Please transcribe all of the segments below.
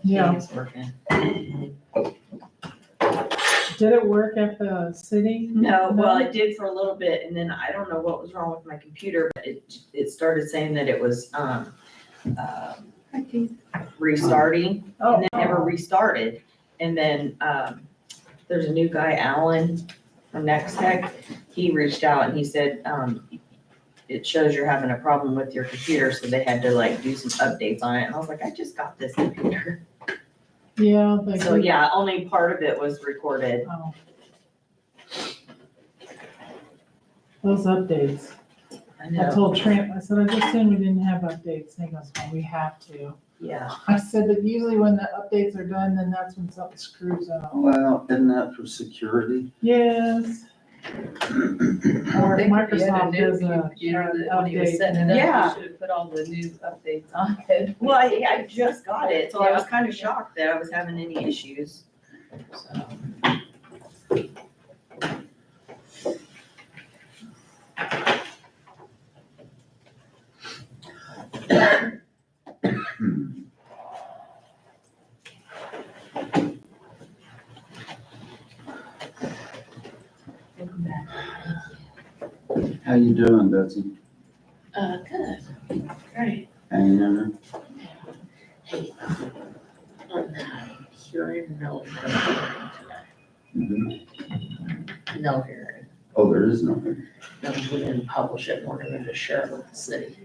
Yeah. It's working. Did it work at the city? No, well, it did for a little bit, and then I don't know what was wrong with my computer, but it started saying that it was, restarting, and then never restarted. And then, there's a new guy, Alan, from Next Tech, he reached out and he said, it shows you're having a problem with your computer, so they had to like do some updates on it, and I was like, I just got this computer. Yeah. So, yeah, only part of it was recorded. Oh. Those updates. I I know, told Trent, I said, I just assumed we didn't have updates. And he goes, well, we have to. yeah. I said, but usually when the updates are done, then that's when something screws up. Well, isn't that for security? Yes. Or Microsoft does a When he was update. setting it up, Yeah. you should have put all the new updates on it. Well, I just got it, so I was kind of shocked that I was having any issues. So. How you doing, Betsy? Good, great. Hanging in there? Hey, on that hearing, no hearing Mhm. today. No hearing. Oh, there is nothing. No, we didn't publish it, we're gonna just share it with the city.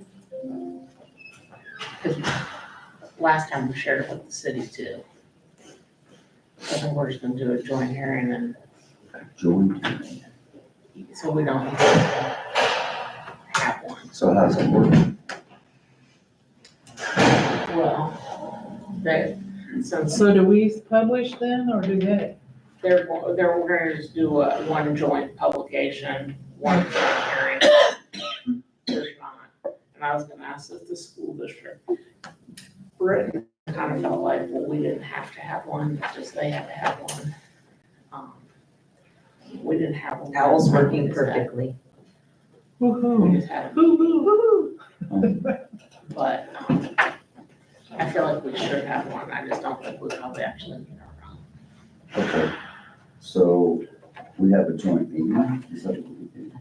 'Cause last time we shared it with the city too. So then we're just gonna do a joint hearing and, Joint. so we don't have one. So how's it work? Well, they, since So do we publish then, or do they? we're gonna just do one joint publication, one joint hearing. There's not, and I was gonna ask if the school district, Britain kind of felt like, well, we didn't have to have one, just they had to have one. We didn't have one. Owl's working perfectly. We Woo-hoo. just had, Woo-hoo. but, I feel like we should have one, I just don't think we probably actually need our own. Okay. So we have a joint meeting? Is that what we do?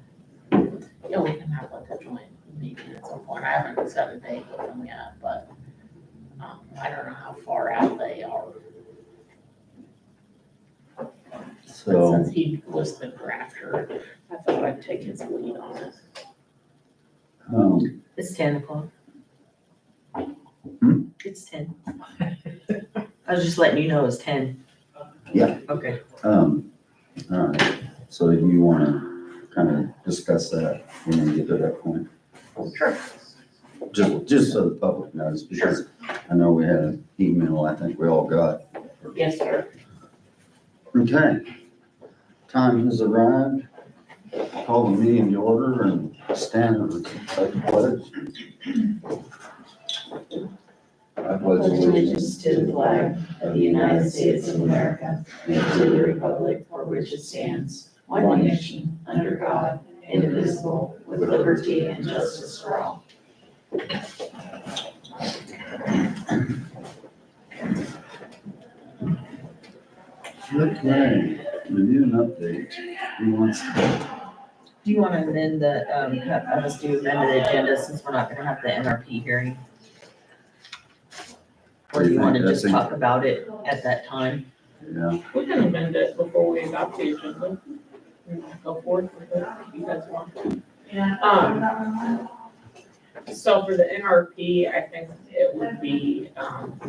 Yeah, we can have like a joint meeting at some point, I haven't set a date with them yet, but, I don't know how far out they are. But So, since he was the drafter, I thought I'd take his lead on it. It's 10 o'clock. Hmm? It's 10. I was just letting you know it's 10. Yeah. Okay. all right. So you wanna kind of discuss that when we get to that point? Sure. Just so the public knows, because I know we had an email, I think we all got. Yes, sir. Okay. Time has arrived. Call the meeting to order and stand and recite the pledge. I pledge Allegiance to the flag of the United States of America and to the republic for which it stands, one nation, under God, indivisible, with liberty and justice for all. Okay, review and update. Who wants to? Do you want to amend the, have us do amended agenda since we're not gonna have the NRP hearing? Or do you want to just talk about it at that time? Yeah, We can amend it before we adopt the agenda. Go forward with it if you guys want. So for the NRP, I think it would be,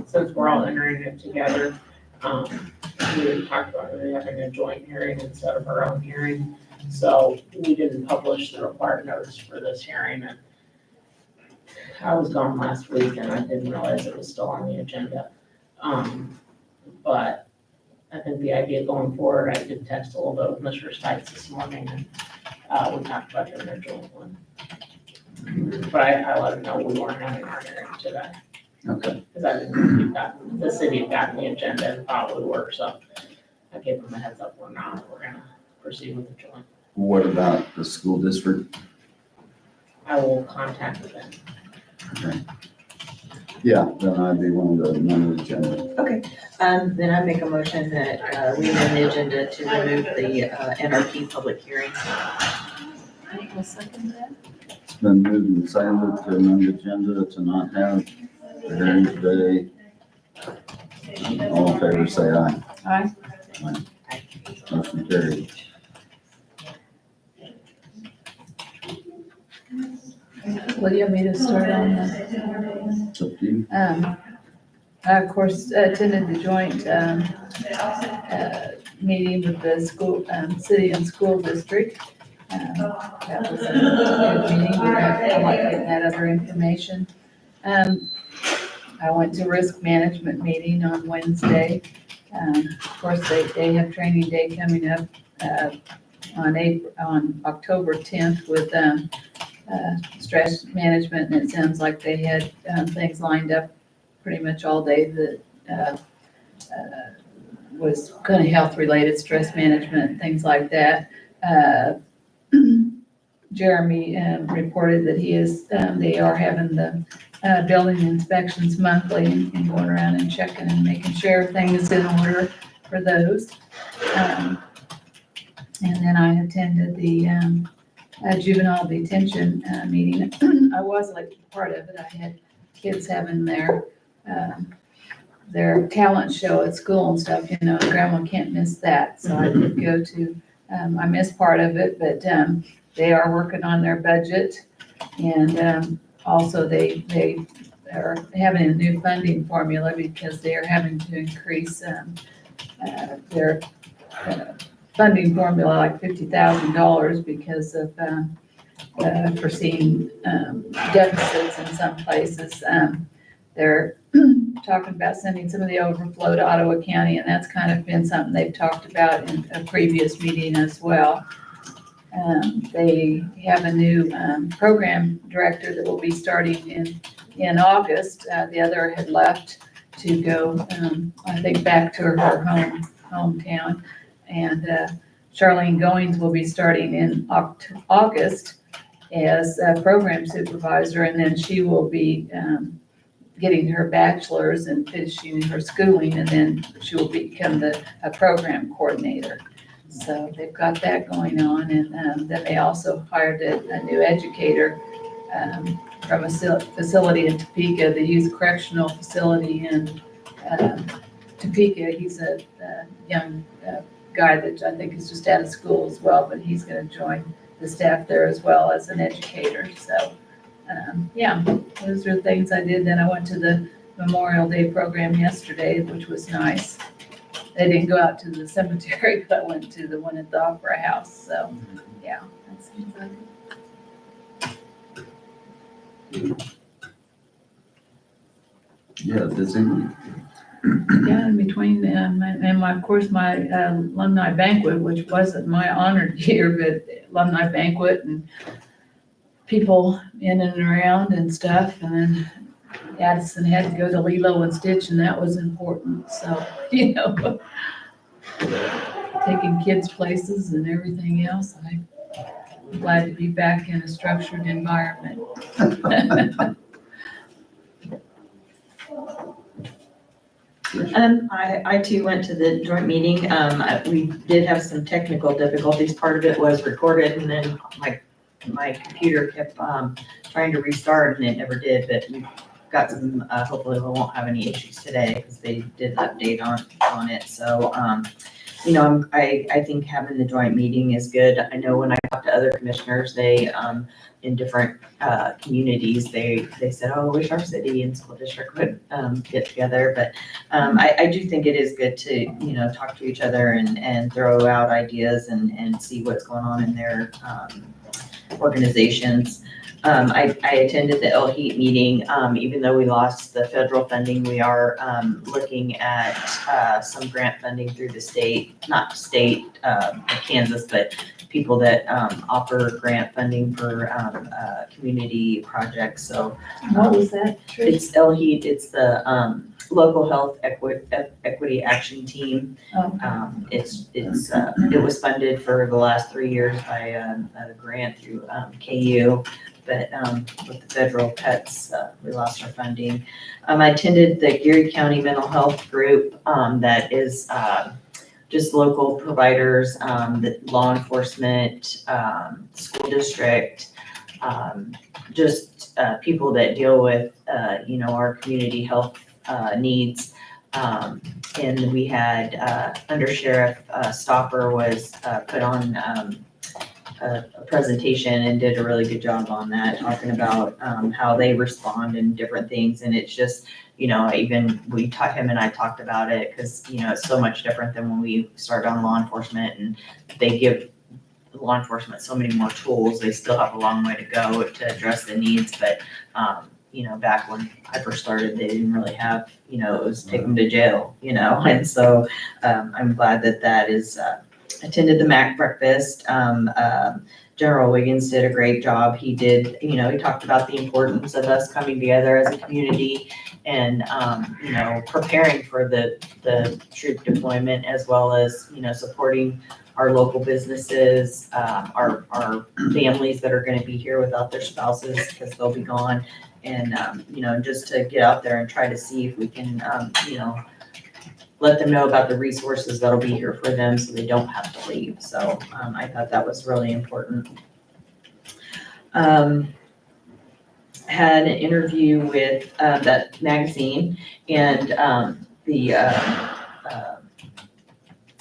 since we're all entering it together, we had talked about maybe having a joint hearing instead of our own hearing. So we didn't publish the required notice for this hearing, and I was gone last week and I didn't realize it was still on the agenda. But I think the idea going forward, I did text a little bit with Mr. Stites this morning, and we talked about doing a joint one. But I let him know we weren't having our hearing today, okay. because I didn't think the city had gotten the agenda and thought it would work, so I gave them a heads up, we're gonna proceed with the joint. What about the school district? I will contact them. Okay. Yeah, then I'd be willing to amend the agenda. Okay, then I make a motion that, we amend the agenda to remove the, NRP public hearing. I'll second that. It's been moved and seconded to amend the agenda to not have the hearing today. All in favor, say aye. Aye. Motion carried. Well, you want me to start on the, It's up to you. I, of course, attended the joint, meeting with the school, city and school district. That was a good meeting. I like getting that other information. I went to risk management meeting on Wednesday. Of course, they have training day coming up, on October 10th with, stress management, and it sounds like they had, things lined up pretty much all day that, was kind of health-related, stress management, things like that. Jeremy reported that they are having the building inspections monthly and going around and checking and making sure everything is in order for those. And then I attended the juvenile detention meeting. I was like part of it. I had kids having their talent show at school and stuff, grandma can't miss that. So I did go to, I missed part of it, but they are working on their budget. And also they are having a new funding formula because they are having to increase their funding formula like $50,000 because of foreseen deficits in some places. They're talking about sending some of the overflow to Ottawa County, and that's kind of been something they've talked about in a previous meeting as well. They have a new program director that will be starting in August. The other had left to go, I think, back to her hometown. And Charlene Goings will be starting in August as a program supervisor, and then she will be getting her bachelor's and finishing her schooling, and then she will become a program coordinator. So they've got that going on, and then they also hired a new educator from a facility in Topeka, the Youth Correctional Facility in Topeka. He's a young guy that I think is just out of school as well, but he's going to join the staff there as well as an educator. So, yeah, those are things I did. Then I went to the Memorial Day program yesterday, which was nice. They didn't go out to the cemetery, but I went to the one at the Opera House. So, yeah, that's exciting. Yeah, this evening. Yeah, in between, of course, my alumni banquet, which wasn't my honored year, but alumni banquet and people in and around and stuff. And then Addison had to go to Lilo and Stitch, and that was important. So, taking kids places and everything else, I'm glad to be back in a structured environment. I too went to the joint meeting. We did have some technical difficulties. Part of it was recorded, and then my computer kept trying to restart, and it never did. But we got some. Hopefully, we won't have any issues today because they did update on it. So, I think having the joint meeting is good. I know when I talked to other commissioners, they in different communities, they said, oh, I wish our city and school district would get together. But I do think it is good to, talk to each other and throw out ideas and see what's going on in their organizations. I attended the LHEAT meeting. Even though we lost the federal funding, we are looking at some grant funding through the state, not state of Kansas, but people that offer grant funding for community projects. So What was that, Trish? it's LHEAT. It's the Local Health Equity Action Team. Oh. It was funded for the last 3 years by a grant through KU. but, with the federal cuts, we lost our funding. I attended the Geary County Mental Health Group, that is, just local providers, the law enforcement, school district, just, people that deal with, our community health, needs. And we had, Under Sheriff Stopper was, put on, a presentation and did a really good job on that, talking about, how they respond and different things. And it's just, him and I talked about it, because, it's so much different than when we started on law enforcement, and they give law enforcement so many more tools. They still have a long way to go to address the needs, but, back when I first started, they didn't really have, it was take them to jail, and so, I'm glad that is, attended the MAC breakfast. General Wiggins did a great job. He did, he talked about the importance of us coming together as a community and, preparing for the troop deployment, as well as, supporting our local businesses, our families that are gonna be here without their spouses, because they'll be gone. And, just to get out there and try to see if we can, let them know about the resources that'll be here for them, so they don't have to leave. So, I thought that was really important. Had an interview with, that magazine, and, it's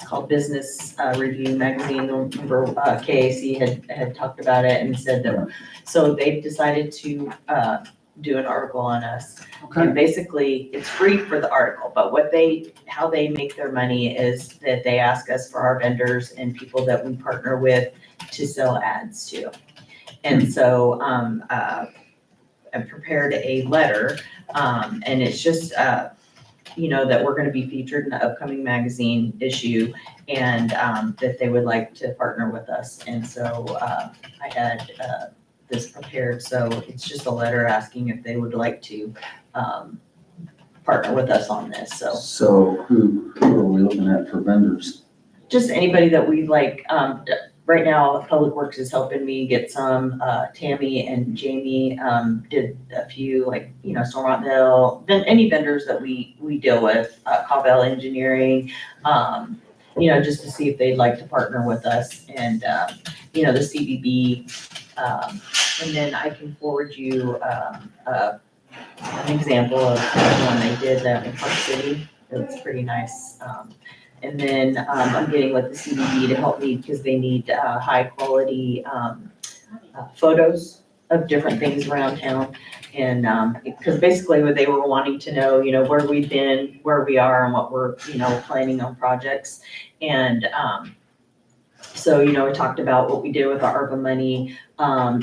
called Business Review Magazine. Remember, KAC had talked about it and said that, so they've decided to, do an article on us. And Okay, basically, it's free for the article, but how they make their money is that they ask us for our vendors and people that we partner with to sell ads to. And so, I prepared a letter, and it's just, that we're gonna be featured in the upcoming magazine issue, and, that they would like to partner with us. And so, I had, this prepared, so it's just a letter asking if they would like to, partner with us on this, so. so who are we looking at for vendors? Just anybody that we like, right now, Public Works is helping me get some, Tammy and Jamie, did a few, like, Stormont Mill, then any vendors that we deal with, Cobell Engineering, just to see if they'd like to partner with us, and, the CBB, and then I can forward you, an example of one they did in Park City. It's pretty nice. And then, I'm getting with the CBB to help me, because they need, high quality, photos of different things around town. And, because basically what they were wanting to know, where we've been, where we are, and what we're, planning on projects. And, so, we talked about what we did with our ARPA money,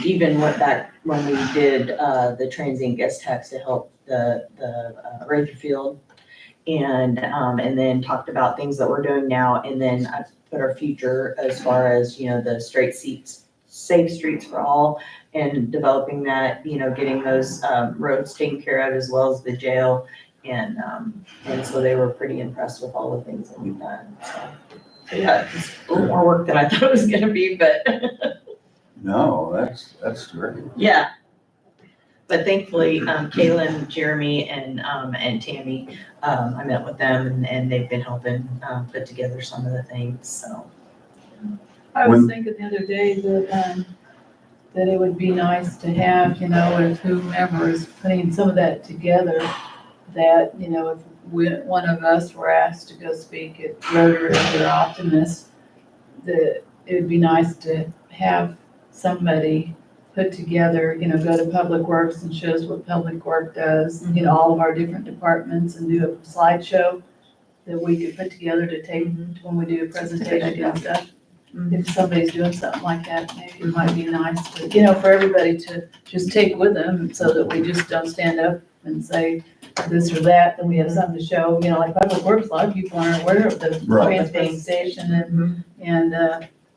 even when we did, the transient guest tax to help the Rayfield. And then talked about things that we're doing now, and then I put our future as far as, the safe streets for all, and developing that, getting those, roads taken care of, as well as the jail. And so they were pretty impressed with all the things that we've done, so. Yeah, it's a little more work than I thought it was gonna be, but No, that's great. yeah. But thankfully, Kaylin, Jeremy, and Tammy, I met with them, and they've been helping, put together some of the things, so. I was thinking the other day that it would be nice to have, if whomever is putting some of that together, that, if one of us were asked to go speak at Rotary or Optimist, that it would be nice to have somebody put together, go to Public Works and shows what Public Work does, all of our different departments, and do a slideshow that we could put together to take when we do a presentation and stuff. If somebody's doing something like that, maybe it might be nice to, for everybody to just take with them, so that we just don't stand up and say this or that, then we have something to show, like Public Works, a lot of people aren't aware of the Right. transfer station and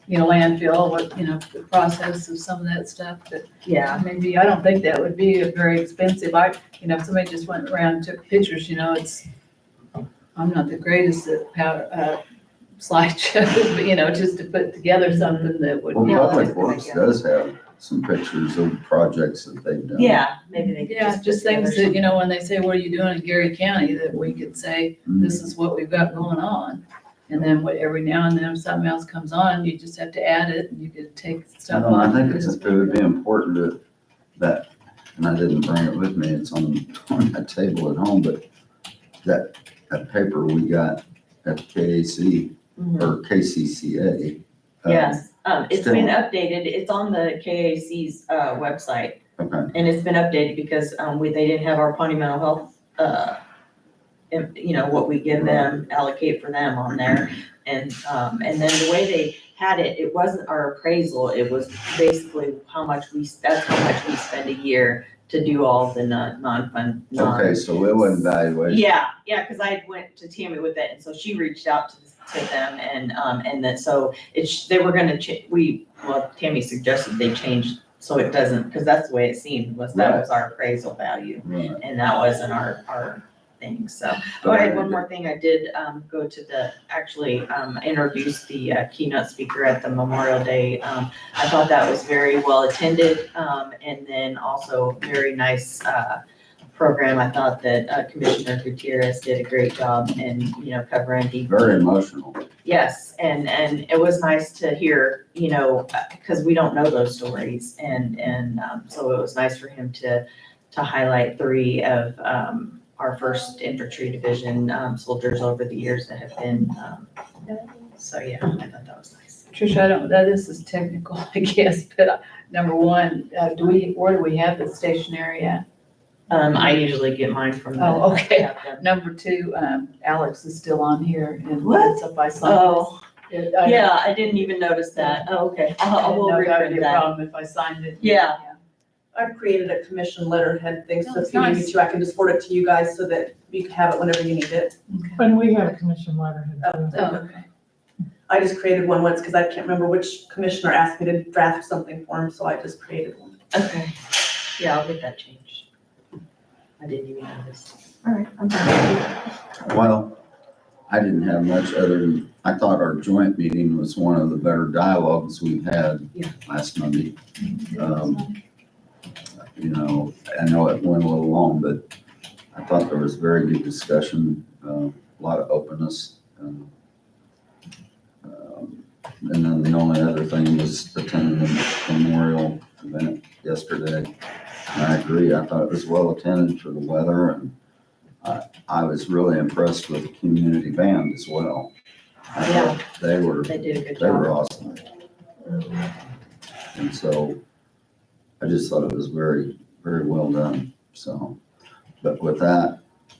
landfill, what, the process of some of that stuff, but Yeah. maybe, I don't think that would be very expensive. If somebody just went around and took pictures, I'm not the greatest at slideshows, but, just to put together something that would. Well, Public Works does have some pictures of projects that they've done. Yeah, maybe they could Yeah, just. just put things together that, you know, when they say, what are you doing in Geary County, that we could say, Mhm. this is what we've got going on. And then every now and then if something else comes on, you just have to add it and you could take I stuff don't know, I off. think it would be important that, and I didn't bring it with me, it's on my table at home, but that paper we got at KAC Mhm. or KCCA. Yes, it's still- been updated. It's on the KAC's, website. Okay, And it's been updated because, they didn't have our Pawnee Mental Health, you know, what we give them, allocate for them on there. And then the way they had it, it wasn't our appraisal, it was basically that's how much we spend a year to do all the non-fund, okay, so it wasn't valuation. Yeah, cause I went to Tammy with it, and so she reached out to them, and then, so they were gonna Tammy suggested they change, so it doesn't, cause that's the way it seemed, that was our appraisal value, Right. and that wasn't our thing, so. Oh, I had one more thing, I did, go to introduce the keynote speaker at the Memorial Day. I thought that was very well attended, and then also very nice, program. I thought that Commissioner Gutierrez did a great job in, you know, covering. Very emotional. Yes, and it was nice to hear, you know, because we don't know those stories, and so it was nice for him to highlight 3 of our first infantry division soldiers over the years that have been. So yeah, I thought that was nice. Tricia, this is technical, I guess, but number one, where do we have the stationery at? I usually get mine from the. Oh, okay. captain. Number 2, Alex is still on here and What? it's up by sign. Oh, yeah, I didn't even notice that. Oh, okay. I I'll will reprint be a that. problem if I signed it. Yeah. I've created a commission letterhead thing, so Oh, if you need me nice. to, I can just forward it to you guys so that you can have it whenever you need it. Okay. And we have a commission letterhead too. Oh, okay. I just created one once because I can't remember which commissioner asked me to draft something for him, so I just created one. Okay. Yeah, I'll get that changed. I didn't even notice. All right, I'm done. Well, I didn't have much other than, I thought our joint meeting was one of the better dialogues we've had Yeah. last Monday. You know, I know it went a little long, but I thought there was very good discussion, a lot of openness. And then the only other thing was attending the memorial event yesterday. And I agree, I thought it was well attended for the weather, and I was really impressed with the community band as well. I thought they were They did a good they were job. awesome. And so I just thought it was very, very well done, so. But with that,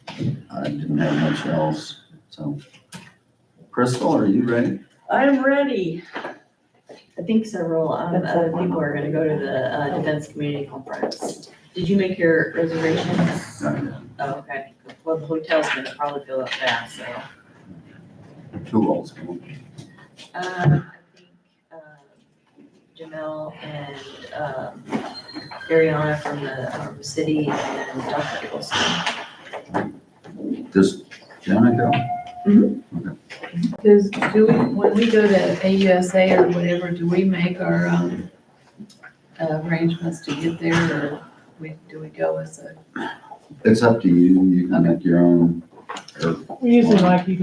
I didn't have much else, so. Crystal, are you ready? I'm ready. I think several other people are gonna go to the Defense Community Conference. Did you make your reservations? Oh, okay. Well, the hotel's gonna probably fill up fast, so. Who else? I think Jamel and Ariana from the city, and Dr. Wilson. Does Jenna go? When we go to AUSA or whatever, do we make our arrangements to get there, or do we go as a? It's up to you, you can make your own. We usually like you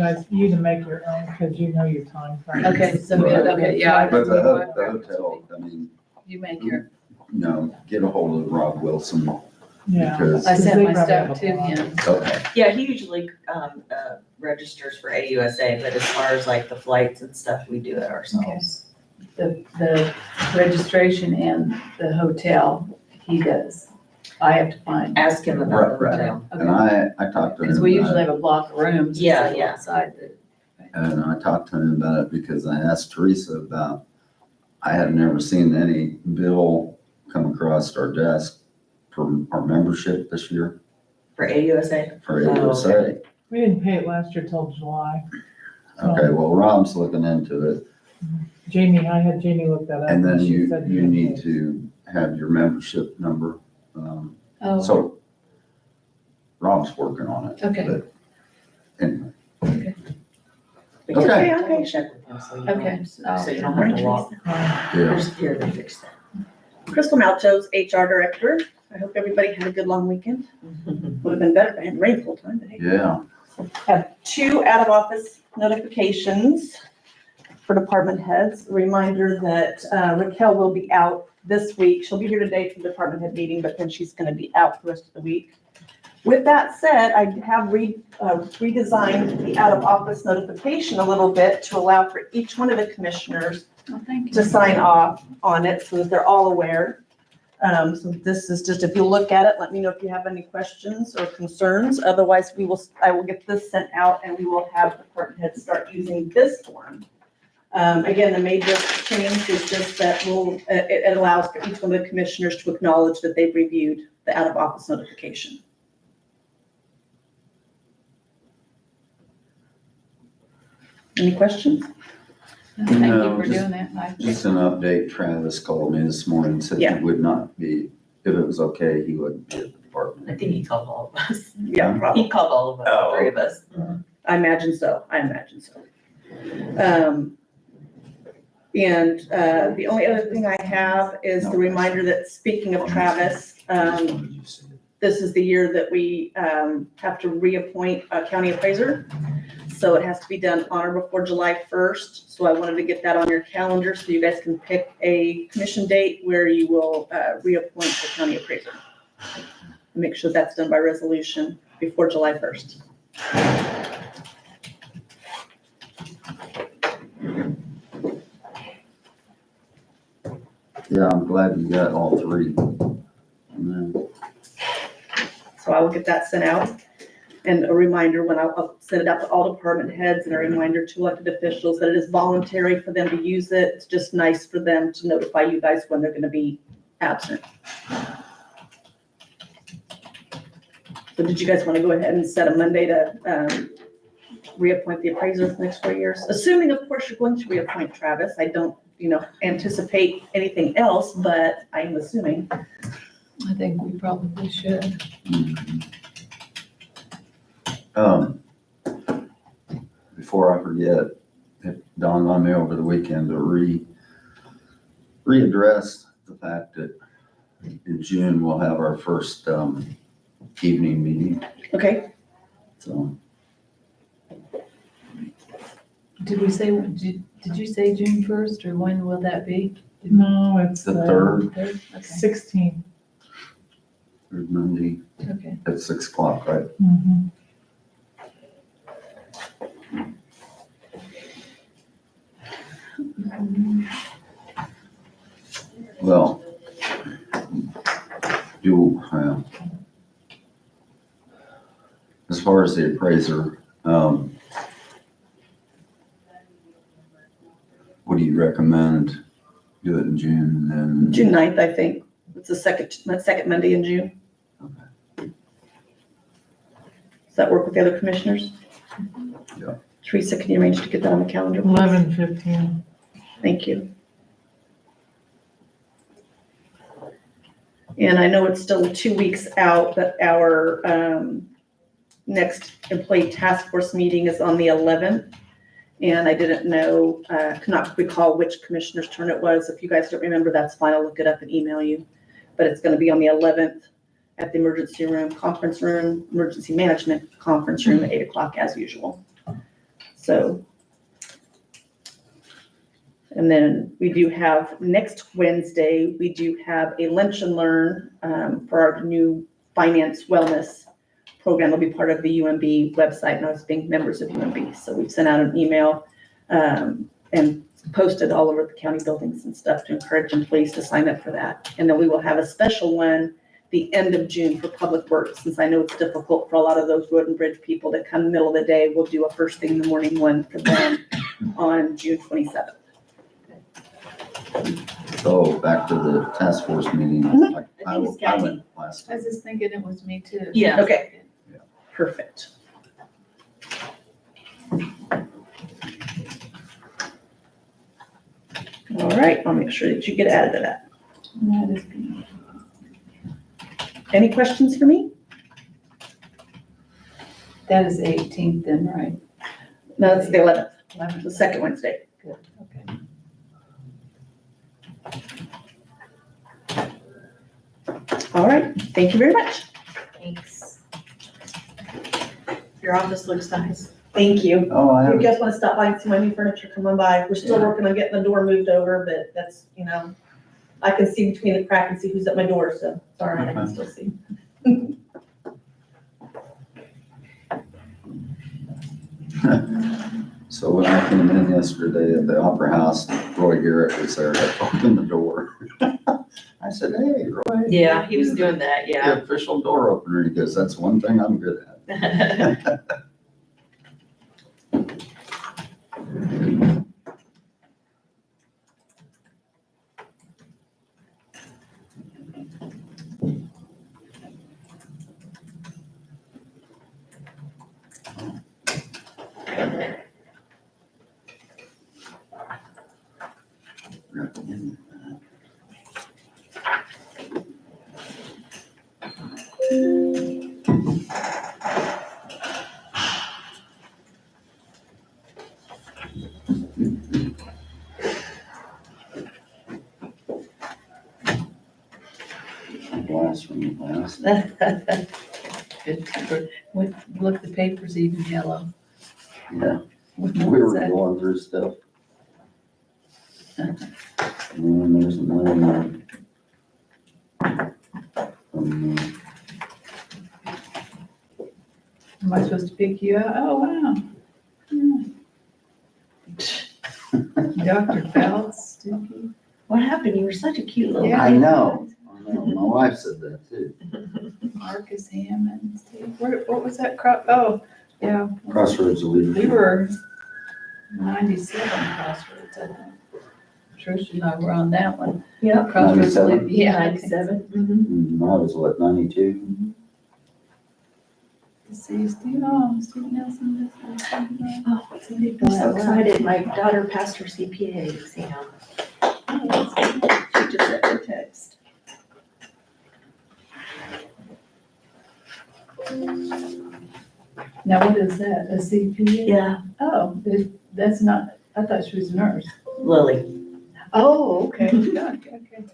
to make your own, because you know your time frame. Okay, so, okay, yeah. But the hotel, I mean, You make your, you know, get a hold of Rob Wilson, Yeah. because, I sent my They probably have stuff a to blog. him. okay, Yeah, he usually registers for AUSA, but as far as like the flights and stuff, we do it ourselves. The registration and the hotel, he does. I have to find. Ask him about the Right, hotel. and I talked to him. Because we about usually it, have a block of rooms. Yeah, yeah. Outside the. And I talked to him about it because I asked Teresa about, I had never seen any bill come across our desk for our membership this year For AUSA? for Oh, AUSA. We didn't pay it last year till July. Okay, well, Rob's looking into it, I had Jamie look that up. and then she you said need didn't pay. to have your membership number. Oh, So Rob's working on it. Okay. But anyway, But Okay. Okay, check with him so you Okay. don't, so you don't have to walk. yeah, There's here to fix that. Crystal Malcho's HR Director. I hope everybody had a good long weekend. Would have been better if I hadn't rained full time, but hey. Yeah, Have 2 out-of-office notifications for department heads. A reminder that Raquel will be out this week. She'll be here today for the department head meeting, but then she's gonna be out the rest of the week. With that said, I have redesigned the out-of-office notification a little bit to allow for each one of the commissioners Well, thank to you. sign off on it so that they're all aware. So this is just, if you look at it, let me know if you have any questions or concerns. Otherwise, I will get this sent out and we will have department heads start using this form. Again, the major change is just that it allows for each one of the commissioners to acknowledge that they've reviewed the out-of-office notification. Any questions? Thank you No, for just- doing that. I think- just an update. Travis called me this morning, said Yeah. he would not be, if it was okay, he wouldn't be at the I department. think he called all of us. Yeah, probably. He called all of us, Oh. 3 of us. I imagine so. And the only other thing I have is the reminder that speaking of Travis, this is the year that we have to reappoint a county appraiser. So it has to be done on or before July 1st. So I wanted to get that on your calendar so you guys can pick a commission date where you will reappoint the county appraiser. Make sure that's done by resolution before July 1st. Yeah, I'm glad you got all 3. Yeah. So I will get that sent out. And a reminder when I'll send it out to all department heads and a reminder to elected officials that it is voluntary for them to use it. It's just nice for them to notify you guys when they're gonna be absent. So did you guys want to go ahead and set a Monday to reappoint the appraiser for the next 4 years? Assuming, of course, you're going to reappoint Travis. I don't, anticipate anything else, but I am assuming. I think we probably should. Before I forget, it dawned on me over the weekend to readdress the fact that in June, we'll have our first, evening meeting, Okay, so. Did you say June 1st or when will that be? No, it's The third, Third? Okay, 16. third Monday okay. at 6 o'clock, right? Mhm. Well, as far as the appraiser, what do you recommend? Do it in June and then? June 9th, I think. It's the second Monday in June. Okay. Does that work with the other commissioners? Yeah. Teresa, can you arrange to get that on the calendar? please? 11:15. Thank you. And I know it's still 2 weeks out, but our next employee task force meeting is on the 11th. And I didn't know, could not recall which commissioner's turn it was. If you guys don't remember, that's fine. I'll look it up and email you. But it's going to be on the 11th at the emergency management conference room at 8 o'clock as usual. So. And then we do have next Wednesday, we do have a lunch and learn for our new finance wellness program. Will be part of the UMB website and us being members of UMB. So we've sent out an email and posted all over the county buildings and stuff to encourage employees to sign up for that. And then we will have a special one the end of June for public works. Since I know it's difficult for a lot of those road and bridge people that come middle of the day, we'll do a first thing in the morning one for them on June 27th. So back to the task force meeting. Mhm. I it's I Kathy. went last I was just thinking it was me too. Yeah. Okay. Perfect. All right, I'll make sure that you get added to that. That is good. Any questions for me? That is 18th then, right? No, it's the 11th, 11th. the second Wednesday. Good, okay. All right, thank you very much. Thanks. Your office looks nice. Thank you. Oh, I If you have, guys want to stop by and see my new furniture, come on by. We're still Yeah. working on getting the door moved over, but that's, I can see between the crack and see who's at my door, so it's all right, I can still see. so when I came in yesterday at the Opera House, Roy Garrett was there to open the door. I said, hey, Roy. Yeah, he was doing that, The official door opener, he goes, that's one thing I'm good at. yeah. Glass from the glass. Look, the paper's even yellow. Yeah, What we was were that? going through stuff. And there's another one. Am I supposed to pick you up? Oh, wow. Hmm. Dr. Fouts, Sticky. What happened? You were such a cute little. Yeah. I know, my wife said that too. Marcus Hammond, Steve. What was that oh, yeah. Crossroads of We Leadership. were 97 Crossroads, I think. Trish and I were on that one. Yeah. Crossroads, 97? yeah. I think so. 97. I was what, 92? See, Steve Nelson. Oh, I'm so excited. My daughter passed her CPA exam. She just sent me a text. Now, what is that, a CPA? Yeah, Oh, that's not, I thought she was a nurse. Lily. Oh, okay, okay.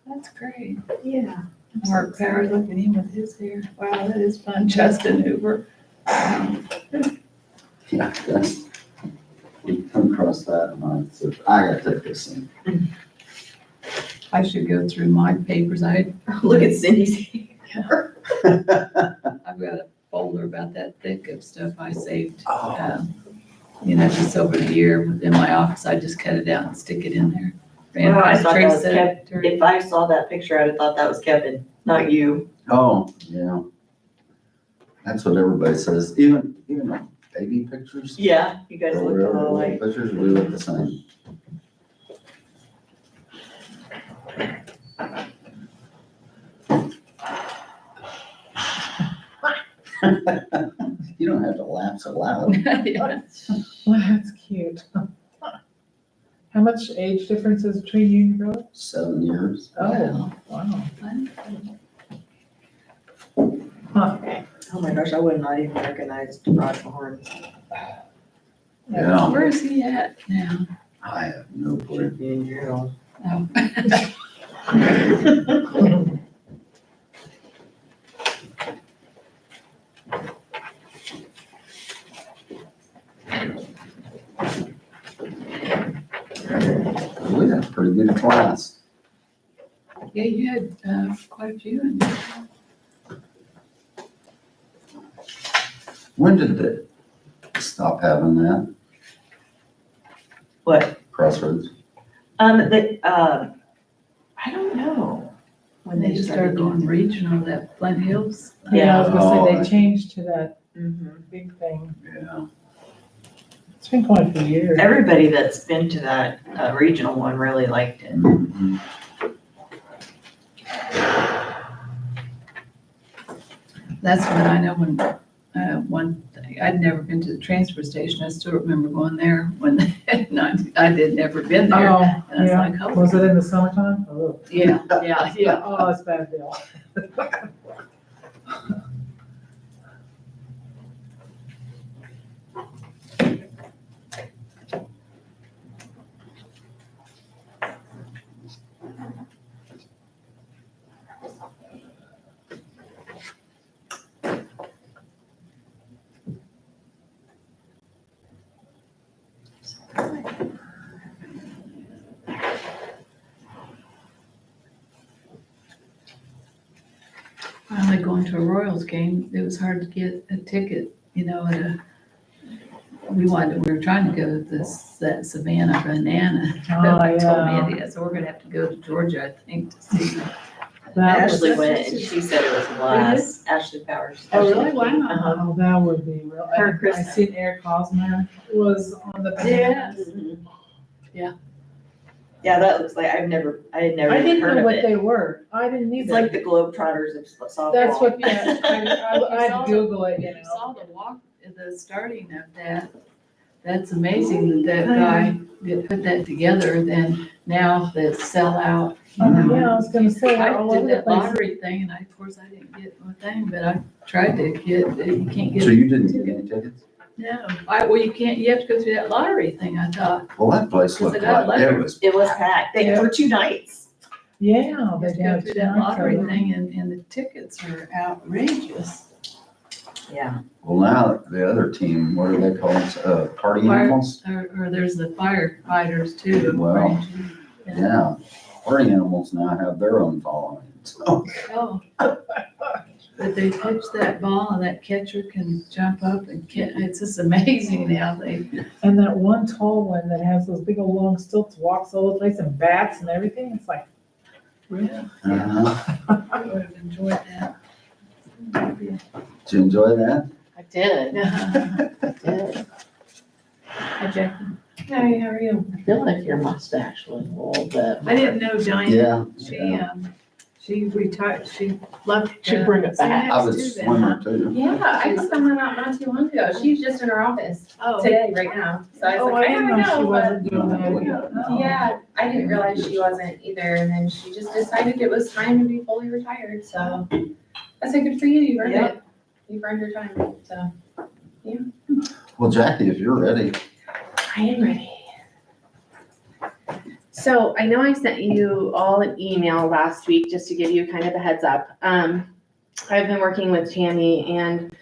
That's great. Yeah. Mark Powers, look at him with his hair. Wow, that is fun. Justin Hoover. Yeah, that's, we come across that and I said, I gotta take this thing. I should go through my papers. Look at Cindy's hair. I've got a folder about that thick of stuff I saved. Oh, Just over the year in my office. I just cut it out and stick it in there. Wow, I thought that was Teresa- If I saw that picture, I'd have thought that was Kevin, not you. oh, yeah. That's what everybody says, even baby pictures. Yeah, you guys or look a little little like. Pictures, we look the same. You don't have to laugh so loud. Yeah. Well, that's cute. How much age difference is between you and your brother? 7 years. Oh, wow. Huh. Oh my gosh, I would not even recognize Rod Horns. Yeah, Where is he at now? I have no clue. Should be in jail. Oh. We had a pretty good class. Yeah, you had quite a few in there. When did they stop having that? What? Crossroads? I don't know. When They just started going regional, that Flint Hills. Yeah, I was gonna say, Oh, they changed to that Mhm. big thing. Yeah. It's been quite a few years. Everybody that's been to that regional one really liked it. Mhm. That's when I know when, one thing, I'd never been to the transfer station. I still remember going there when, I did never been there. Oh, And I was yeah. like, oh. Was it in the summertime? Oh, Yeah, yeah. Oh, it's a bad deal. going to a Royals game, it was hard to get a ticket, you know, we were trying to go to that Savannah Banana. Oh, I told yeah. Mandy, so we're gonna have to go to Georgia, I think, to see. That was- Ashley went and she said it was a blast. Ashley Powers. Oh, really? Ashley Wow. King, uh-huh. Oh, that would be real. Her I Christmas. seen Eric Hosmer was on the. Yes. Mhm. Yeah. Yeah, that looks like, I had never I even didn't heard know of what it. they were. I didn't It's either. like the Globetrotters of softball. That's what, yeah, I'd saw Google it, You you saw know. the walk, the starting of that. That's amazing that guy did put that together, then now the sellout, you know. Yeah, I was gonna say, I they're all over did the that place. lottery thing, and of course, I didn't get one thing, but I tried to get, you can't So get, you didn't get any tickets? no, well, you can't, you have to go through that lottery thing, I thought. Well, that place Because looked I got a like, it letter. was, It was packed, for 2 nights. Yeah, You have they to go have through two that nights lottery of it. thing, and the tickets are outrageous. Yeah. well, now the other team, what are they called? Party Fire- animals? Or there's the firefighters too. of Wow. Orange. Yeah. Party animals now have their own following. So, Oh. But they pitch that ball and that catcher can jump up and it's just amazing now. And that one tall one that has those big old long stilts, walks all over the place and bats and everything, it's like, Really, uh-huh. I would have enjoyed that. Did you enjoy that? I did. Hi, Jackie. Hey, how are you? I feel like your mustache was a little bit. I didn't know Diane. Yeah. She retired, she left. Should bring it back. I was swimming too. Yeah, I just found that out not too long ago. She's just in her office Oh, today, right now. So I oh, was I like, I didn't don't know she know, but wasn't doing that. No. yeah, I didn't realize she wasn't either. And then she just decided it was time to be fully retired. So I said, good for you. You earned it. You've earned your time. So Well, Jackie, if you're ready. I am ready. So I know I sent you all an email last week just to give you kind of a heads up. I've been working with Tammy and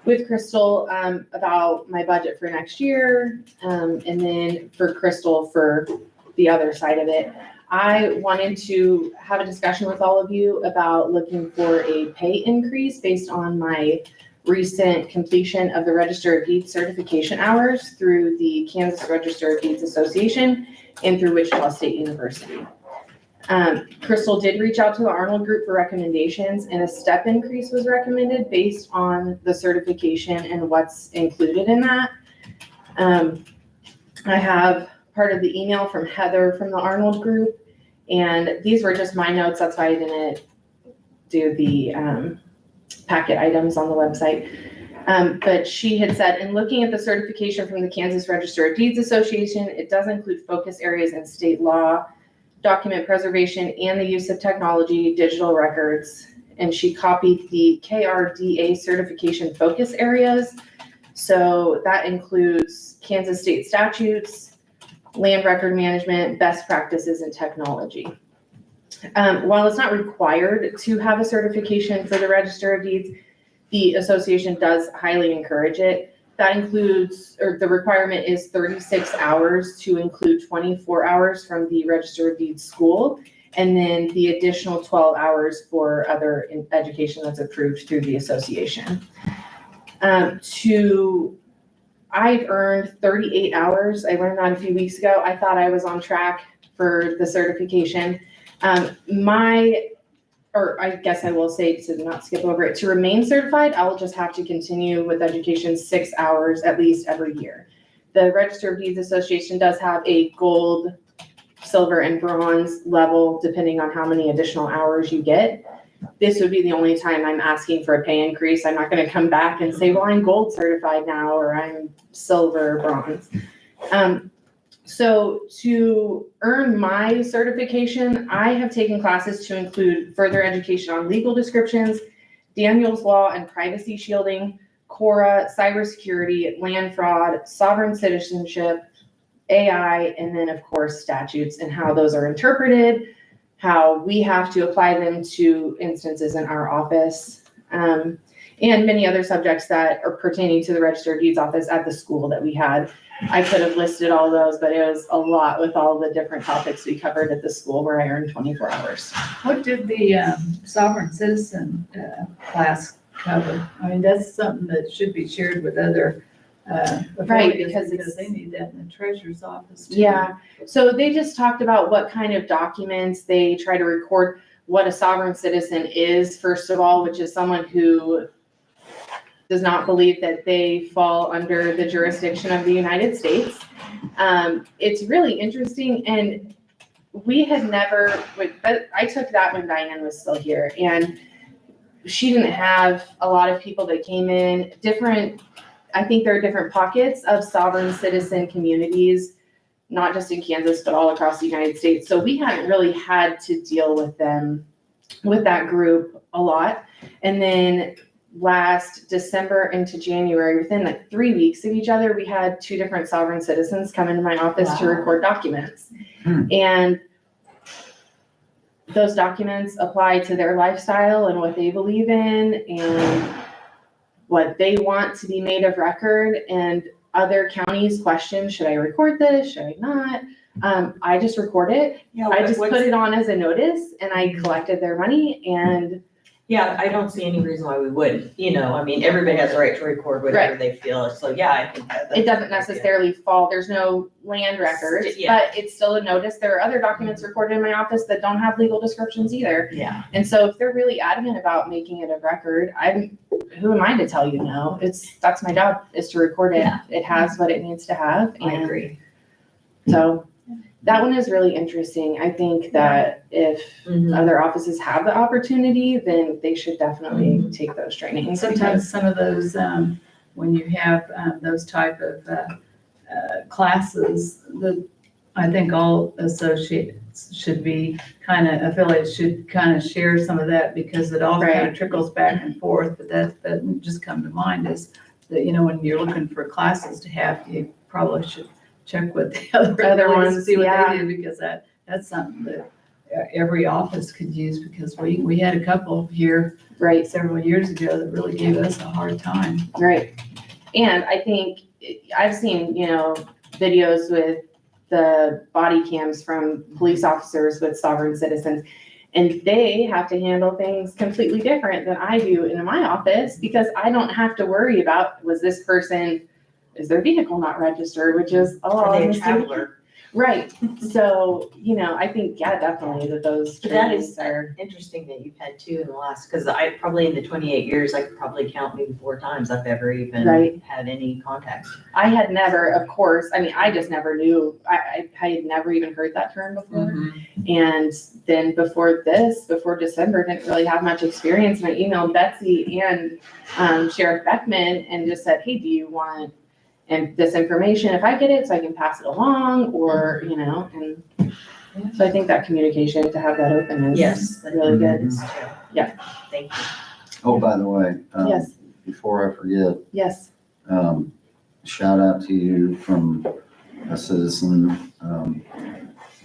with Crystal about my budget for next year, and then for Crystal for the other side of it. I wanted to have a discussion with all of you about looking for a pay increase based on my recent completion of the Register of Deeds certification hours through the Kansas Register of Deeds Association and through Wichita State University. Crystal did reach out to the Arnold Group for recommendations, and a step increase was recommended based on the certification and what's included in that. I have part of the email from Heather from the Arnold Group, and these were just my notes. That's why I didn't do the packet items on the website. But she had said, in looking at the certification from the Kansas Register of Deeds Association, it does include focus areas in state law, document preservation, and the use of technology, digital records. And she copied the KRDA certification focus areas. So that includes Kansas state statutes, land record management, best practices, and technology. While it's not required to have a certification for the Register of Deeds, the association does highly encourage it. That includes, or the requirement is 36 hours to include 24 hours from the Register of Deeds school, and then the additional 12 hours for other education that's approved through the association. I've earned 38 hours. I learned that a few weeks ago. I thought I was on track for the certification. I guess I will say, to not skip over it, to remain certified, I will just have to continue with education 6 hours at least every year. The Register of Deeds Association does have a gold, silver, and bronze level, depending on how many additional hours you get. This would be the only time I'm asking for a pay increase. I'm not gonna come back and say, well, I'm gold certified now, or I'm silver or bronze. So to earn my certification, I have taken classes to include further education on legal descriptions, Daniel's Law and privacy shielding, CORA, cybersecurity, land fraud, sovereign citizenship, AI, and then of course statutes and how those are interpreted, how we have to apply them to instances in our office, and many other subjects that are pertaining to the Register of Deeds office at the school that we had. I could have listed all those, but it was a lot with all the different topics we covered at the school where I earned 24 hours. What did the sovereign citizen class cover? I mean, that's something that should be shared with other Right, authorities because it's- they need that in the treasurer's office too. Yeah, so they just talked about what kind of documents they try to record, what a sovereign citizen is, first of all, which is someone who does not believe that they fall under the jurisdiction of the United States. It's really interesting, and we had never, I took that when Diane was still here, and she didn't have a lot of people that came in, I think there are different pockets of sovereign citizen communities, not just in Kansas, but all across the United States. So we hadn't really had to deal with them, with that group a lot. And then last December into January, within like 3 weeks of each other, we had 2 different sovereign citizens come into my office to Wow. record documents. Hmm. And those documents apply to their lifestyle and what they believe in and what they want to be made of record. And other counties question, should I record this? Should I not? I just record it. Yeah, I just put it on as a notice and I collected their money and Yeah, I don't see any reason why we wouldn't, I mean, everybody has the right to record whatever they feel, so yeah, I think that. it doesn't necessarily fall, there's no land records, Yeah. but it's still a notice. There are other documents recorded in my office that don't have legal descriptions either. Yeah, And so if they're really adamant about making it a record, who am I to tell you no? That's my job, is to record it. Yeah. It has what it needs to have. I And agree. so that one is really interesting. I think that if Mhm. other offices have the opportunity, then they should definitely take those And trainings. sometimes some of those, when you have those type of classes, I think all associates should be affiliates should share some of that because it all Right. trickles back and forth. But that just come to mind is that, when you're looking for classes to have, you probably should check with the other affiliates, ones, see what yeah. they do, because that's something that every office could use, because we had a couple here Right, several years ago that really gave us a hard time. right. And I think I've seen, videos with the body cams from police officers with sovereign citizens. And they have to handle things completely different than I do in my office because I don't have to worry about, is their vehicle not registered, which is a lot. Are they a of traveler? Right, so, I think, yeah, definitely that those But that trainings is are, interesting that you've had 2 in the last, because I probably in the 28 years, I could probably count maybe 4 times I've ever even Right. had any contact. I had never, of course, I just never knew, I had never even heard that term before. And then before December, didn't really have much experience, and I emailed Betsy and Sheriff Beckman and just said, hey, do you want this information if I get it so I can pass it along, or, and so I think that communication, to have that open is Yes. really good. Yeah. Thank you. Oh, by the way, Yes, before I forget, yes, shout out to you from a citizen,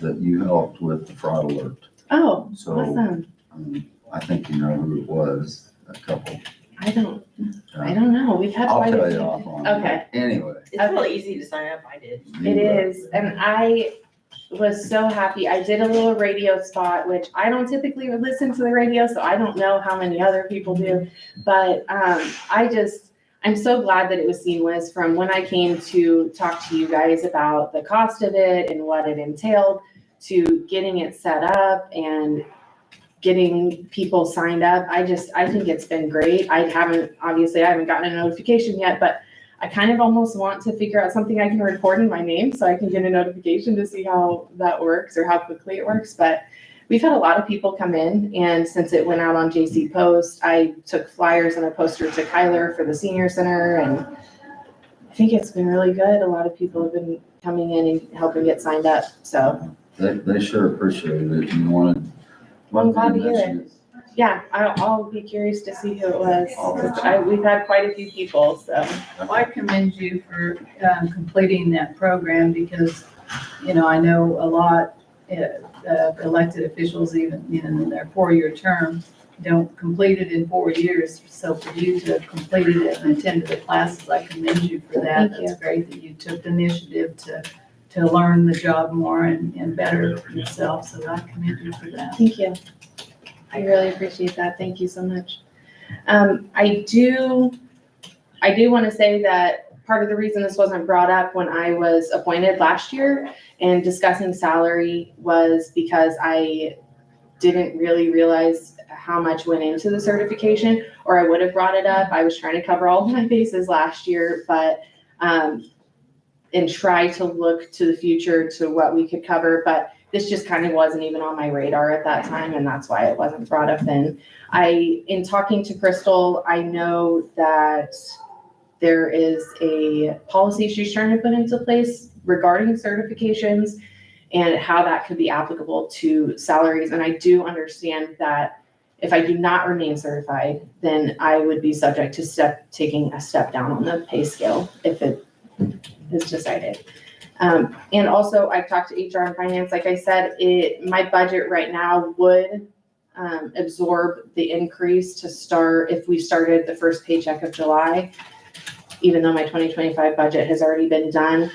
that you helped with the fraud alert. oh, So, awesome. I think you know who it was, a couple. I don't know, we've had I'll quite tell a you few. offline. Okay. Anyway. It's really easy to sign up, I did. It is, and I was so happy. I did a little radio spot, which I don't typically listen to the radio, so I don't know how many other people do. But I'm so glad that it was seamless from when I came to talk to you guys about the cost of it and what it entailed to getting it set up and getting people signed up. I think it's been great. I haven't gotten a notification yet, but I kind of almost want to figure out something I can record in my name so I can get a notification to see how that works or how quickly it works. But we've had a lot of people come in, and since it went out on JC Post, I took flyers and a poster to Kyler for the senior center, and I think it's been really good. A lot of people have been coming in and helping get signed up, so. They sure appreciated it and wanted. Well, I'm glad to hear it. Yeah, I'll be curious to see who it was. We've had quite a few people, so. Well, I commend you for completing that program because, I know a lot of elected officials, even in their 4-year term, don't complete it in 4 years. So for you to have completed it and attended the classes, I commend you for that. Thank you. That's great that you took the initiative to learn the job more and better yourself. So I commend you for that. Thank you. I really appreciate that. Thank you so much. I do want to say that part of the reason this wasn't brought up when I was appointed last year and discussing salary was because I didn't really realize how much went into the certification, or I would have brought it up. I was trying to cover all of my bases last year, but, and try to look to the future to what we could cover, but this just kind of wasn't even on my radar at that time, and that's why it wasn't brought up then. In talking to Crystal, I know that there is a policy she's trying to put into place regarding certifications and how that could be applicable to salaries. And I do understand that if I do not remain certified, then I would be subject to taking a step down on the pay scale if it is decided. And also I've talked to HR and finance. Like I said, my budget right now would absorb the increase to start if we started the first paycheck of July, even though my 2025 budget has already been done.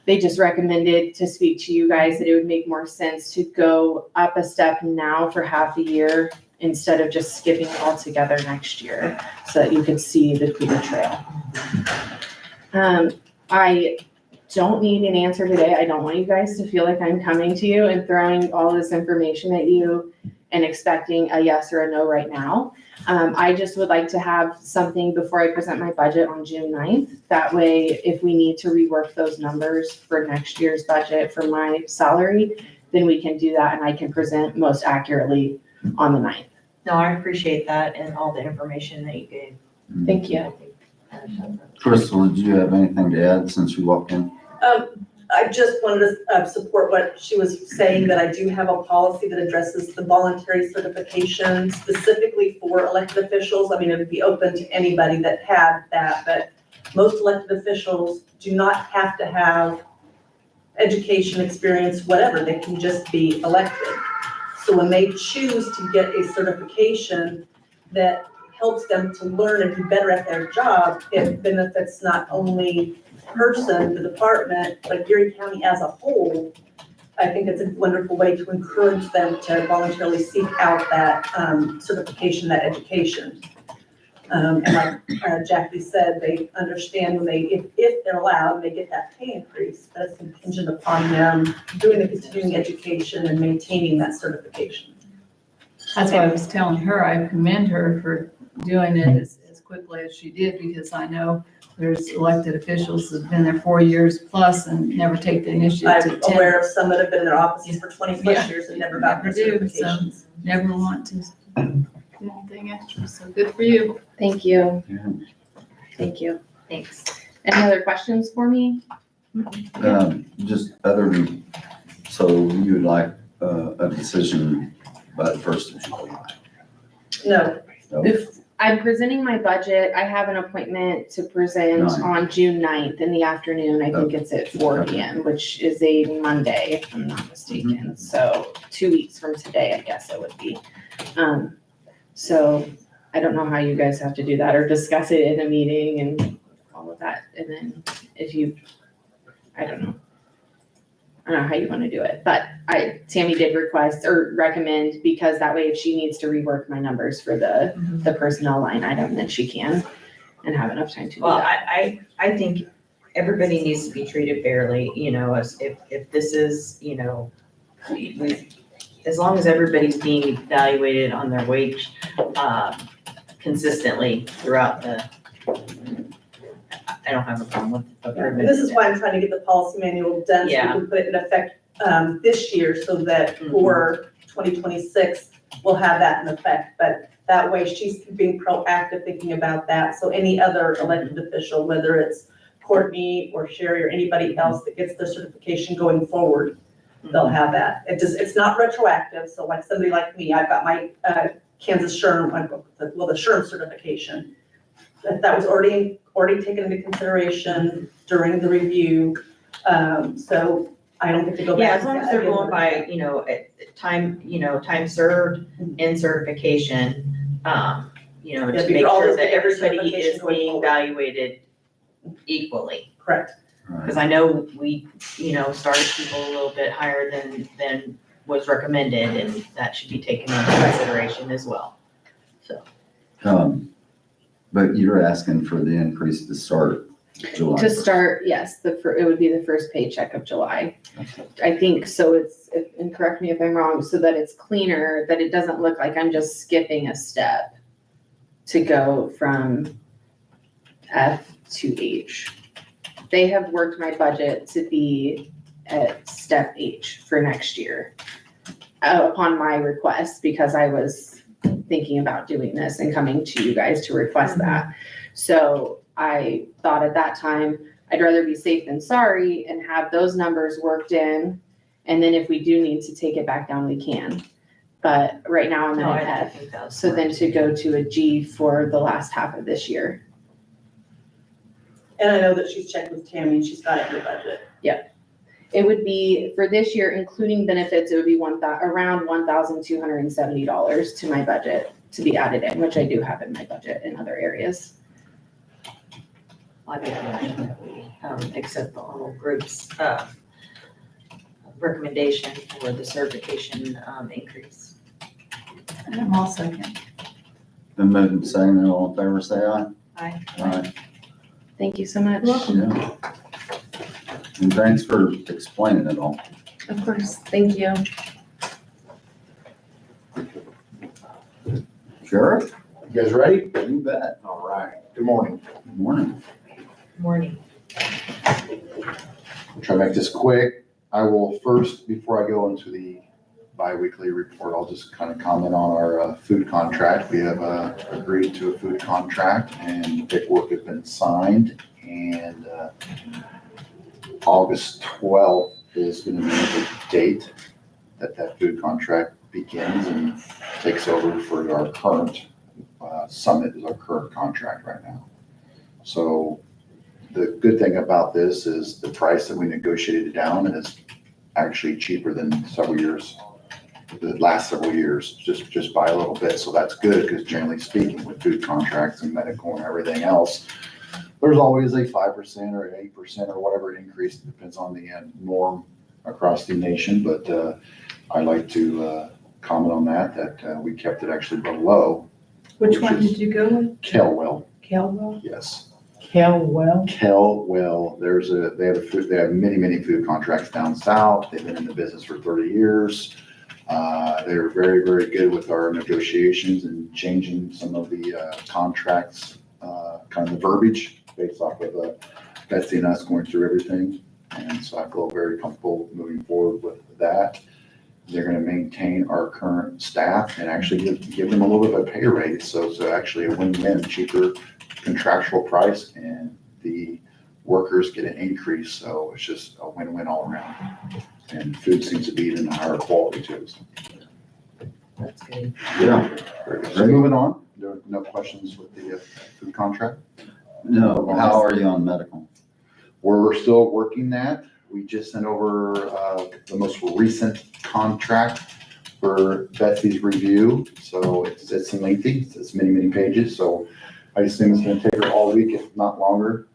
They just recommended to speak to you guys that it would make more sense to go up a step now for half a year instead of just skipping it all together next year so that you could see the clear trail. I don't need an answer today. I don't want you guys to feel like I'm coming to you and throwing all this information at you and expecting a yes or a no right now. I just would like to have something before I present my budget on June 9th. That way, if we need to rework those numbers for next year's budget for my salary, then we can do that and I can present most accurately on the 9th. No, I appreciate that and all the information that you gave. Thank you. Crystal, did you have anything to add since you walked in? I just wanted to support what she was saying, that I do have a policy that addresses the voluntary certification specifically for elected officials. I mean, it would be open to anybody that had that, but most elected officials do not have to have education, experience, whatever. They can just be elected. So when they choose to get a certification that helps them to learn and be better at their job, it benefits not only person, the department, but Geary County as a whole. I think it's a wonderful way to encourage them to voluntarily seek out that certification, that education. And like Jackie said, they understand when if they're allowed, they get that pay increase. That's contingent upon them doing the continuing education and maintaining that certification. That's why I was telling her, I commend her for doing it as quickly as she did, because I know there's elected officials that have been there 4 years plus and never take the initiative to I'm attend. aware of some that have been in their offices for 20 plus Yeah. years and never got their Never do, so- certifications. Never want to do anything extra, so good for you. Thank you. Yeah. Thank you. Thanks. Any other questions for me? Just other than, so you would like a decision by the 1st of July? No, No? If I'm presenting my budget, I have an appointment to present Nine. on June 9th in the afternoon. I think it's at 4 p.m., which is a Monday, if I'm not mistaken. So 2 weeks from today, I guess it would be. So I don't know how you guys have to do that or discuss it in a meeting and all of that. And then if you, I don't know how you want to do it, but Tammy did request or recommend, because that way if she needs to rework my numbers for the personnel line item, then she can and have enough time to do Well, that. I think everybody needs to be treated fairly, as if this is, as long as everybody's being evaluated on their wage, consistently throughout I don't have a problem with approving. this is why I'm trying to get the policy manual done, so we Yeah. can put it in effect this year, so that for 2026, we'll have that in effect. But that way, she's being proactive, thinking about that. So any other elected official, whether it's Courtney or Sherry or anybody else that gets their certification going forward, they'll have that. It's not retroactive, so like somebody like me, I've got my Kansas SHRM, the SHRM certification. That was already taken into consideration during the review. So I don't get to go Yeah, back. as long as they're going by, time served and certification, to Yeah, make because all sure those that get every everybody certification is going being forward. evaluated equally. Correct. Because I know we, started people a little bit higher than was recommended, and that should be taken into consideration as well. But you're asking for the increase to start July To 1st. start, yes, it would be the first paycheck of July. I think so and correct me if I'm wrong, so that it's cleaner, that it doesn't look like I'm just skipping a step to go from F to H. They have worked my budget to be at step H for next year upon my request, because I was thinking about doing this and coming to you guys to request that. So I thought at that time, I'd rather be safe than sorry and have those numbers worked in. And then if we do need to take it back down, we can. But right now I'm No, at I an don't F. think that's. So then to go to a G for the last half of this year. And I know that she's checked with Tammy and she's got it in her budget. It would be, for this year, including benefits, it would be around $1,270 to my budget to be added in, which I do have in my budget in other areas. I make a motion that we accept the whole group's recommendation for the certification increase. And I'm all second. Been moved and seconded, all in favor, say aye. Aye. Aye. Thank you so much. Yeah. And thanks for explaining it all. Of course, thank you. Sheriff? You guys ready? You bet. All right. Good morning. Good morning. Morning. I'll try to make this quick. I will first, before I go into the bi-weekly report, I'll just kind of comment on our food contract. We have agreed to a food contract and paperwork has been signed, and August 12th is going to be the date that food contract begins and takes over for our current Summit is our current contract right now. So the good thing about this is the price that we negotiated down is actually cheaper than several years, the last several years, just by a little bit. So that's good, because generally speaking, with food contracts and medical and everything else, there's always a 5% or an 8% or whatever increase. It depends on the norm across the nation. But I'd like to comment on that we kept it actually below. Which one did you go with? Kelwell, Calwell? yes. Kelwell. Kelwell, they have many food contracts down south. They've been in the business for 30 years. They're very, very good with our negotiations and changing some of the contracts, kind of the verbiage based off of Betsy and us going through everything. And so I feel very comfortable moving forward with that. They're going to maintain our current staff and actually give them a little bit of a pay raise. So actually a win-win, cheaper contractual price, and the workers get an increase. So it's just a win-win all around. And food seems to be even higher quality too. So, That's good. yeah. So moving on, there are no questions with the food contract. No, how are you on medical? We're still working that. We just sent over the most recent contract for Betsy's review. So it's lengthy, it's many pages. So I assume it's gonna take her all week, if not longer,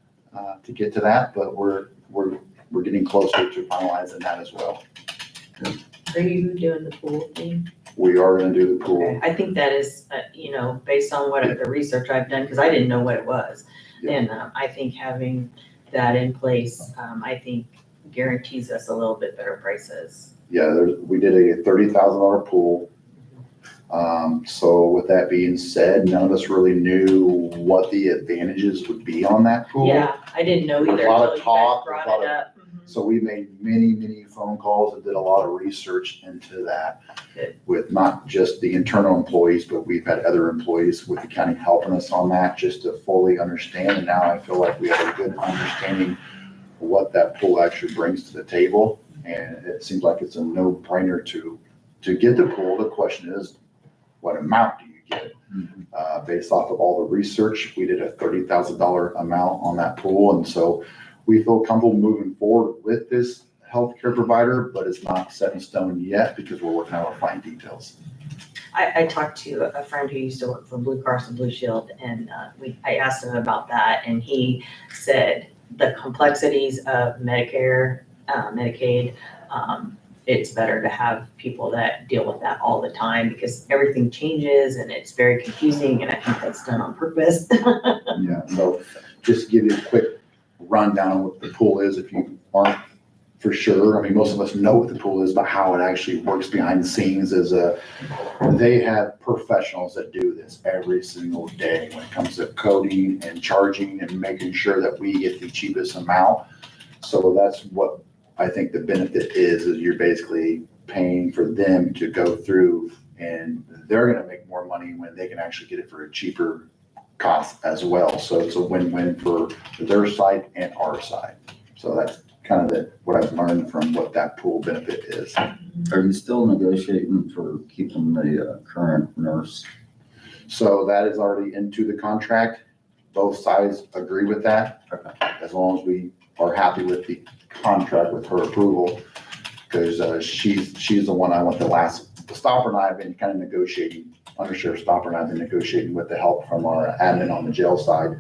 to get to that, but we're getting closer to finalizing that as well. Are you doing the pool thing? We are gonna do the pool. Okay, I think that is, based on what the research I've done, because I didn't know what it was. Yeah. And I think having that in place, I think guarantees us a little bit better prices. Yeah, we did a $30,000 pool. So with that being said, none of us really knew what the advantages would be on that pool. Yeah, I didn't know either A lot until of you guys talk, brought a lot it of- up. So we made many phone calls and did a lot of research into that. Good. With not just the internal employees, but we've had other employees with the county helping us on that just to fully understand. And now I feel like we have a good understanding of what that pool actually brings to the table. And it seems like it's a no-brainer to get the pool. The question is, what amount do you get? Based off of all the research, we did a $30,000 amount on that pool. And so we feel comfortable moving forward with this healthcare care provider, but it's not set in stone yet because we're working out our fine details. I talked to a friend who used to work for Blue Cross and Blue Shield, and I asked him about that, and he said the complexities of Medicare, Medicaid, it's better to have people that deal with that all the time because everything changes and it's very confusing, and I think that's done on purpose. Yeah, so just to give you a quick rundown on what the pool is, if you aren't for sure. I mean, most of us know what the pool is, but how it actually works behind the scenes is they have professionals that do this every single day when it comes to coding and charging and making sure that we get the cheapest amount. So that's what I think the benefit is you're basically paying for them to go through, and they're gonna make more money when they can actually get it for a cheaper cost as well. So it's a win-win for their side and our side. So that's kind of what I've learned from what that pool benefit is. Are you still negotiating for keeping the current nurse? So that is already into the contract. Both sides agree with that. Okay. As long as we are happy with the contract with her approval, because she's the one I want Stopper and I have been kind of negotiating, Undersheriff Stopper and I have been negotiating with the help from our admin on the jail side.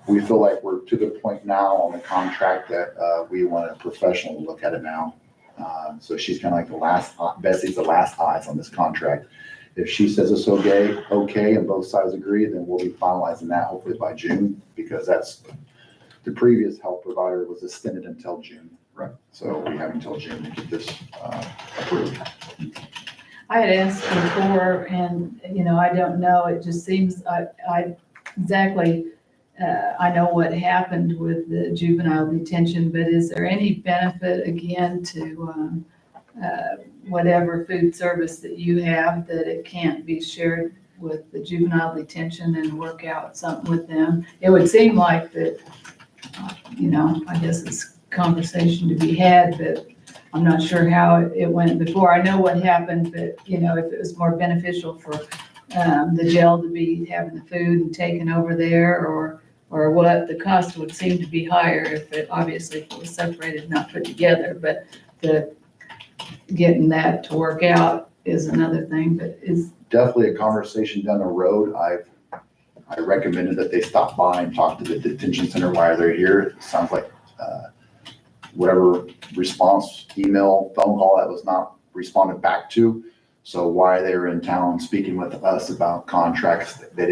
We feel like we're to the point now on the contract that we want a professional to look at it now. So she's kind of like Bessie's the last eyes on this contract. If she says it's okay, and both sides agree, then we'll be finalizing that hopefully by June, because that's, the previous health provider was extended until June. Right. So we have until June to get this approved. I had asked before, and, I don't know, it just seems, I exactly, I know what happened with the juvenile detention, but is there any benefit again to whatever food service that you have, that it can't be shared with the juvenile detention and work out something with them? It would seem like that, I guess it's conversation to be had, but I'm not sure how it went before. I know what happened, but, if it was more beneficial for the jail to be having the food and taken over there, or what, the cost would seem to be higher if it was separated, not put together, but getting that to work out is another thing, but is. Definitely a conversation down the road. I recommended that they stop by and talk to the detention center while they're here. It sounds like whatever response, email, phone call that was not responded back to. So while they were in town speaking with us about contracts, they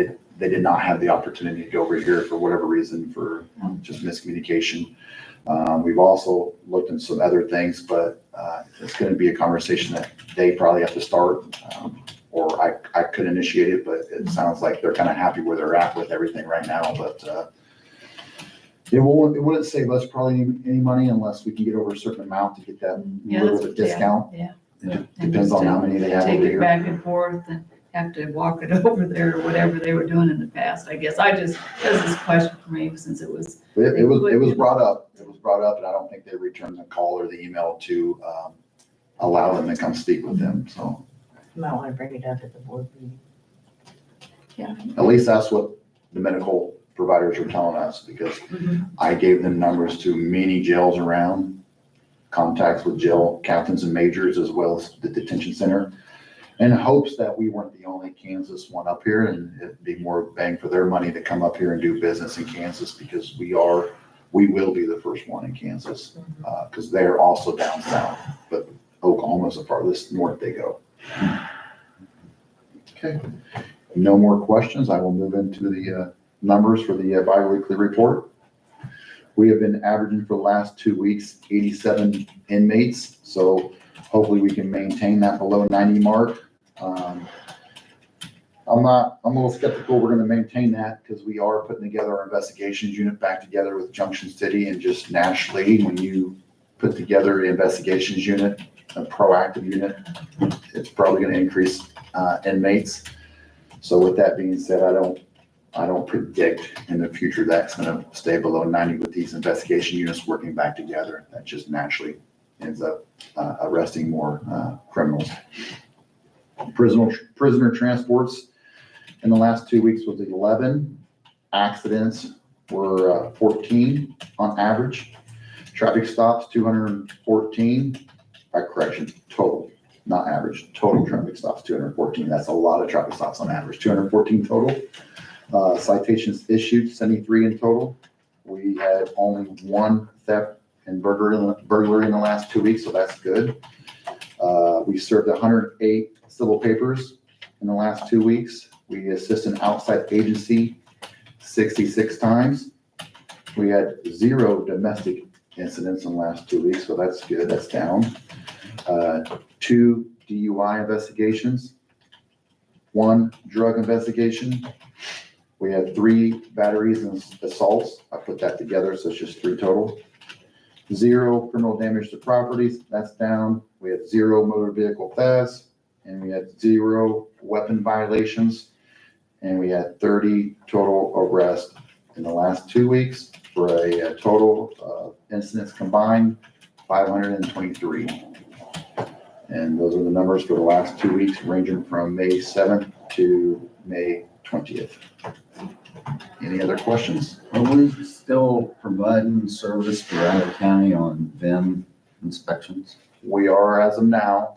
did not have the opportunity to go over here for whatever reason, for just miscommunication. We've also looked into some other things, but it's going to be a conversation that they probably have to start, or I could initiate it, but it sounds like they're kind of happy where they're at with everything right now. But it wouldn't save us probably any money unless we can get over a certain amount to get that little bit discount. Yeah. It depends on how many they have Take over it here. back and forth and have to walk it over there, or whatever they were doing in the past, I guess. That was this question for me, since it was. It was brought up. It was brought up, and I don't think they returned the call or the email to allow them to come speak with them. So You might want to bring it up at the board meeting. at least that's what the medical providers are telling us, because I gave them numbers to many jails around, contacts with jail captains and majors, as well as the detention center, in hopes that we weren't the only Kansas one up here, and it'd be more bang for their money to come up here and do business in Kansas, because we will be the first one in Kansas, because they're also down south, but Oklahoma's the farthest north they go. Okay, no more questions. I will move into the numbers for the bi-weekly report. We have been averaging for the last 2 weeks, 87 inmates. So hopefully we can maintain that below 90 mark. I'm a little skeptical we're going to maintain that, because we are putting together our investigations unit back together with Junction City, and just nationally, when you put together the investigations unit, a proactive unit, it's probably going to increase inmates. So with that being said, I don't predict in the future that's going to stay below 90 with these investigation units working back together. That just naturally ends up arresting more criminals. Prisoner transports in the last 2 weeks was 11. Accidents were 14 on average. Traffic stops, 214. correction, total, not average, total traffic stops, 214. That's a lot of traffic stops on average, 214 total. Citations issued, 73 in total. We had only one theft and burglary in the last 2 weeks, so that's good. We served 108 civil papers in the last 2 weeks. We assist an outside agency 66 times. We had 0 domestic incidents in the last 2 weeks, so that's good, that's down. 2 DUI investigations, 1 drug investigation. We had 3 batteries and assaults. I put that together, so it's just 3 total. 0 criminal damage to properties, that's down. We had 0 motor vehicle thefts, and we had 0 weapon violations. And we had 30 total arrests in the last 2 weeks for a total of incidents combined, 523. And those are the numbers for the last 2 weeks, ranging from May 7th to May 20th. Any other questions? Are we still providing service for Iowa County on VIN inspections? We are as of now.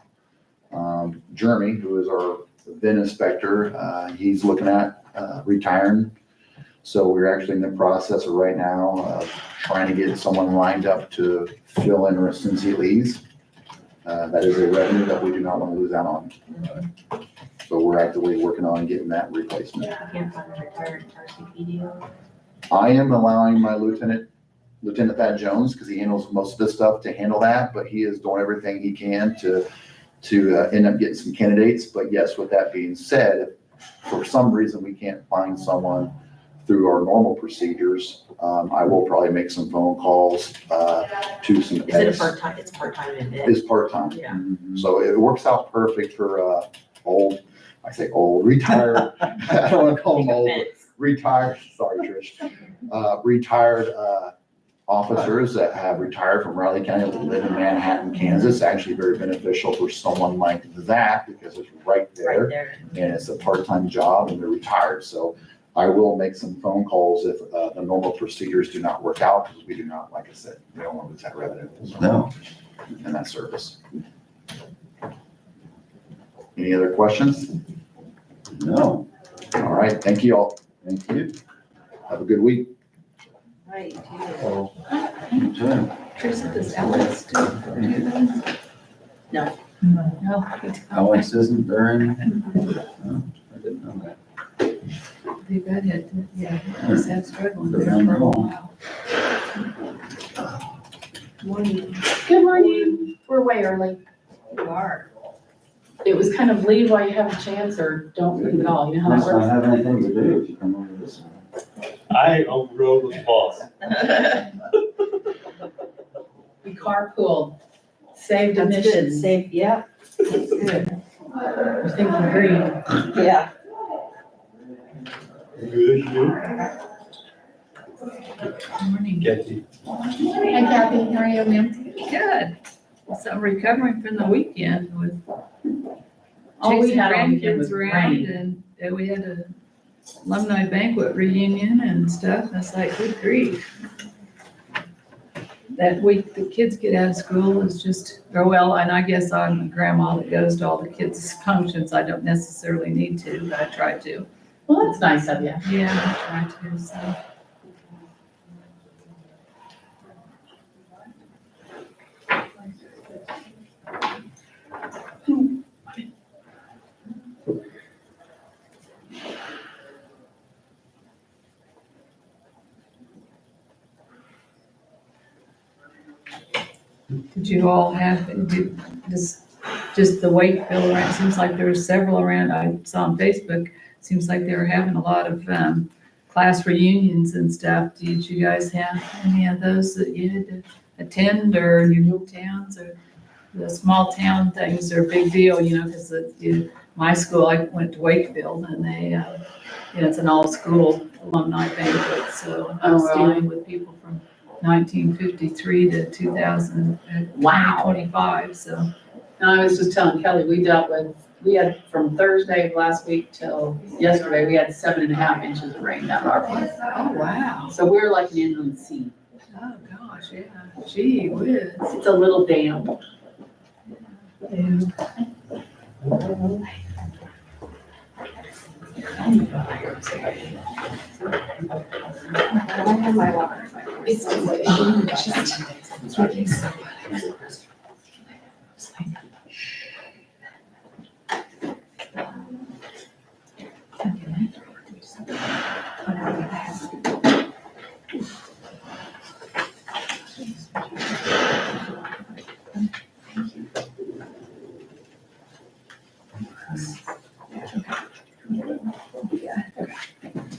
Jeremy, who is our VIN inspector, he's looking at retiring. So we're actually in the process of right now of trying to get someone lined up to fill in as soon as he leaves. That is a revenue that we do not want to lose out on. So we're actively working on getting that replacement. You can't find a retired RCPD. I am allowing my Lieutenant Thad Jones, because he handles most of this stuff, to handle that, but he is doing everything he can to end up getting some candidates. But yes, with that being said, if for some reason we can't find someone through our normal procedures, I will probably make some phone calls to some. Is it a part-time? It's part-time in it. It's part-time. Yeah. So it works out perfect for retired, I don't want to call them old, but retired, sorry, Trish. Retired officers that have retired from Riley County, that live in Manhattan, Kansas. Actually very beneficial for someone like that, because it's right Right there. there. And it's a part-time job and they're retired. So I will make some phone calls if the normal procedures do not work out, because we do not, like I said, we don't want to lose that revenue. No. And that service. Any other questions? No. All right, thank you all. Thank you. Have a good week. Right, You too. Teresa, does Alex do those? No. No. Alex isn't there in? No, I didn't know that. Too bad it, yeah, he's had struggling there Around for a home. while. Morning. Good morning. We're way early. You are. It was kind of leave while you have a chance or don't leave at all. You know how that Must not works? have anything to do if you come over this way. I overrode with the boss. We carpool, saved That's good. emissions. Safe, yeah. That's good. We're thinking green. Yeah. Good, you? Morning. Kathy. Hi Kathy, how are you, ma'am? Good. So recovering from the weekend with All we chasing had all weekend grandkids was around, rain. and we had a alumni banquet reunion and stuff, and it's like, good grief. That week, the kids get out of school is just, or well, and I guess I'm a grandma that goes to all the kids' functions. I don't necessarily need to, but I try to. Well, that's nice of you. Yeah, I try to, so. Did you all have, just the Wakefield around, seems like there were several around, I saw on Facebook, seems like they were having a lot of, class reunions and stuff. Did you guys have any of those that you had to attend, or you moved towns, or the small town things are a big deal, you know, because my school, I went to Wakefield, and they, it's an all-school alumni banquet, so I was Oh, really? dealing with people from 1953 to 2025, so. And I was just telling Kelly, we had from Thursday of last week till yesterday, we had 7.5 inches of rain down our place. Oh, wow. So we're like an inland sea. Oh, gosh, yeah. Gee whiz. It's a little damp.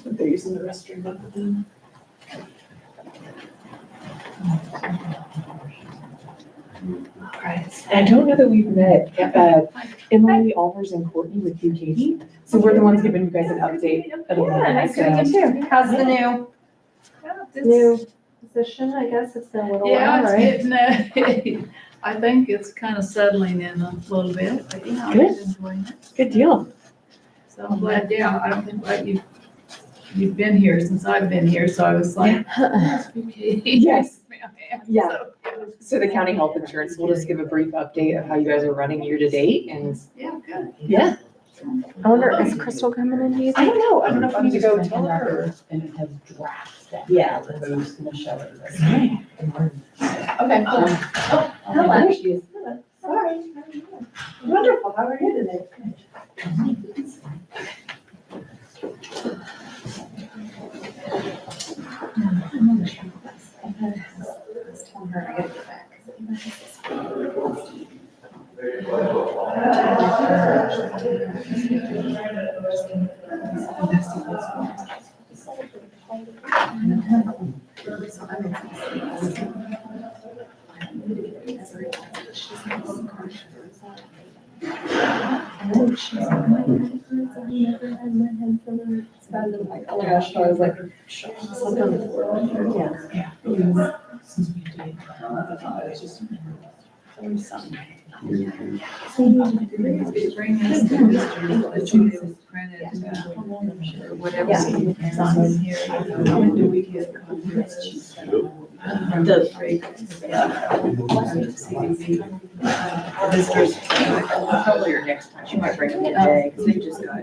They're using the restroom up at them. I don't know that we've met, Emily, Alvers, and Courtney with you, Katie. So we're the ones giving you guys an update. of the Yeah, nice to meet you too. How's the new position? I guess it's been a little Yeah, while, it's right? getting, I think it's kind of settling in a little bit, but yeah, I'm Good. enjoying it. Good deal. So I'm glad, yeah, I don't think, like, you've been here since I've been here, so I was like, okay. Yes. Yeah. So, So the county health insurance, we'll just give a brief update of how you guys are running year to date and Yeah, good. yeah. I wonder, is Crystal coming in, do you I think? don't know. I don't know if I need to go tell her. And have drafts. Yeah. Who's gonna show it. Okay. Hello. She is. Sorry. Wonderful. How are you today? Oh my gosh, I was like, Bring us the history that you printed, or whatever. In here. When do we get copies? Probably your next time. She might bring them today because they just got.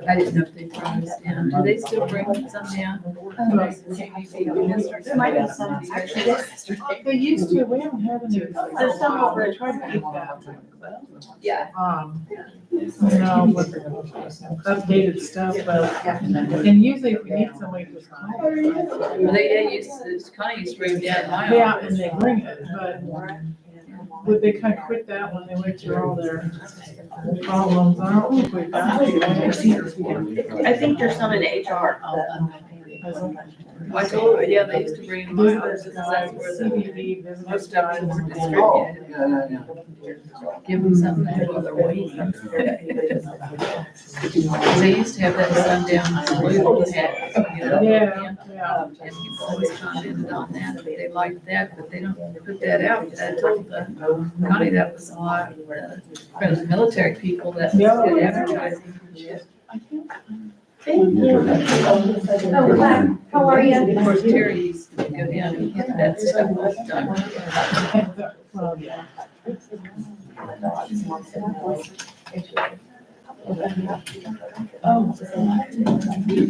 I didn't know if they brought us down. Do they still bring some down? There might be some. They used to, we haven't had any. There's some over. They tried to keep that. Yeah. No, with updated stuff, but, and usually if we need somebody to call. Well, they used to, Connie used to bring down my Yeah, office. and they bring it, but they kind of quit that when they went through all their problems. I don't think we've got it. I think there's some in HR. I told her, yeah, they used to bring my office, that's where the CBD, most of them were Oh, distributed. yeah, yeah. Give them something to do while they're waiting. They used to have that sundown blue hat, you know? Yeah, yeah. And people always commented on that, that they liked that, but they don't put that out. I told Connie that was a lot, for the military people that did advertising. Thank you. Oh, hi. How are you? Of course, Terry used to go down and get that stuff done. Well, yeah.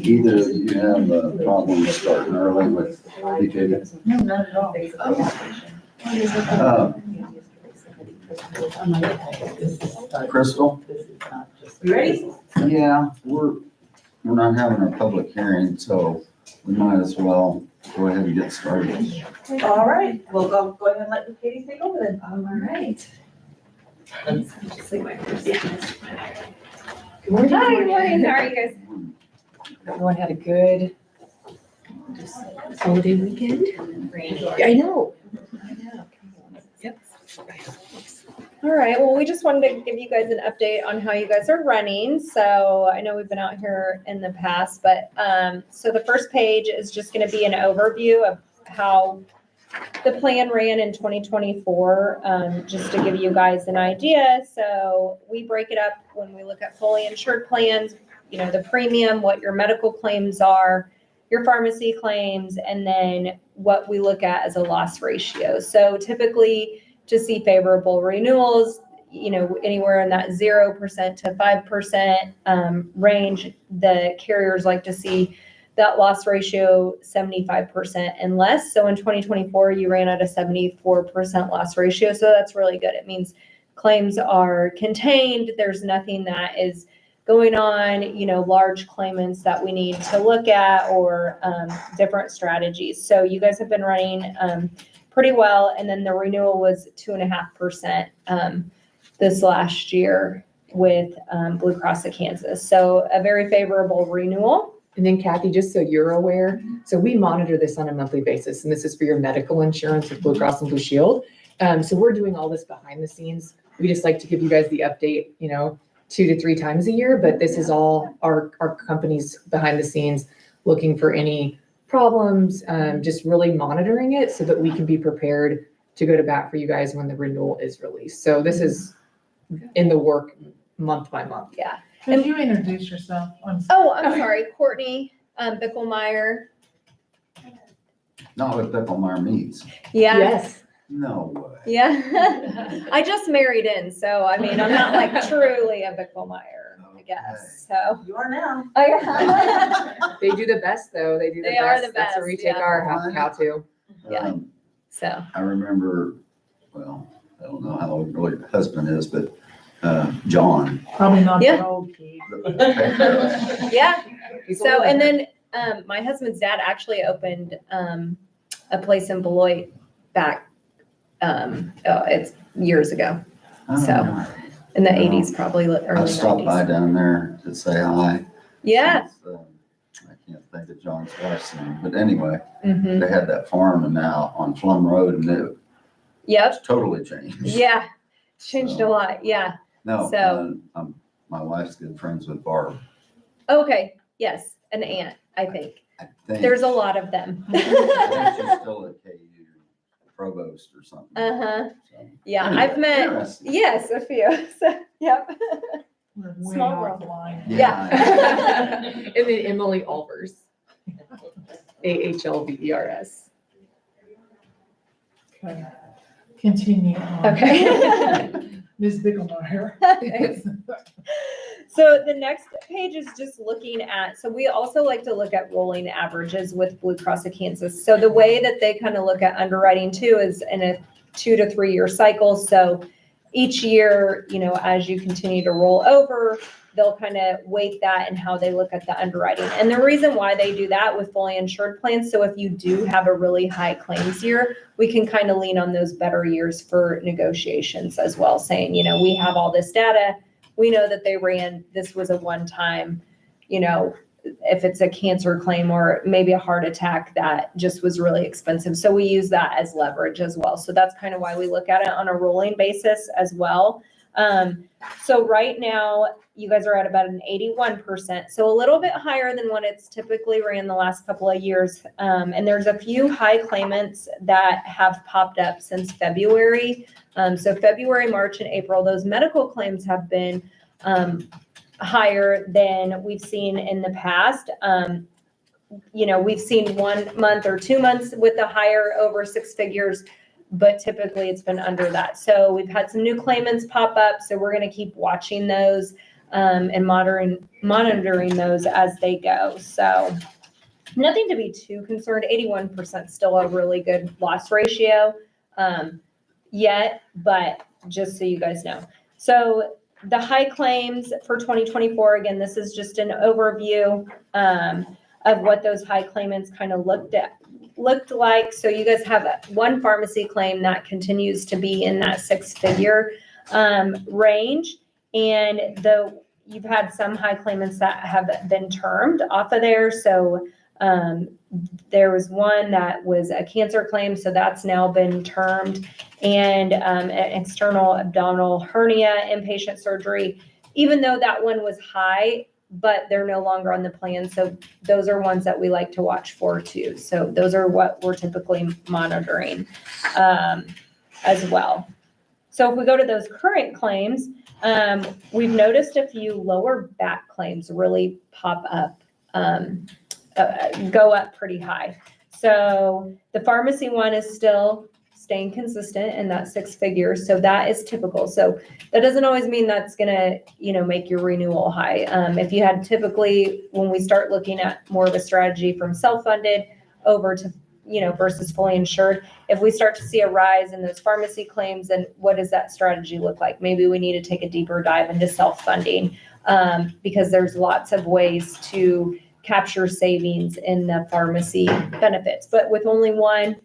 Either of you have a problem starting early with BKD? No, not at all. Crystal? You ready? Yeah, we're not having our public hearing, so we might as well go ahead and get started. All right, we'll go ahead and let Katie take over then. All right. Let's just say my first. Hi, good morning. How are you guys? Everyone had a good holiday weekend. I know. Yep. All right, well, we just wanted to give you guys an update on how you guys are running. So I know we've been out here in the past, but so the first page is just going to be an overview of how the plan ran in 2024, just to give you guys an idea. So we break it up when we look at fully insured plans, you know, the premium, what your medical claims are, your pharmacy claims, and then what we look at as a loss ratio. So typically to see favorable renewals, anywhere in that 0% to 5% range, the carriers like to see that loss ratio 75% and less. So in 2024, you ran at a 74% loss ratio. So that's really good. It means claims are contained. There's nothing that is going on, large claimants that we need to look at, or different strategies. So you guys have been running pretty well. And then the renewal was 2.5% this last year with Blue Cross of Kansas. So a very favorable renewal. And then Kathy, just so you're aware, so we monitor this on a monthly basis, and this is for your medical insurance with Blue Cross and Blue Shield. So we're doing all this behind the scenes. We just like to give you guys the update, 2 to 3 times a year, but this is all our companies behind the scenes looking for any problems, just really monitoring it so that we can be prepared to go to bat for you guys when the renewal is released. So this is in the work month by month. Yeah. Could you introduce yourself? I'm Oh, I'm sorry, Courtney Bickelmeyer. Not with Bicklemeyer Meats. Yeah. Yes. No way. Yeah. I just married in, so I mean, I'm not like truly a Bickelmeyer, I guess. So. You are now. They do the best though. They do the They best. are the That's where we best, take yeah. our cow to. Yeah. So. I remember, well, I don't know how old your husband is, but John. probably not Yeah. that old, Keith. Yeah. So, and then my husband's dad actually opened a place in Beloit back, it's years ago, So, in the 80s, probably early 90s. I've stopped by down there to say hi. Yeah. Since, I can't think of John's wife's name, but anyway, Mhm. they had that farm and now on Plum Road and Yep. it's totally changed. Yeah. It's changed a lot. Yeah. No, So- my wife's good friends with Barb. Okay. Yes. An aunt, I think. I think. There's a lot of them. I think she's still at KU provost or something. Uh-huh. So, Yeah. anyway, I've met, interesting. yes, a few. So, yep. We're way Small world. offline. Yeah. And then Emily Alvers. AHLVERS. Okay. Continue on. Okay. Ms. Bicklemeyer. Thanks. So the next page is just looking at, so we also like to look at rolling averages with Blue Cross of Kansas. So the way that they kind of look at underwriting too is in a 2 to 3 year cycle. So each year, as you continue to roll over, they'll kind of weight that and how they look at the underwriting. And the reason why they do that with fully insured plans, so if you do have a really high claims year, we can kind of lean on those better years for negotiations as well, saying, we have all this data. We know that they ran, this was a one-time, if it's a cancer claim or maybe a heart attack that just was really expensive. So we use that as leverage as well. So that's kind of why we look at it on a rolling basis as well. So right now, you guys are at about an 81%, so a little bit higher than what it's typically ran the last couple of years. And there's a few high claimants that have popped up since February. So February, March, and April, those medical claims have been higher than we've seen in the past. We've seen 1 month or 2 months with a higher over 6 figures, but typically it's been under that. So we've had some new claimants pop up, so we're going to keep watching those and monitoring those as they go. So nothing to be too concerned. 81% still a really good loss ratio yet, but just so you guys know. So the high claims for 2024, again, this is just an overview of what those high claimants kind of looked like. So you guys have one pharmacy claim that continues to be in that 6-figure range. And you've had some high claimants that have been termed off of there. So there was one that was a cancer claim, so that's now been termed, and an external abdominal hernia inpatient surgery, even though that one was high, but they're no longer on the plan. So those are ones that we like to watch for too. So those are what we're typically monitoring as well. So if we go to those current claims, we've noticed a few lower back claims really pop up go up pretty high. So the pharmacy one is still staying consistent in that 6 figures. So that is typical. So that doesn't always mean that's gonna, make your renewal high. If you had typically, when we start looking at more of a strategy from self-funded over to, versus fully insured, if we start to see a rise in those pharmacy claims, then what does that strategy look like? Maybe we need to take a deeper dive into self-funding, because there's lots of ways to capture savings in the pharmacy benefits. But with only one,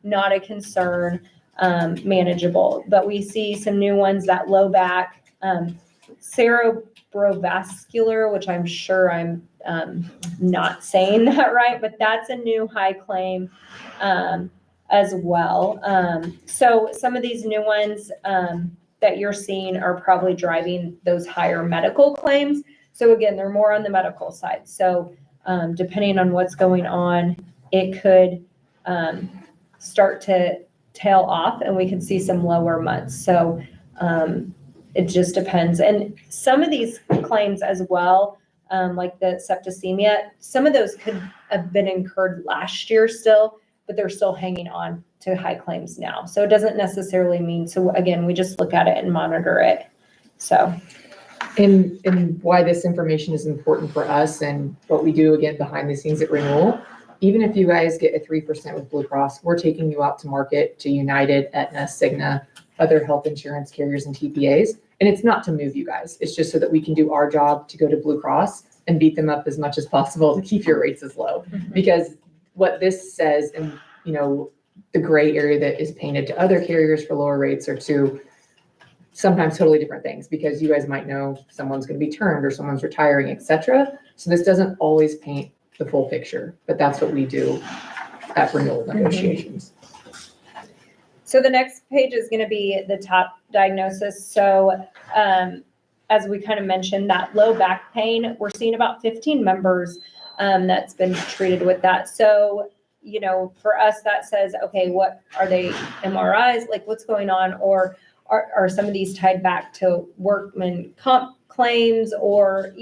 not a concern, manageable. But we see some new ones, that low back, cerebrovascular, which I'm sure I'm not saying that right, but that's a new high claim as well. So some of these new ones that you're seeing are probably driving those higher medical claims. So again, they're more on the medical side. So depending on what's going on, it could start to tail off and we can see some lower months. So it just depends. And some of these claims as well, like the septicemia, some of those could have been incurred last year still, but they're still hanging on to high claims now. So it doesn't necessarily mean, so again, we just look at it and monitor it. So. And why this information is important for us and what we do again behind the scenes at renewal. Even if you guys get a 3% with Blue Cross, we're taking you out to market to United, Aetna, Cigna, other health insurance carriers and TPAs. And it's not to move you guys. It's just so that we can do our job to go to Blue Cross and beat them up as much as possible to keep your rates as low. Mm-hmm. Because what this says, and the gray area that is painted to other carriers for lower rates are to sometimes totally different things, because you guys might know someone's going to be turned or someone's retiring, etc. So this doesn't always paint the full picture, but that's what we do at renewal negotiations. So the next page is going to be the top diagnosis. So as we kind of mentioned, that low back pain, we're seeing about 15 members that's been treated with that. So, for us, that says, okay, what are they MRIs? Like what's going on? Or are some of these tied back to workman comp claims or,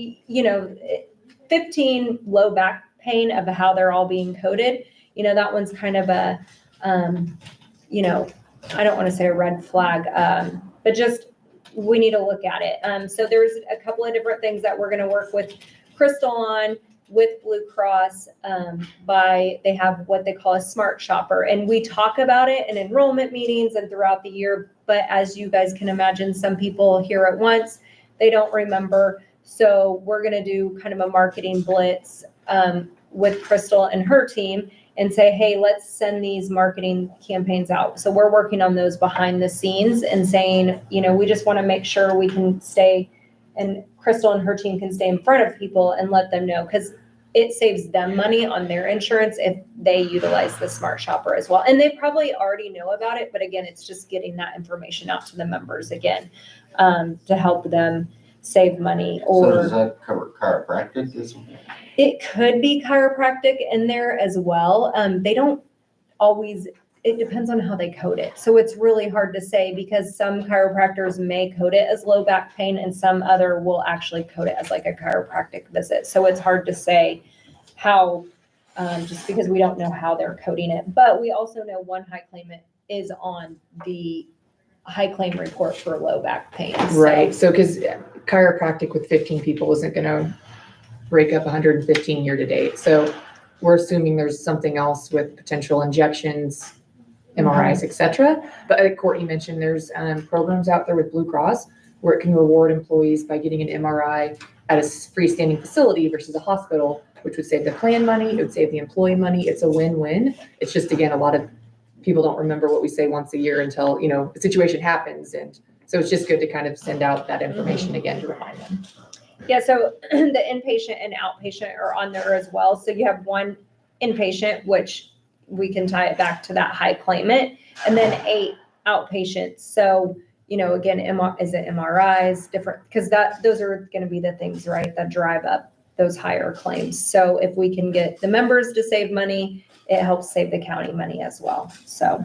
15 low back pain of how they're all being coded. That one's kind of a, I don't want to say a red flag, but just we need to look at it. So there's a couple of different things that we're going to work with Crystal on with Blue Cross. They have what they call a smart shopper, and we talk about it in enrollment meetings and throughout the year. But as you guys can imagine, some people hear it once, they don't remember. So we're going to do kind of a marketing blitz with Crystal and her team and say, hey, let's send these marketing campaigns out. So we're working on those behind the scenes and saying, we just want to make sure we can stay, and Crystal and her team can stay in front of people and let them know, because it saves them money on their insurance if they utilize the smart shopper as well. And they probably already know about it, but again, it's just getting that information out to the members again to help them save money. So does that cover chiropractic as well? It could be chiropractic in there as well. They don't always, it depends on how they code it. So it's really hard to say, because some chiropractors may code it as low back pain and some other will actually code it as like a chiropractic visit. So it's hard to say how, just because we don't know how they're coding it. But we also know one high claimant is on the high claim report for low back pain. Right. So because chiropractic with 15 people isn't going to break up 115 year to date. So we're assuming there's something else with potential injections, MRIs, etc. But like Courtney mentioned, there's programs out there with Blue Cross where it can reward employees by getting an MRI at a freestanding facility versus a hospital, which would save the plan money, it would save the employee money. It's a win-win. It's just, again, a lot of people don't remember what we say once a year until, the situation happens. And so it's just good to kind of send out that information again to remind them. Yeah, so the inpatient and outpatient are on there as well. So you have one inpatient, which we can tie it back to that high claimant, and then 8 outpatients. So, again, is it MRIs, different, because those are going to be the things, right, that drive up those higher claims. So if we can get the members to save money, it helps save the county money as well. So,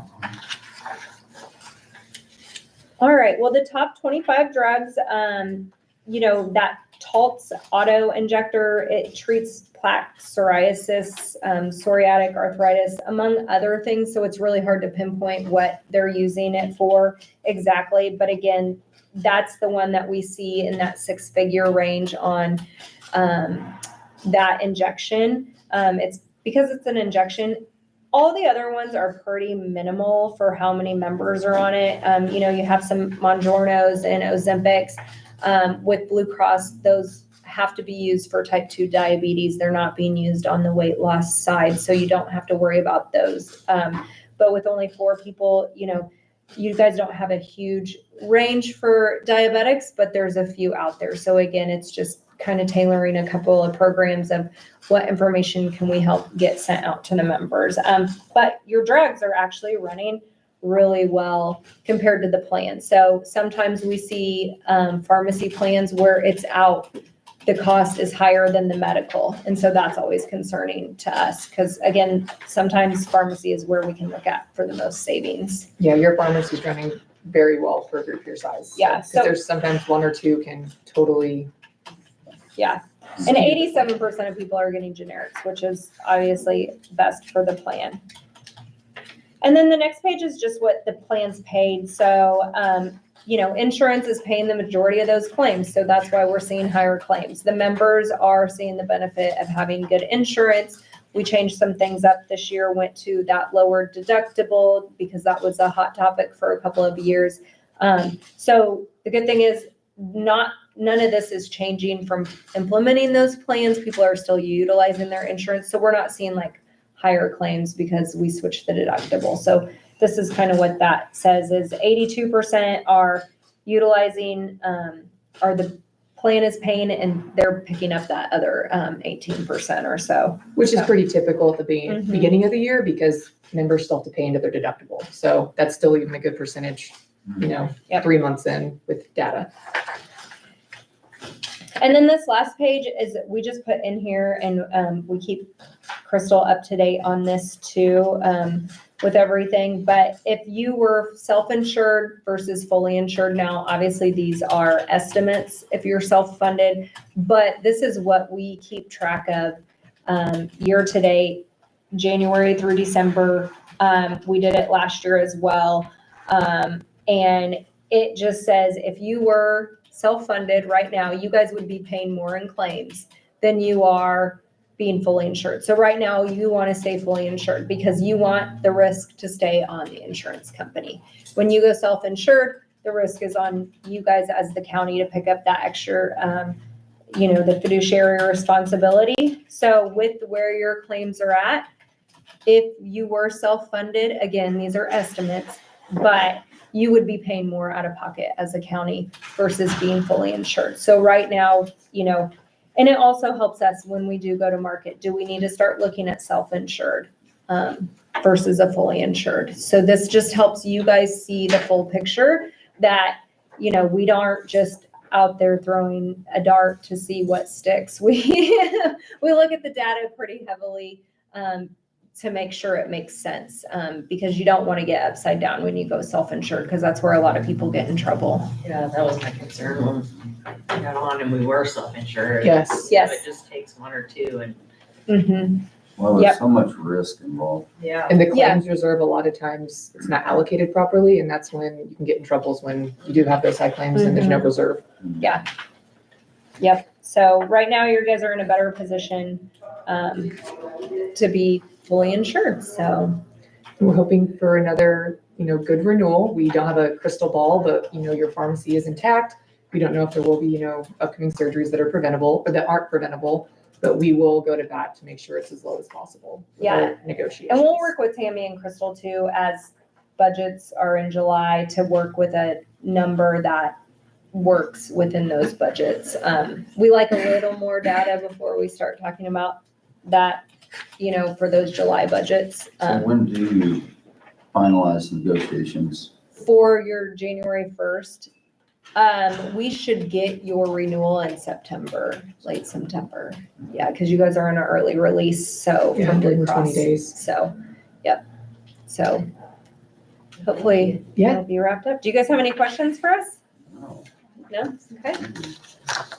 all right, well, the top 25 drugs, that Taltz auto injector, it treats plaque psoriasis, psoriatic arthritis, among other things. So it's really hard to pinpoint what they're using it for exactly. But again, that's the one that we see in that 6-figure range on that injection. It's because it's an injection. All the other ones are pretty minimal for how many members are on it. You have some Mounjaros and Ozempics. With Blue Cross, those have to be used for type 2 diabetes. They're not being used on the weight loss side, so you don't have to worry about those. But with only 4 people, you guys don't have a huge range for diabetics, but there's a few out there. So again, it's just kind of tailoring a couple of programs of what information can we help get sent out to the members. But your drugs are actually running really well compared to the plan. So sometimes we see pharmacy plans where it's out, the cost is higher than the medical. And so that's always concerning to us because again, sometimes pharmacy is where we can look at for the most savings. Yeah, your pharmacy's running very well for a group your size. Yeah, Because so- there's sometimes 1 or 2 can totally. Yeah. And 87% of people are getting generics, which is obviously best for the plan. And then the next page is just what the plan's paid. So, insurance is paying the majority of those claims. So that's why we're seeing higher claims. The members are seeing the benefit of having good insurance. We changed some things up this year, went to that lower deductible because that was a hot topic for a couple of years. So the good thing is none of this is changing from implementing those plans. People are still utilizing their insurance. So we're not seeing like higher claims because we switched the deductible. So this is kind of what that says is 82% are utilizing, or the plan is paying and they're picking up that other 18% or so. Which is pretty typical at the Mhm. beginning of the year because members still have to pay into their deductible. So that's still even a good percentage, Yep. 3 months in with data. And then this last page is we just put in here and we keep Crystal up to date on this too, with everything. But if you were self-insured versus fully insured now, obviously these are estimates if you're self-funded, but this is what we keep track of year to date, January through December. We did it last year as well. And it just says if you were self-funded right now, you guys would be paying more in claims than you are being fully insured. So right now you want to stay fully insured because you want the risk to stay on the insurance company. When you go self-insured, the risk is on you guys as the county to pick up that extra, the fiduciary responsibility. So with where your claims are at, if you were self-funded, again, these are estimates, but you would be paying more out of pocket as a county versus being fully insured. So right now, and it also helps us when we do go to market. Do we need to start looking at self-insured versus a fully insured? So this just helps you guys see the full picture that, we aren't just out there throwing a dart to see what sticks. We look at the data pretty heavily to make sure it makes sense because you don't want to get upside down when you go self-insured because that's where a lot of people get in trouble. Yeah, that was my concern when we got on and we were self-insured. Yes. Yes. It just takes 1 or 2 and, Well, Yep. there's so much risk involved. yeah. And the Yeah. claims reserve, a lot of times it's not allocated properly and that's when you can get in troubles when you do have those high claims and there's no reserve. Yep. So right now you guys are in a better position to be fully insured. So We're hoping for another, good renewal. We don't have a crystal ball, but, your pharmacy is intact. We don't know if there will be, upcoming surgeries that are preventable or that aren't preventable, but we will go to bat to make sure it's as low as possible. with our Yeah. Negotiations. and we'll work with Tammy and Crystal too as budgets are in July to work with a number that works within those budgets. We like a little more data before we start talking about that, for those July budgets. So when do you finalize negotiations? For your January 1st, we should get your renewal in September, late September. Yeah, because you guys are on an early release, so. Yeah, from Blue 120 Cross. days. So, yep. So hopefully Yeah. it'll be wrapped up. Do you guys have any questions for us? No. No? Okay.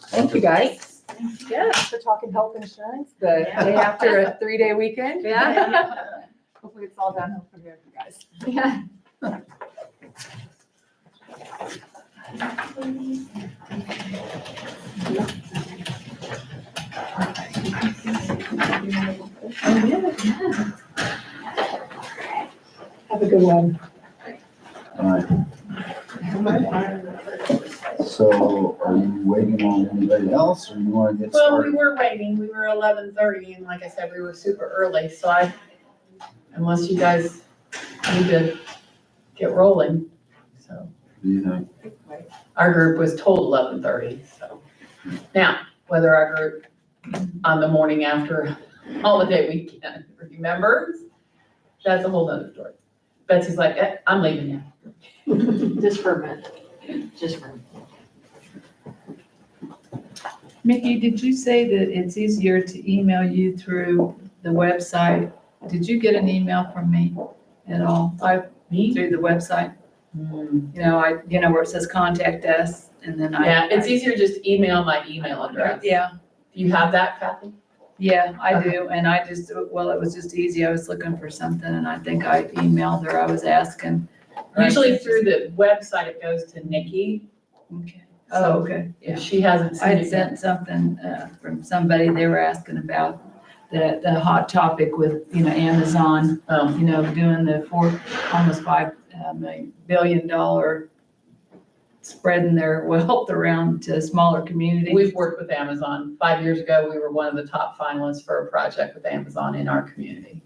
Thank you, guys. Yes, for talking health insurance, the day after a 3-day weekend. Yeah. Hopefully it's all downhill from here for you guys. Yeah. Have a good one. All right, so are you waiting on anybody else or you want to get Well, we started? were waiting, we were 11:30, and like I said, we were super early, so unless you guys need to get rolling, so. Do you think? Our group was told 11:30, so. Now, whether our group on the morning after holiday weekend remembers, that's a whole nother story. Betsy's like, I'm leaving now. Just for a minute, just for a minute. Mickey, did you say that it's easier to email you through the website? Did you get an email from me at all? Me? Through the website? You know, where it says contact us and then I. Yeah, it's easier just email my email address. Yeah, Do you have that, Kathy? yeah, I do. And I just, well, it was just easy. I was looking for something and I think I emailed her. I was asking. Usually through the website, it goes to Nikki. Okay. Oh, okay. If she hasn't I seen had it yet. sent something from somebody, they were asking about the hot topic with, Amazon, doing the almost $5 billion spreading their wealth around to smaller communities. We've worked with Amazon. 5 years ago, we were one of the top finalists for a project with Amazon in our community.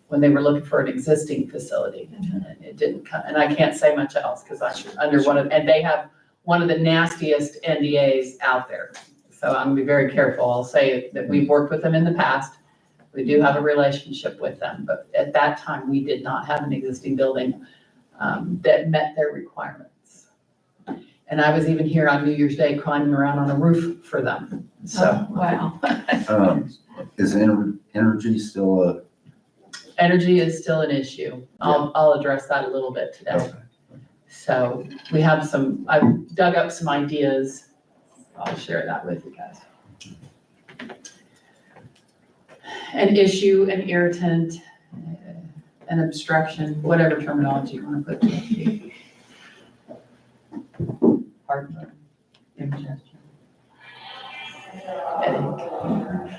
When they were looking for an existing facility, and it didn't come, and I can't say much else because I'm under and they have one of the nastiest NDAs out there. So I'm gonna be very careful. I'll say that we've worked with them in the past. We do have a relationship with them, but at that time, we did not have an existing building that met their requirements. And I was even here on New Year's Day climbing around on a roof for them, so. Wow. Is energy still Energy is still an issue. I'll address that a little bit today. So we have I've dug up some ideas. I'll share that with you guys. An issue, an irritant, an obstruction, whatever terminology you want to put to it. Heartburn, indigestion, headache.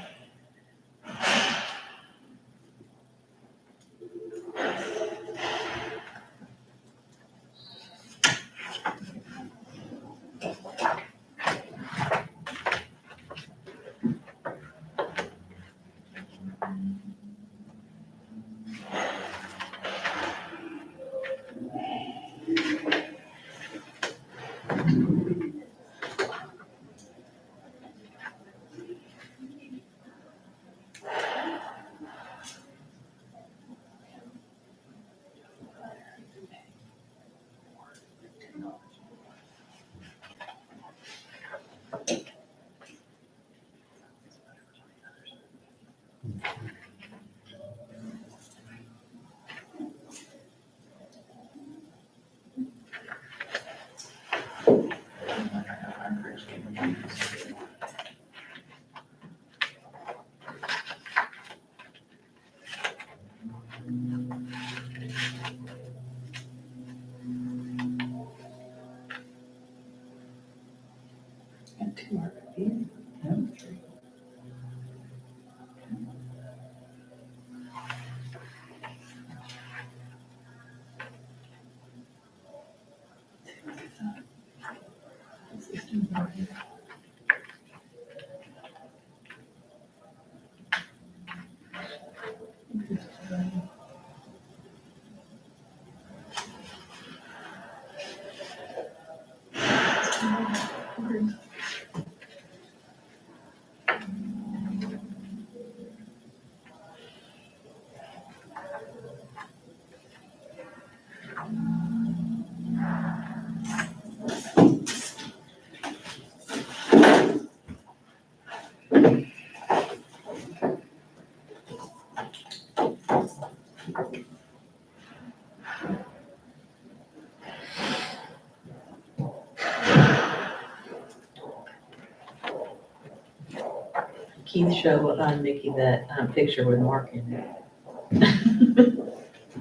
Keith show Nikki that picture with Mark in it.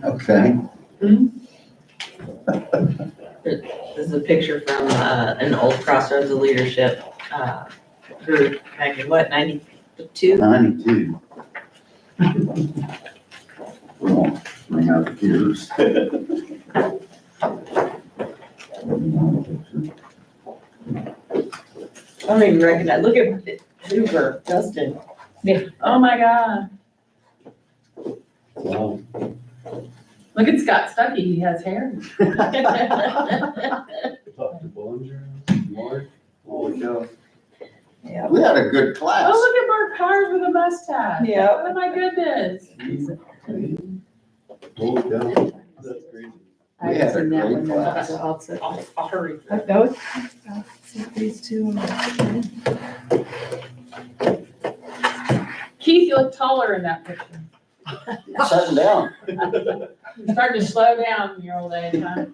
Okay. This is a picture from an old Crossroads of Leadership group back in what, 92? 92. We won't bring out the tears. I don't even recognize, look at Hoover, Dustin. Oh my God. Wow. Look at Scott Stuckey, he has hair. Talk to Bollinger, Mark, holy cow. Yeah. We had a good class. Oh, look at Mark Powers with a mustache. Yep. Oh my goodness. Holy cow, that's crazy. I We had haven't seen a that great one, class. so I'll sit. I'll hurry. Those, see these two. Keith, you look taller in that picture. You're sitting down. You're starting to slow down in your old age, huh?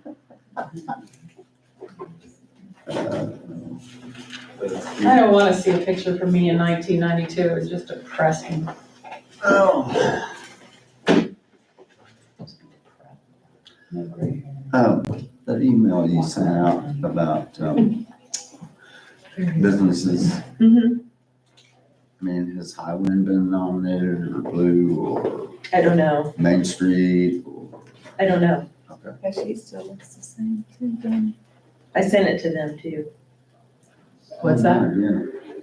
I don't want to see a picture from me in 1992. It's just depressing. Oh. No gray hair. That email you sent out about businesses, Mhm. I mean, has Highwind been nominated or Blue or I don't know, Main Street? Or- I don't know. Okay. Actually, it still looks the same too, then. I sent it to them too, What's that?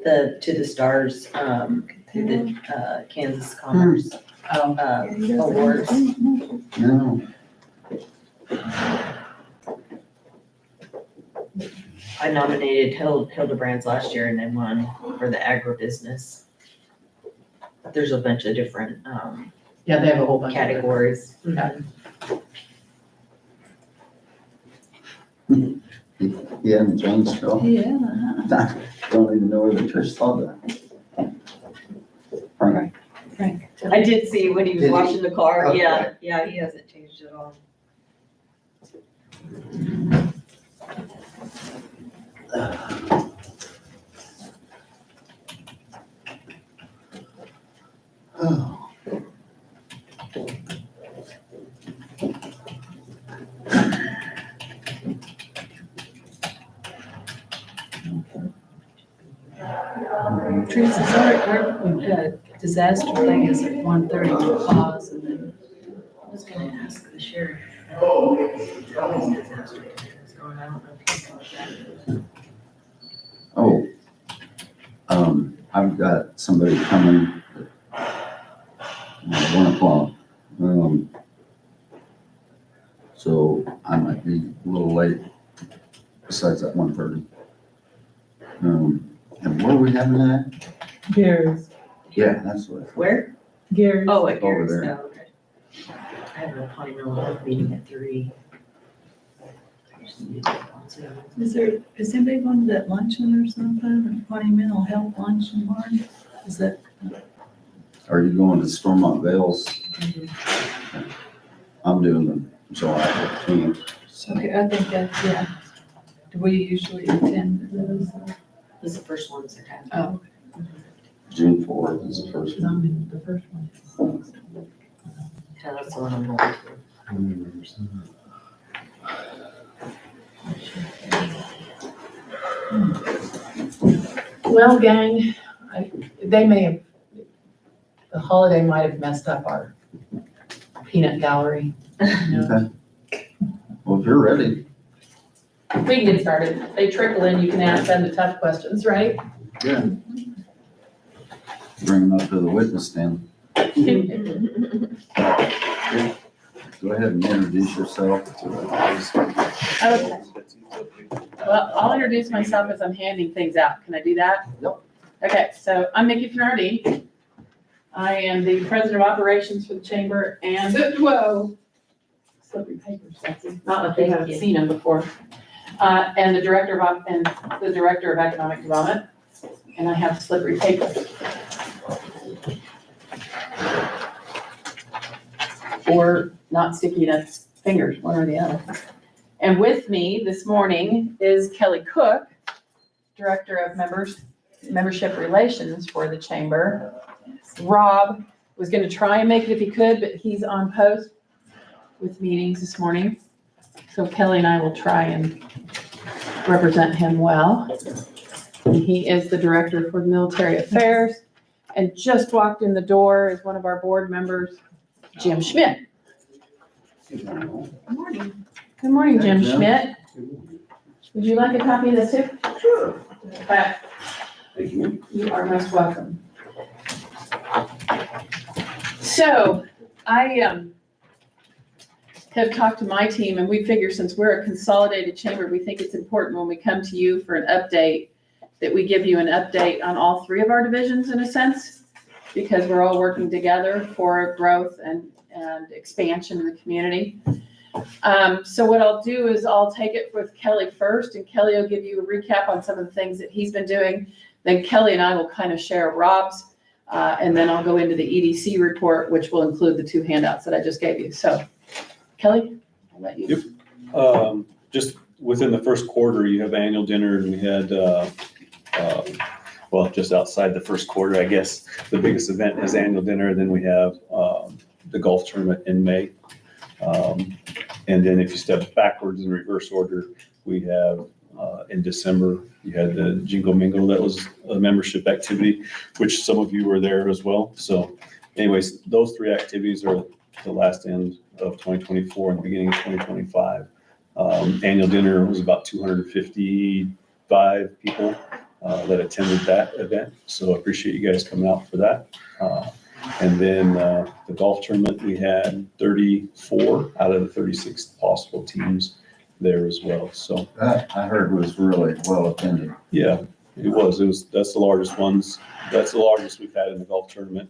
Yeah. to the stars, through the Kansas Commerce Oh, Awards. No. I nominated Hildebrands last year and they won for the agribusiness. There's a bunch of different yeah, they have a whole bunch of categories. You haven't changed at all? Yeah. Don't even know where the Trish saw that. Frank. I did see when he was Did he? washing the car, Okay. yeah, he hasn't changed at all. Oh. Teresa's our disaster thing is at 1:30 to pause and then. I was gonna ask the sheriff. How his disaster is going, I don't know if he's got that. Oh, I've got somebody coming at 1:00. So I might be a little late, besides that 1:30. And where are we having that? Gary's. Yeah, that's what. Where? Gary's. Oh, at Over Gary's, there. oh, okay. I have a Pawnee Mill Health meeting at 3. Is anybody going to that luncheon or something, or 20 mental health luncheon, Martin? Is that? Are you going to Stormont Vales? I'm doing them July 15th. Okay, I think that, yeah. Do we usually attend those? This is the first ones that have. Oh, June 4th is the first because one. I'm in the first one. Yeah, that's the one I'm going to. Well, gang, they may have, the holiday might have messed up our peanut gallery. you know. Okay. Well, if you're ready, We can get started. They trickle in, you can ask them the tough questions, right? yeah. Bring them up to the witness stand. Go ahead and introduce yourself. Okay. Well, I'll introduce myself as I'm handing things out. Can I do that? Yep. Okay, so I'm Nikki Finardi. I am the president of operations for the chamber and, whoa, slippery papers, Betsy. Not like you haven't seen them before. And the director of economic development. And I have slippery paper. Or not sticky to fingers, one or the other. And with me this morning is Kelly Cook, Director of membership relations for the chamber. Rob was gonna try and make it if he could, but he's on post with meetings this morning. So Kelly and I will try and represent him well. And he is the director for military affairs. And just walked in the door is one of our board members, Jim Schmidt. Good morning. Good morning, Jim Hey, Jim. Schmidt. Would you like a copy of this too? Sure. Thank you. You are most welcome. So I have talked to my team and we figure since we're a consolidated chamber, we think it's important when we come to you for an update that we give you an update on all three of our divisions in a sense, because we're all working together for growth and expansion in the community. So what I'll do is I'll take it with Kelly first, and Kelly will give you a recap on some of the things that he's been doing. Then Kelly and I will kind of share Rob's, and then I'll go into the EDC report, which will include the two handouts that I just gave you. So Kelly, I'll let you. Yep. Just within the first quarter, you have annual dinner, and we had, well, just outside the first quarter, I guess, the biggest event is annual dinner. Then we have the golf tournament in May. And then if you step backwards in reverse order, we have in December, you had the Jingle Mingle. That was a membership activity, which some of you were there as well. So anyways, those three activities are the last end of 2024 and the beginning of 2025. Annual dinner was about 255 people that attended that event. So I appreciate you guys coming out for that. And then the golf tournament, we had 34 out of the 36 possible teams there as well. So That I heard was really well attended. yeah, it was. That's the largest ones. That's the largest we've had in the golf tournament.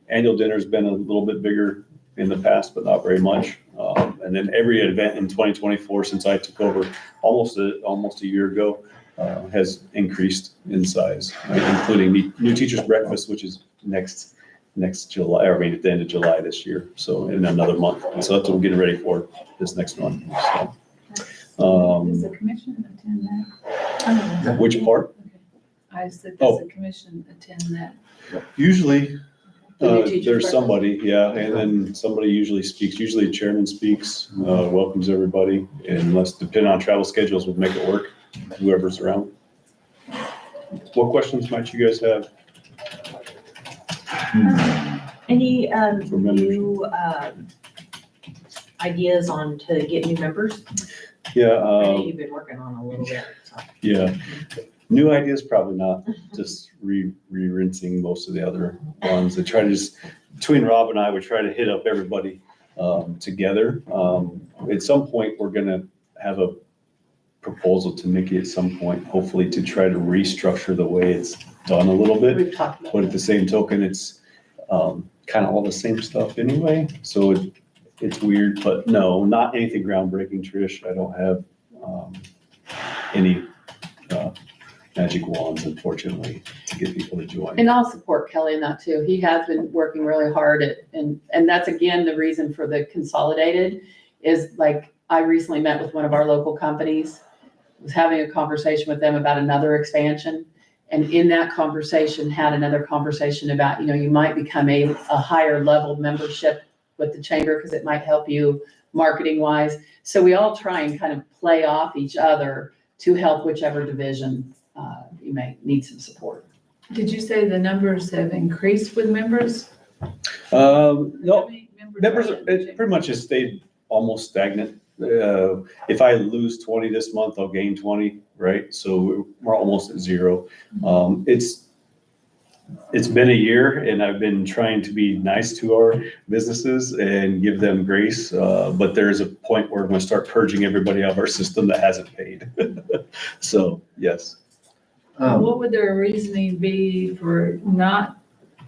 Annual dinner's been a little bit bigger in the past, but not very much. And then every event in 2024 since I took over almost a year ago has increased in size, right? Including new teachers breakfast, which is next July, or I mean at the end of July this year. So in another month. And so that's what we're getting ready for this next month. So, Does the commission attend that? which part? I said, Oh. does the commission attend that? Usually, The new teacher's there's breakfast. somebody, yeah, and then somebody usually speaks. Usually the chairman speaks, welcomes everybody, unless depending on travel schedules, we'll make it work, whoever's around. What questions might you guys have? Any, For members. new, ideas on to get new members? Yeah, I know you've been working on a little bit, so. yeah. New ideas, probably not, just re-rinsing most of the other ones. I try to just, between Rob and I, we try to hit up everybody together. At some point, we're gonna have a proposal to Nikki at some point, hopefully to try to restructure the way it's done a little bit. We've talked about But at the same token, it's kind of all the same stuff anyway, so it's weird, but no, not anything groundbreaking, Trish. I don't have any magic wands, unfortunately, to get people to join. And I'll support Kelly in that too. He has been working really hard at, and that's again, the reason for the consolidated is like, I recently met with one of our local companies, was having a conversation with them about another expansion. And in that conversation, had another conversation about, you might become a higher level membership with the chamber because it might help you marketing wise. So we all try and kind of play off each other to help whichever division you may need some support. Did you say the numbers have increased with members? No, How many members, are in the it pretty much has stayed almost stagnant. If I lose 20 this month, I'll gain 20, right? So we're almost at zero. It's been a year and I've been trying to be nice to our businesses and give them grace. But there's a point where we're gonna start purging everybody out of our system that hasn't paid. So, yes. What would their reasoning be for not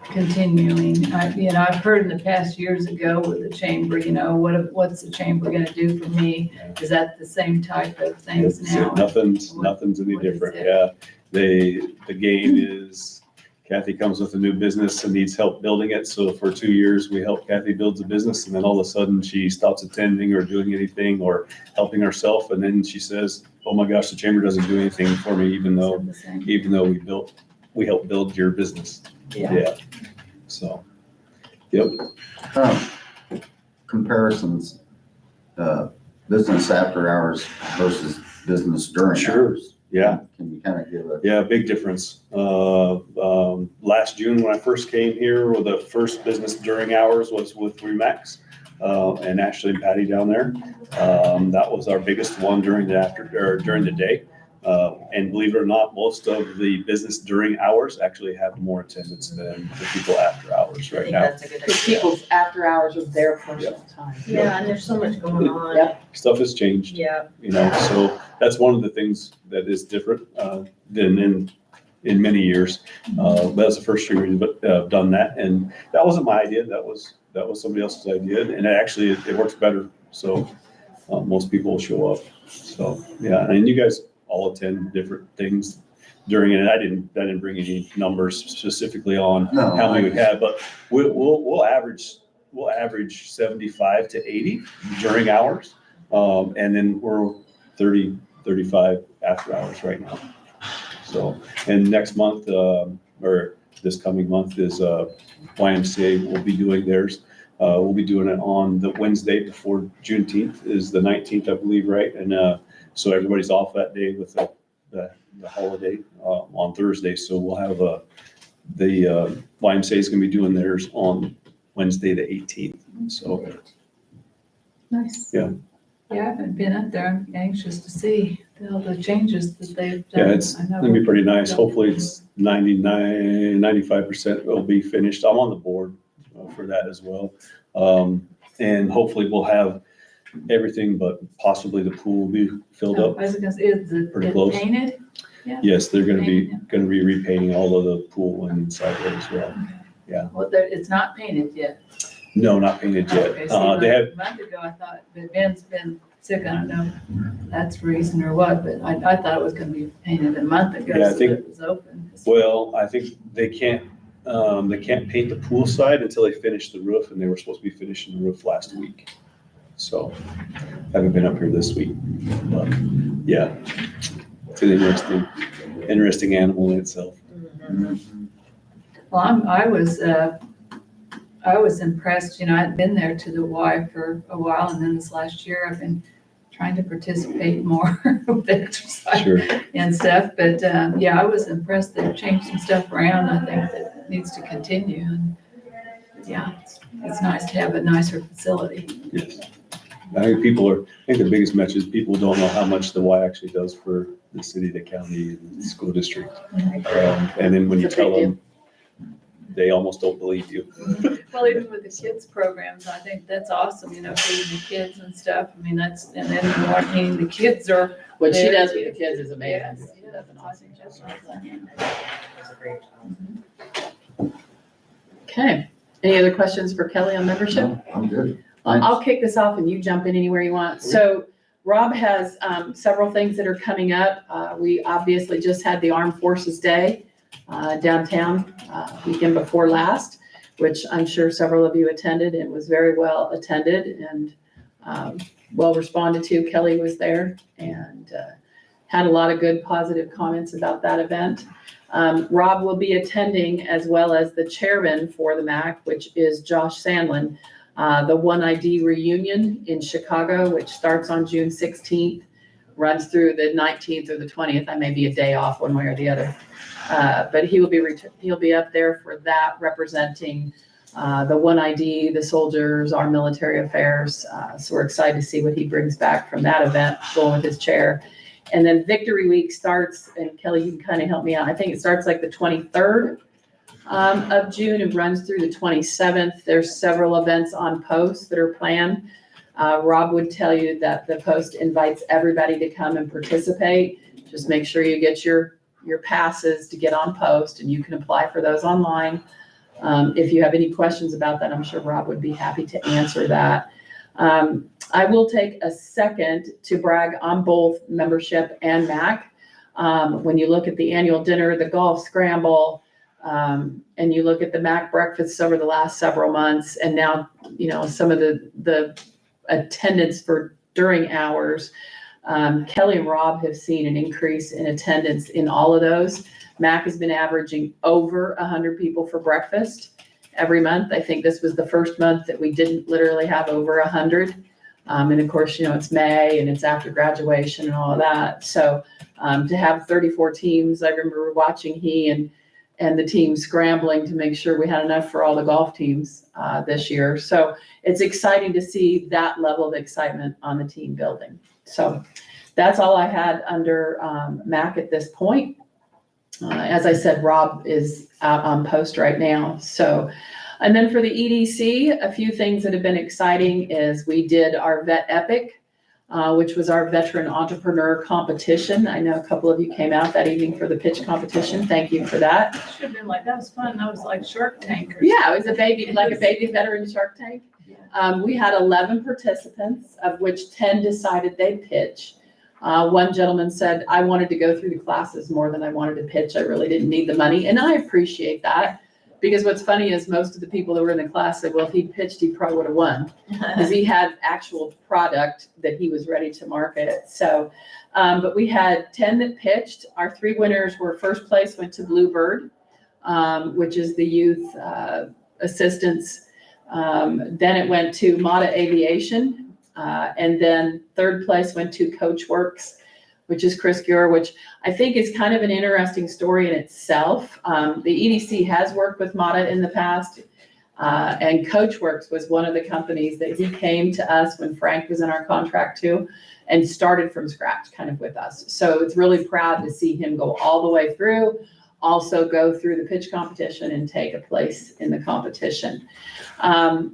continuing? I've heard in the past years ago with the chamber, what's the chamber gonna do for me? Is that the same type of things now? Nothing's any What is different, it? yeah. The game is, Kathy comes with a new business and needs help building it. So for 2 years, we help Kathy build the business, and then all of a sudden she stops attending or doing anything or helping herself. And then she says, oh my gosh, the chamber doesn't do anything for me, even though we helped build your business. Yeah. So, yep. Comparisons, business after hours versus business during Sure. hours. Yeah. Can you kind of give a, Yeah, big difference. Last June when I first came here, well, the first business during hours was with Remax, and Ashley and Patty down there. That was our biggest one during the day. And believe it or not, most of the business during hours actually have more attendance than the people after hours I right think now. that's a good Because idea. people's after hours are their personal time. Yeah, and there's so much going on. Yep. Stuff has changed. Yeah. So that's one of the things that is different than in many years. That's the first year we've done that, and that wasn't my idea. That was somebody else's idea, and it works better. So most people will show up. So yeah, and you guys all attend different things during it. And I didn't bring any numbers specifically on No, how many we had, but we'll average 75 to 80 during hours, and then we're 30, 35 after hours right now. So, and next month, or this coming month is, YMCA will be doing theirs. We'll be doing it on the Wednesday before Juneteenth is the 19th, I believe, right? And, so everybody's off that day with the holiday, on Thursday. So we'll have, the YMCA is gonna be doing theirs on Wednesday, the 18th. So, Nice. Yeah. Yeah, I haven't been up there. I'm anxious to see all the changes that they've done. yeah, it's I know gonna be pretty nice. Hopefully it's 95% will be finished. I'm on the board for that as well. And hopefully we'll have everything, but possibly the pool will be filled up. I was gonna say, is it Pretty close. painted? Yes, they're gonna be repainting all of the pool inside there as well. Well, it's not painted yet. No, not painted Okay, yet. see, They have, a month ago, I thought, but Ben's been sick, I don't know if that's the reason or what, but I thought it was gonna be painted a month ago, Yeah, I so think- it was open. well, I think they can't paint the pool side until they finish the roof, and they were supposed to be finishing the roof last week. So, haven't been up here this week, but yeah, it's an interesting animal in itself. Well, I was impressed, I'd been there to the Y for a while, and then this last year, I've been trying to participate more with exercise Sure. and stuff, but, yeah, I was impressed. They've changed some stuff around. I think that needs to continue, and, yeah, it's nice to have a nicer facility. Yes. I think the biggest message is people don't know how much the Y actually does for the city, the county, and the school district. And then when you It's a big tell them, they almost don't believe you. Well, even with the kids programs, I think that's awesome, feeding the kids and stuff. I mean, and then the morning, the kids are. What she there. does with the kids is amazing. Yes, She does an awesome job. That's a great job. Okay, any other questions for Kelly on membership? no, I'm good. I'll kick this off and you jump in anywhere you want. So Rob has several things that are coming up. We obviously just had the Armed Forces Day downtown weekend before last, which I'm sure several of you attended and was very well attended and well responded to. Kelly was there and had a lot of good positive comments about that event. Rob will be attending as well as the chairman for the MAC, which is Josh Sandlin. The One ID reunion in Chicago, which starts on June 16th, runs through the 19th or the 20th. I may be a day off one way or the other. But he'll be up there for that, representing the One ID, the soldiers, our military affairs. So we're excited to see what he brings back from that event, going with his chair. And then Victory Week starts, and Kelly, you can kind of help me out. I think it starts like the 23rd of June and runs through the 27th. There's several events on post that are planned. Rob would tell you that the post invites everybody to come and participate. Just make sure you get your passes to get on post, and you can apply for those online. If you have any questions about that, I'm sure Rob would be happy to answer that. I will take a second to brag on both membership and MAC. When you look at the annual dinner, the golf scramble, And you look at the MAC breakfasts over the last several months, and now, some of the attendance for during hours. Kelly and Rob have seen an increase in attendance in all of those. MAC has been averaging over 100 people for breakfast every month. I think this was the first month that we didn't literally have over 100. And of course, it's May and it's after graduation and all of that. So to have 34 teams, I remember watching and the team scrambling to make sure we had enough for all the golf teams this year. So it's exciting to see that level of excitement on the team building. So that's all I had under MAC at this point. As I said, Rob is out on post right now. So, and then for the EDC, a few things that have been exciting is we did our Vet Epic, which was our veteran entrepreneur competition. I know a couple of you came out that evening for the pitch competition. Thank you for that. Should have been like, that was fun. That was like Shark Tank or Yeah, it was a baby veteran Shark Tank. We had 11 participants, of which 10 decided they'd pitch. One gentleman said, I wanted to go through the classes more than I wanted to pitch. I really didn't need the money. And I appreciate that, because what's funny is most of the people that were in the class said, well, if he'd pitched, he probably would have won, because he had actual product that he was ready to market. So, but we had 10 that pitched. Our 3 winners were, first place went to Bluebird, which is the youth assistance. Then it went to Mata Aviation. And then 3rd place went to Coachworks, which is Chris Geary, which I think is kind of an interesting story in itself. The EDC has worked with Mata in the past, and Coachworks was one of the companies that he came to us when Frank was in our contract too, and started from scratch kind of with us. So it's really proud to see him go all the way through, also go through the pitch competition and take a place in the competition.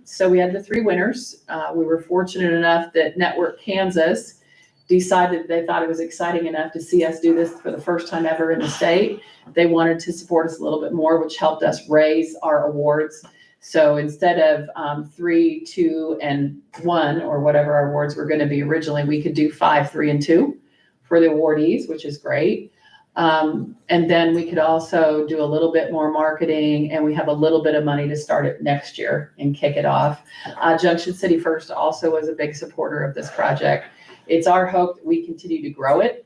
So we had the 3 winners. We were fortunate enough that Network Kansas decided they thought it was exciting enough to see us do this for the first time ever in the state. They wanted to support us a little bit more, which helped us raise our awards. So instead of 3, 2, and 1, or whatever our awards were going to be originally, we could do 5, 3, and 2 for the awardees, which is great. And then we could also do a little bit more marketing, and we have a little bit of money to start it next year and kick it off. Junction City First also was a big supporter of this project. It's our hope that we continue to grow it.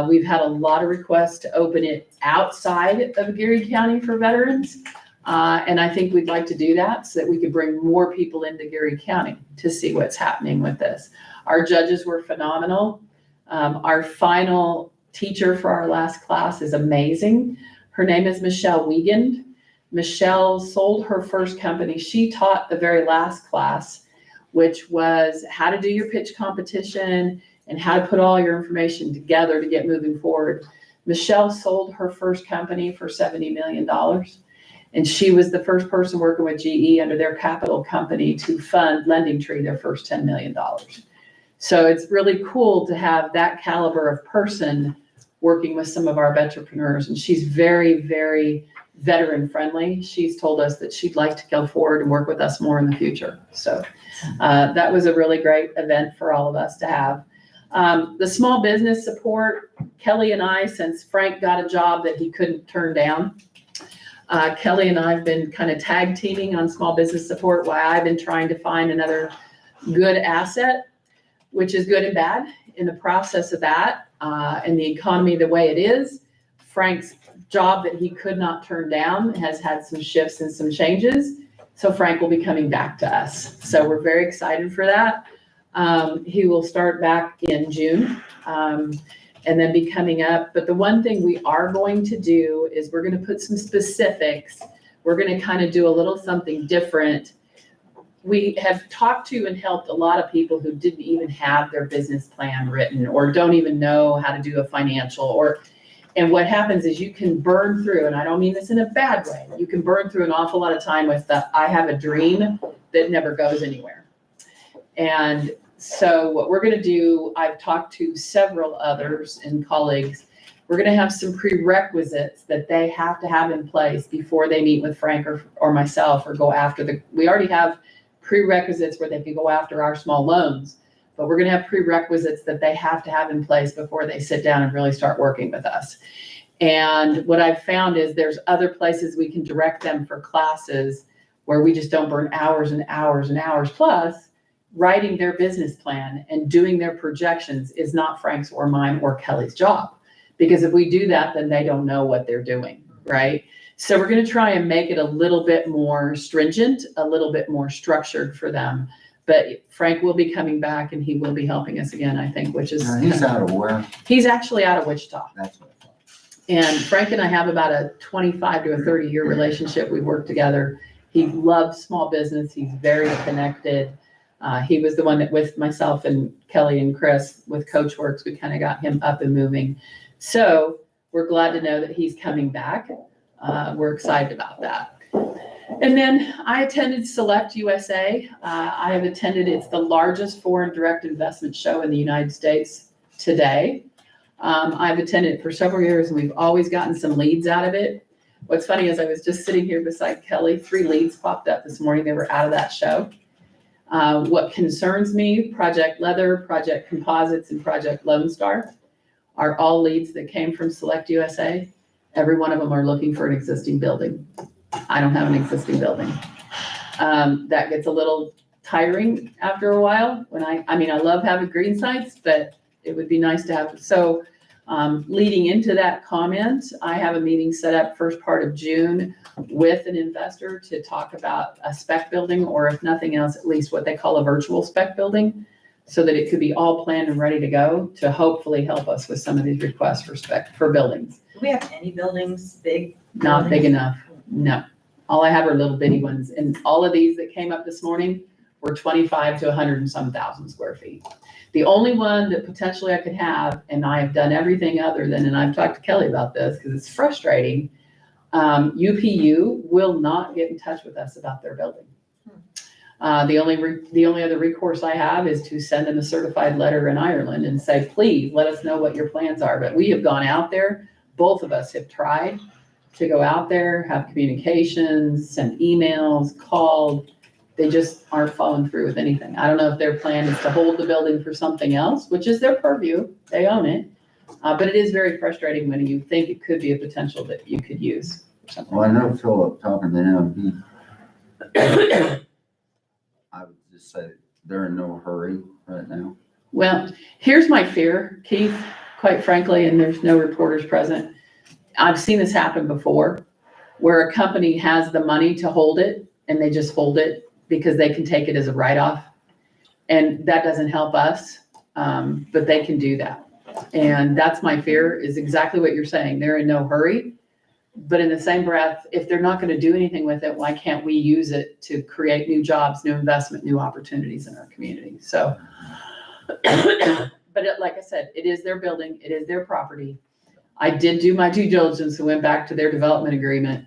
We've had a lot of requests to open it outside of Geary County for veterans. And I think we'd like to do that so that we could bring more people into Geary County to see what's happening with this. Our judges were phenomenal. Our final teacher for our last class is amazing. Her name is Michelle Wiegand. Michelle sold her first company. She taught the very last class, which was how to do your pitch competition and how to put all your information together to get moving forward. Michelle sold her first company for $70 million. And she was the first person working with GE under their capital company to fund Lending Tree, their first $10 million. So it's really cool to have that caliber of person working with some of our veterans. And she's very, very veteran friendly. She's told us that she'd like to go forward and work with us more in the future. So that was a really great event for all of us to have. The small business support, Kelly and I, since Frank got a job that he couldn't turn down, Kelly and I have been kind of tag teaming on small business support while I've been trying to find another good asset, which is good and bad in the process of that, and the economy the way it is. Frank's job that he could not turn down has had some shifts and some changes. So Frank will be coming back to us. So we're very excited for that. He will start back in June and then be coming up. But the one thing we are going to do is we're going to put some specifics. We're going to kind of do a little something different. We have talked to and helped a lot of people who didn't even have their business plan written or don't even know how to do a financial and what happens is you can burn through, and I don't mean this in a bad way, you can burn through an awful lot of time with the I have a dream that never goes anywhere. And so what we're going to do, I've talked to several others and colleagues, we're going to have some prerequisites that they have to have in place before they meet with Frank or myself or go after we already have prerequisites where they can go after our small loans, but we're going to have prerequisites that they have to have in place before they sit down and really start working with us. And what I've found is there's other places we can direct them for classes where we just don't burn hours and hours and hours. Plus, writing their business plan and doing their projections is not Frank's or mine or Kelly's job. Because if we do that, then they don't know what they're doing, right? So we're gonna try and make it a little bit more stringent, a little bit more structured for them. But Frank will be coming back and he will be helping us again, I think, which is. He's out of where? He's actually out of Wichita. That's what I thought. And Frank and I have about a 25 to a 30-year relationship. We work together. He loves small business. He's very connected. He was the one that with myself and Kelly and Chris with CoachWorks, we kind of got him up and moving. So we're glad to know that he's coming back. We're excited about that. And then I attended Select USA. I have attended, it's the largest foreign direct investment show in the United States today. I've attended it for several years and we've always gotten some leads out of it. What's funny is I was just sitting here beside Kelly, 3 leads popped up this morning. They were out of that show. What concerns me, Project Leather, Project Composites, and Project Lone Star are all leads that came from Select USA. Every one of them are looking for an existing building. I don't have an existing building. That gets a little tiring after a while when I love having green sites, but it would be nice to have. So leading into that comment, I have a meeting set up first part of June with an investor to talk about a spec building, or if nothing else, at least what they call a virtual spec building, so that it could be all planned and ready to go to hopefully help us with some of these requests for buildings. Do we have any buildings big? Not big enough, no. All I have are little bitty ones, and all of these that came up this morning were 25 to 100 and some thousand square feet. The only one that potentially I could have, and I have done everything other than, and I've talked to Kelly about this because it's frustrating, UPU will not get in touch with us about their building. The only other recourse I have is to send them a certified letter in Ireland and say, please let us know what your plans are. But we have gone out there, both of us have tried to go out there, have communications, send emails, called. They just aren't following through with anything. I don't know if their plan is to hold the building for something else, which is their purview. They own it. But it is very frustrating when you think it could be a potential that you could use for something. Well, I know Philip, talking to him, I would just say they're in no hurry right now. Well, here's my fear, Keith, quite frankly, and there's no reporters present. I've seen this happen before, where a company has the money to hold it and they just hold it because they can take it as a write-off. And that doesn't help us, but they can do that. And that's my fear, is exactly what you're saying. They're in no hurry. But in the same breath, if they're not going to do anything with it, why can't we use it to create new jobs, new investment, new opportunities in our community? So, but like I said, it is their building, it is their property. I did do my due diligence and went back to their development agreement.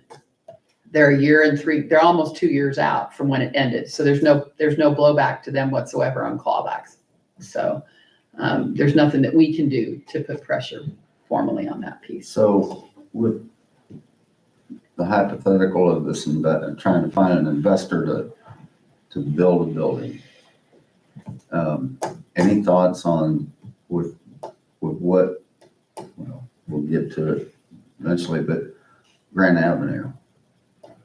They're they're almost 2 years out from when it ended. So there's no blowback to them whatsoever on clawbacks. So there's nothing that we can do to put pressure formally on that piece. So with the hypothetical of this, trying to find an investor to build a building, any thoughts on with what, well, we'll get to it eventually, but Grand Avenue,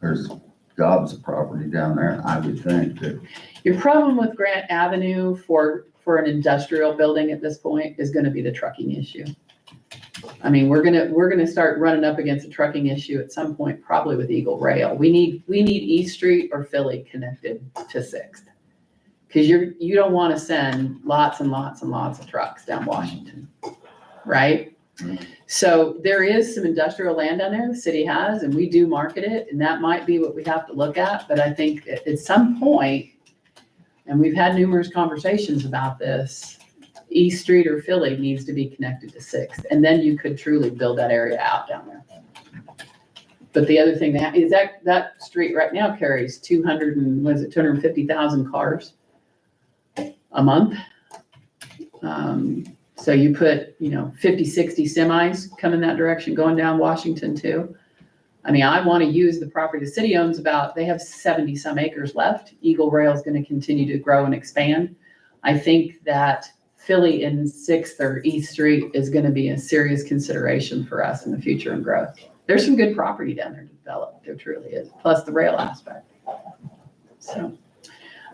there's gobs of property down there, I would think that. Your problem with Grant Avenue for an industrial building at this point is going to be the trucking issue. I mean, we're gonna start running up against a trucking issue at some point, probably with Eagle Rail. We need East Street or Philly connected to 6th. Because you don't want to send lots and lots and lots of trucks down Washington, right? Mm-hmm. So there is some industrial land down there the city has, and we do market it, and that might be what we have to look at. But I think at some point, and we've had numerous conversations about this, East Street or Philly needs to be connected to 6th, and then you could truly build that area out down there. But the other thing is that street right now carries 250,000 cars a month. So you put, 50, 60 semis coming that direction, going down Washington too. I mean, I want to use the property the city owns they have 70 some acres left. Eagle Rail is going to continue to grow and expand. I think that Philly and 6th or East Street is gonna be a serious consideration for us in the future and growth. There's some good property down there to develop, there truly is, plus the rail aspect. So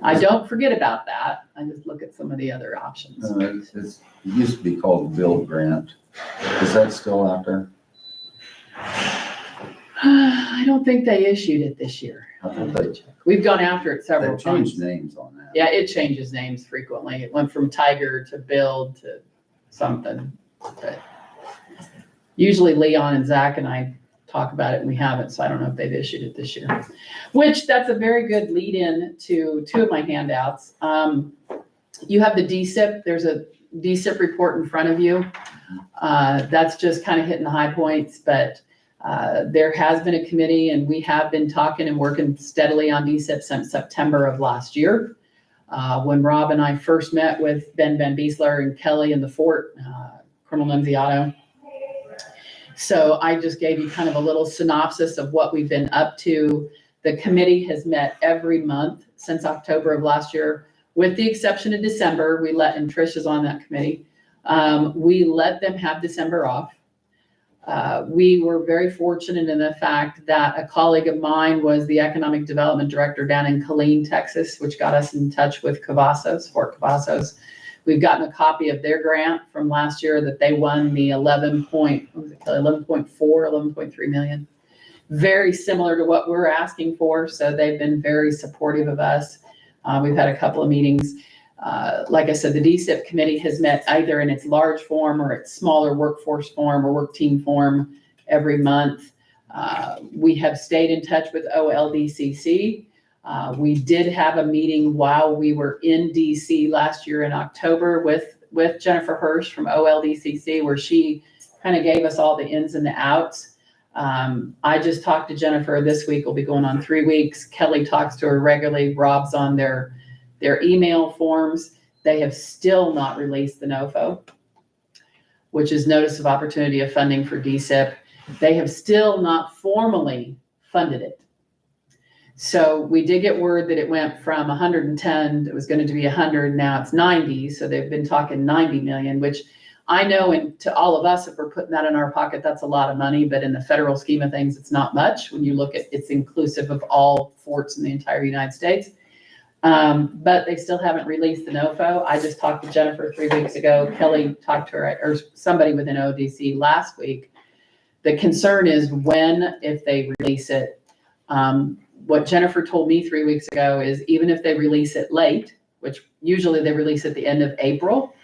I don't forget about that, I just look at some of the other options. It used to be called the Build Grant. Is that still out there? I don't think they issued it this year. I thought We've gone after it several they times. changed names on that. Yeah, it changes names frequently. It went from Tiger to Build to something. But usually Leon and Zach and I talk about it and we haven't, so I don't know if they've issued it this year. Which, that's a very good lead in to two of my handouts. You have the DSIP, there's a DSIP report in front of you. That's just kind of hitting the high points, but there has been a committee and we have been talking and working steadily on DSIP since September of last year. When Rob and I first met with Ben Biesler and Kelly in the fort, Colonel Nunziato. So I just gave you kind of a little synopsis of what we've been up to. The committee has met every month since October of last year, with the exception of December. And Trish is on that committee. We let them have December off. We were very fortunate in the fact that a colleague of mine was the economic development director down in Killeen, Texas, which got us in touch with Cavazos, Fort Cavazos. We've gotten a copy of their grant from last year that they won the 11.3 million. Very similar to what we're asking for. So they've been very supportive of us. We've had a couple of meetings. Like I said, the DSIP committee has met either in its large form or its smaller workforce form or work team form every month. We have stayed in touch with OLDCC. We did have a meeting while we were in DC last year in October with Jennifer Hirsch from OLDCC, where she kind of gave us all the ins and the outs. I just talked to Jennifer this week. We'll be going on 3 weeks. Kelly talks to her regularly. Rob's on their email forms. They have still not released the NOFO, which is Notice of Opportunity of Funding for DSIP. They have still not formally funded it. So we did get word that it went from 110, it was going to be 100, now it's 90. So they've been talking 90 million, which I know, and to all of us, if we're putting that in our pocket, that's a lot of money, but in the federal scheme of things, it's not much when you look at it's inclusive of all forts in the entire United States. But they still haven't released the NOFO. I just talked to Jennifer 3 weeks ago. Kelly talked to her, or somebody within ODC last week. The concern is if they release it. What Jennifer told me 3 weeks ago is even if they release it late, which usually they release at the end of April,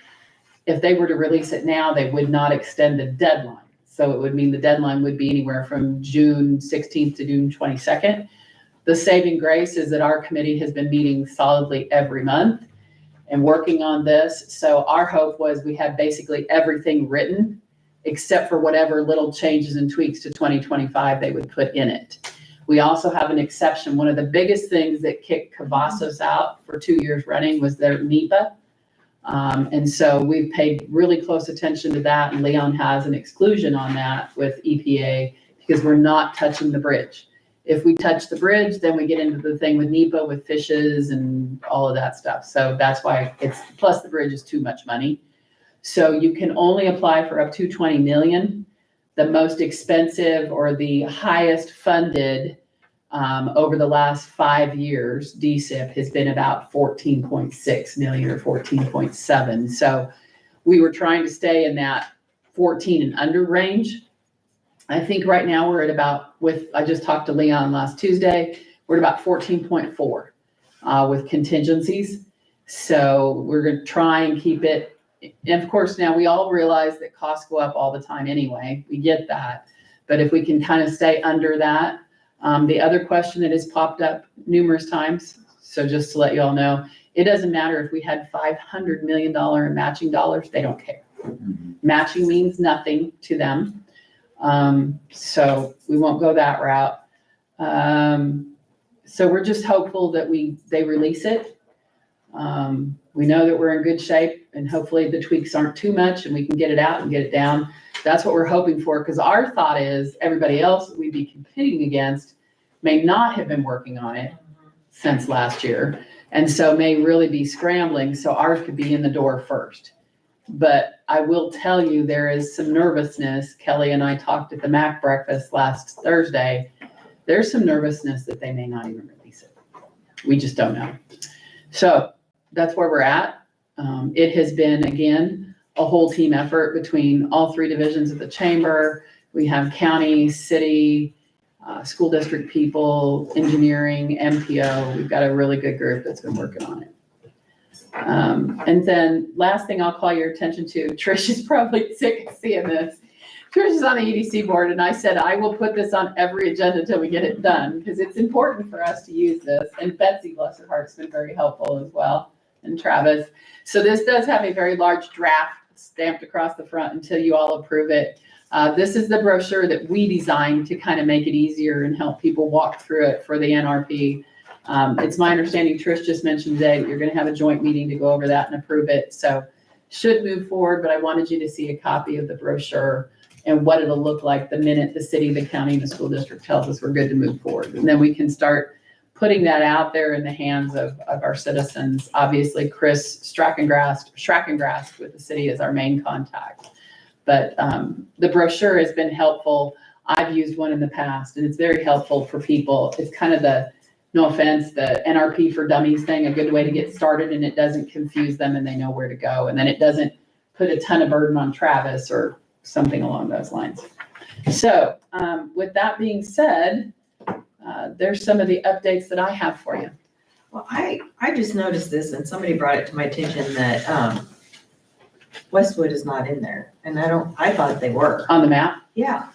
if they were to release it now, they would not extend the deadline. So it would mean the deadline would be anywhere from June 16th to June 22nd. The saving grace is that our committee has been meeting solidly every month and working on this. So our hope was we had basically everything written except for whatever little changes and tweaks to 2025 they would put in it. We also have an exception. One of the biggest things that kicked Cavazos out for 2 years running was their NEPA. And so we've paid really close attention to that. And Leon has an exclusion on that with EPA because we're not touching the bridge. If we touch the bridge, then we get into the thing with NEPA with fishes and all of that stuff. So that's why plus the bridge is too much money. So you can only apply for up to 20 million. The most expensive or the highest funded over the last 5 years, DSIP has been about 14.6 million or 14.7. So we were trying to stay in that 14 and under range. I think right now we're at I just talked to Leon last Tuesday, we're at about 14.4 with contingencies. So we're going to try and keep it. And of course, now we all realize that costs go up all the time anyway. We get that. But if we can kind of stay under that. The other question that has popped up numerous times, so just to let you all know, it doesn't matter if we had $500 million in matching dollars, they don't care. Matching means nothing to them. So we won't go that route. So we're just hopeful that they release it. We know that we're in good shape and hopefully the tweaks aren't too much and we can get it out and get it down. That's what we're hoping for, because our thought is everybody else that we'd be competing against may not have been working on it since last year. And so may really be scrambling. So ours could be in the door first. But I will tell you, there is some nervousness. Kelly and I talked at the MAC breakfast last Thursday. There's some nervousness that they may not even release it. We just don't know. So that's where we're at. It has been, again, a whole team effort between all three divisions of the chamber. We have county, city, school district people, engineering, MPO. We've got a really good group that's been working on it. And then last thing I'll call your attention to, Trish is probably sick of seeing this. Trish is on the EDC board, and I said, I will put this on every agenda until we get it done, because it's important for us to use this. And Betsy, bless her heart, has been very helpful as well, and Travis. So this does have a very large draft stamped across the front until you all approve it. This is the brochure that we designed to kind of make it easier and help people walk through it for the NRP. It's my understanding, Trish just mentioned today, that you're going to have a joint meeting to go over that and approve it. So should move forward, but I wanted you to see a copy of the brochure and what it'll look like the minute the city, the county, and the school district tells us we're good to move forward. And then we can start putting that out there in the hands of our citizens. Obviously, Chris Strackengrass with the city is our main contact. But the brochure has been helpful. I've used one in the past, and it's very helpful for people. It's kind of the, no offense, the NRP for Dummies thing, a good way to get started, and it doesn't confuse them and they know where to go. And then it doesn't put a ton of burden on Travis or something along those lines. So with that being said, there's some of the updates that I have for you. Well, I just noticed this, and somebody brought it to my attention that Westwood is not in there, and I thought they were. On the map? Yeah,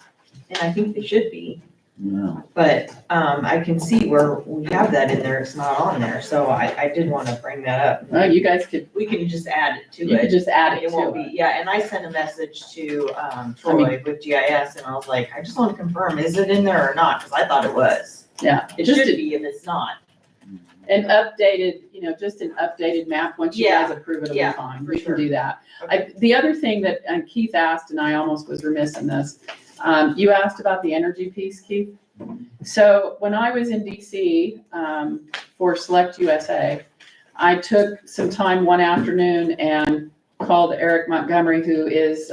and I think they should be, Yeah. but I can see where we have that in there, it's not on there, so I did want to bring that up. Well, you guys could, We can just add it to you could it. just add it It won't to be, it. yeah, and I sent a message to Troy with GIS, and I was like, I just want to confirm, is it in there or not? Because I thought it was. Yeah. It Just should be if it's not. an updated, just an updated map. Once you guys approve it, it'll be Yeah, fine. for We can sure. do that. The other thing that Keith asked, and I almost was remiss in this, you asked about the energy piece, Keith. So when I was in DC for Select USA, I took some time one afternoon and called Eric Montgomery, who is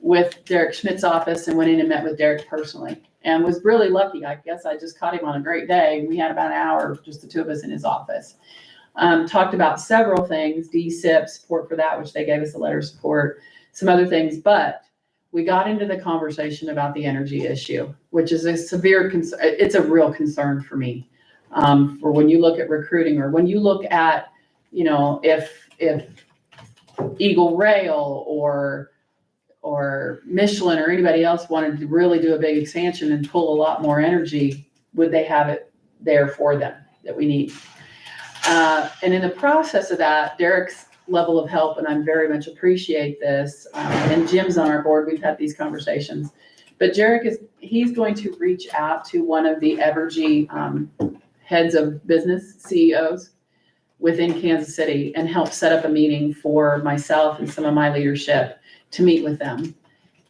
with Derek Schmidt's office, and went in and met with Derek personally. And was really lucky. I guess I just caught him on a great day. We had about an hour, just the two of us in his office. Talked about several things, DSIP, support for that, which they gave us a letter of support, some other things, but we got into the conversation about the energy issue, which is a severe concern. It's a real concern for me. For when you look at recruiting, or when you look at, if Eagle Rail or Michelin or anybody else wanted to really do a big expansion and pull a lot more energy, would they have it there for them that we need? And in the process of that, Derek's level of help, and I very much appreciate this, and Jim's on our board, we've had these conversations, but Derek he's going to reach out to one of the Evergy heads of business, CEOs within Kansas City, and help set up a meeting for myself and some of my leadership to meet with them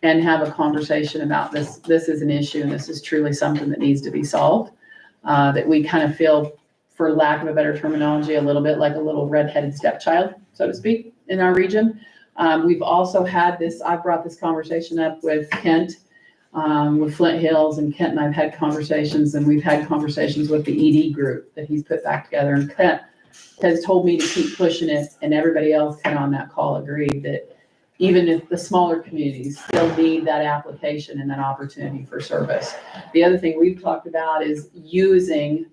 and have a conversation about this. This is an issue, and this is truly something that needs to be solved, that we kind of feel, for lack of a better terminology, a little bit like a little redheaded stepchild, so to speak, in our region. We've also had this, I brought this conversation up with Kent, with Flint Hills, and Kent and I've had conversations, and we've had conversations with the ED group that he's put back together, and Kent has told me to keep pushing it, and everybody else kind of on that call agreed that even if the smaller communities still need that application and that opportunity for service. The other thing we've talked about is using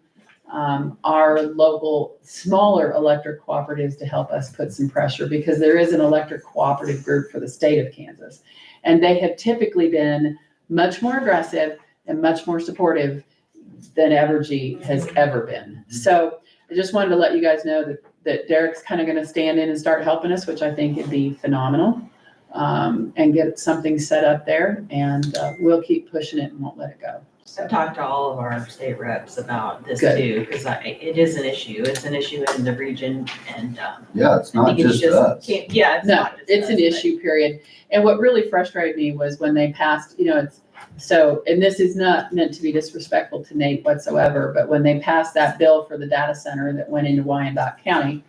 our local smaller electric cooperatives to help us put some pressure, because there is an electric cooperative group for the state of Kansas. And they have typically been much more aggressive and much more supportive than Evergy has ever been. So I just wanted to let you guys know that Derek's kind of going to stand in and start helping us, which I think would be phenomenal, and get something set up there. And we'll keep pushing it and won't let it go. I've talked to all of our state reps about this Good. too, because it is an issue. It's an issue in the region, and Yeah, it's I not think it's just us. yeah, it's No, not just it's us, an but- issue, period. And what really frustrated me was when they passed, and this is not meant to be disrespectful to Nate whatsoever, but when they passed that bill for the data center that went into Wyandotte County,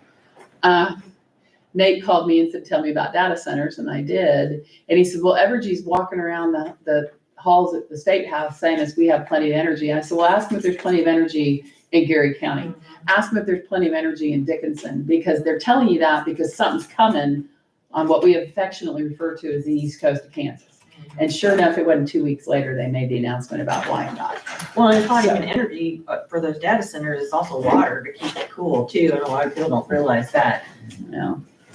Nate called me and said, tell me about data centers, and I did. And he said, well, Evergy's walking around the halls at the State House saying us we have plenty of energy. And I said, well, ask them if there's plenty of energy in Geary County. Ask them if there's plenty of energy in Dickinson, because they're telling you that because something's coming on what we affectionately refer to as the east coast of Kansas. And sure enough, it wasn't 2 weeks later, they made the announcement about Wyandotte. Well, and it's not even energy, but for those data centers, it's also water to keep it cool too, and a lot of people don't realize that.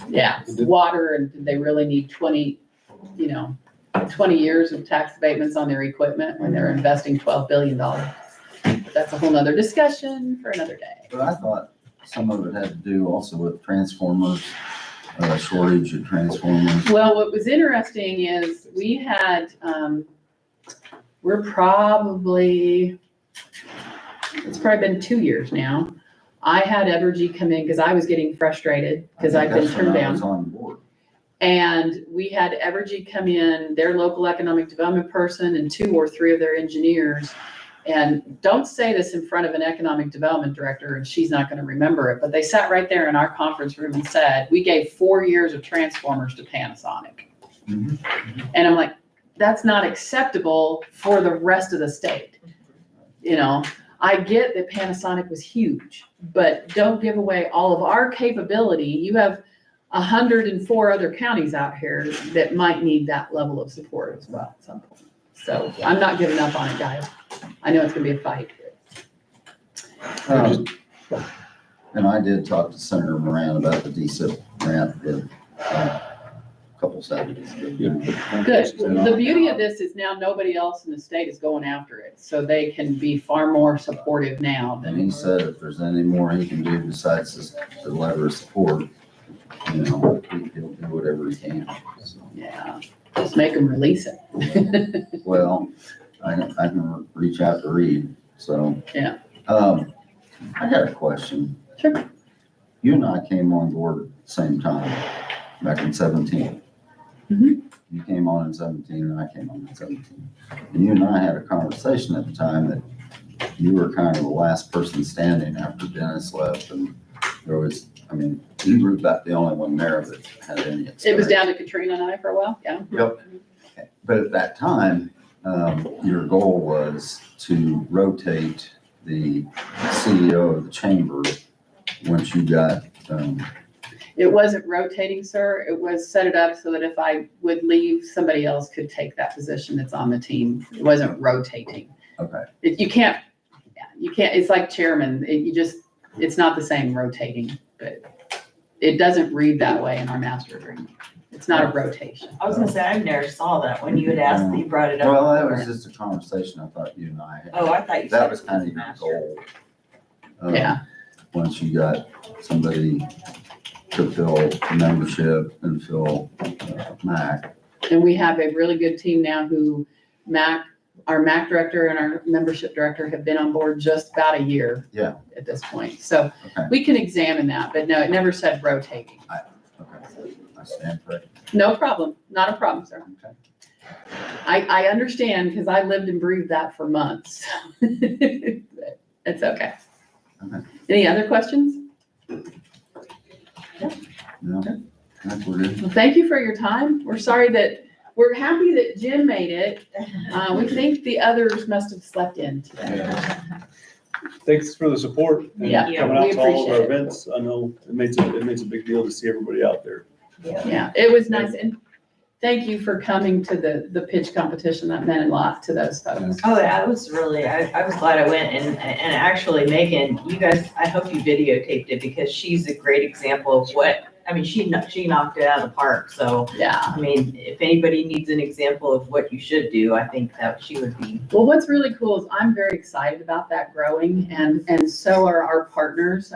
Yeah, water, and they really need 20 years of tax abatements on their equipment when they're investing $12 billion. But that's a whole nother discussion for another day. But I thought some of it had to do also with transformers, shortage of transformers. Well, what was interesting is we had, it's probably been 2 years now. I had Evergy come in because I was getting frustrated because I've been turned I was down. on board. And we had Evergy come in, their local economic development person and 2 or 3 of their engineers. And don't say this in front of an economic development director and she's not going to remember it, but they sat right there in our conference room and said, we gave 4 years of transformers to Panasonic. Mhm. And I'm like, that's not acceptable for the rest of the state. I get that Panasonic was huge, but don't give away all of our capability. You have 104 other counties out here that might need that level of support as well at some point. So I'm not giving up on it, guys. I know it's gonna be a fight. And I did talk to Senator Moran about the DSIP grant a couple Saturdays ago. Good. The beauty of this is now nobody else in the state is going after it, so they can be far more supportive now And he than. said if there's any more he can do besides just the letter of support, he'll do whatever he can. So, Yeah, just make them release it. well, I can reach out to Reed, so. Yeah. I got a question. Sure. You and I came on board at the same time, back in 17. Mhm. You came on in 17 and I came on in 17. And you and I had a conversation at the time that you were kind of the last person standing after Dennis left, and there was, you were about the only one there that had any experience. It was down to Katrina and I for a while, yeah. Yep. But at that time, your goal was to rotate the CEO of the chamber once you got, It wasn't rotating, sir. It was set it up so that if I would leave, somebody else could take that position that's on the team. It wasn't rotating. okay, You can't, it's like chairman. It's not the same rotating, but it doesn't read that way in our master agreement. It's not a rotation. I was gonna say, I never saw that when you had asked, you brought it up. well, that was just a conversation I thought you and I had. Oh, I thought you said. That was kind of your master. goal. Yeah. Once you got somebody to fill membership and fill MAC. And we have a really good team now who our MAC director and our membership director have been on board just about a year. Yeah. At this point. So Okay. we can examine that, but no, it never said rotating. Okay, I stand corrected. No problem. Not a problem, sir. Okay. I understand because I lived and breathed that for months. It's okay. Okay. Any other questions? No, I think we're good. Well, thank you for your time. We're happy that Jim made it. We think the others must have slept in today. Thanks for the support. and Yeah, Coming out we to all of appreciate our it. events. I know it makes a big deal to see everybody out there. Yeah, it was nice. And thank you for coming to the pitch competition. That meant a lot to those folks. Oh, yeah, I was glad I went and actually Megan, you guys, I hope you videotaped it because she's a great example of she knocked it out of the park. So, Yeah. if anybody needs an example of what you should do, I think that she would be. Well, what's really cool is I'm very excited about that growing and so are our partners.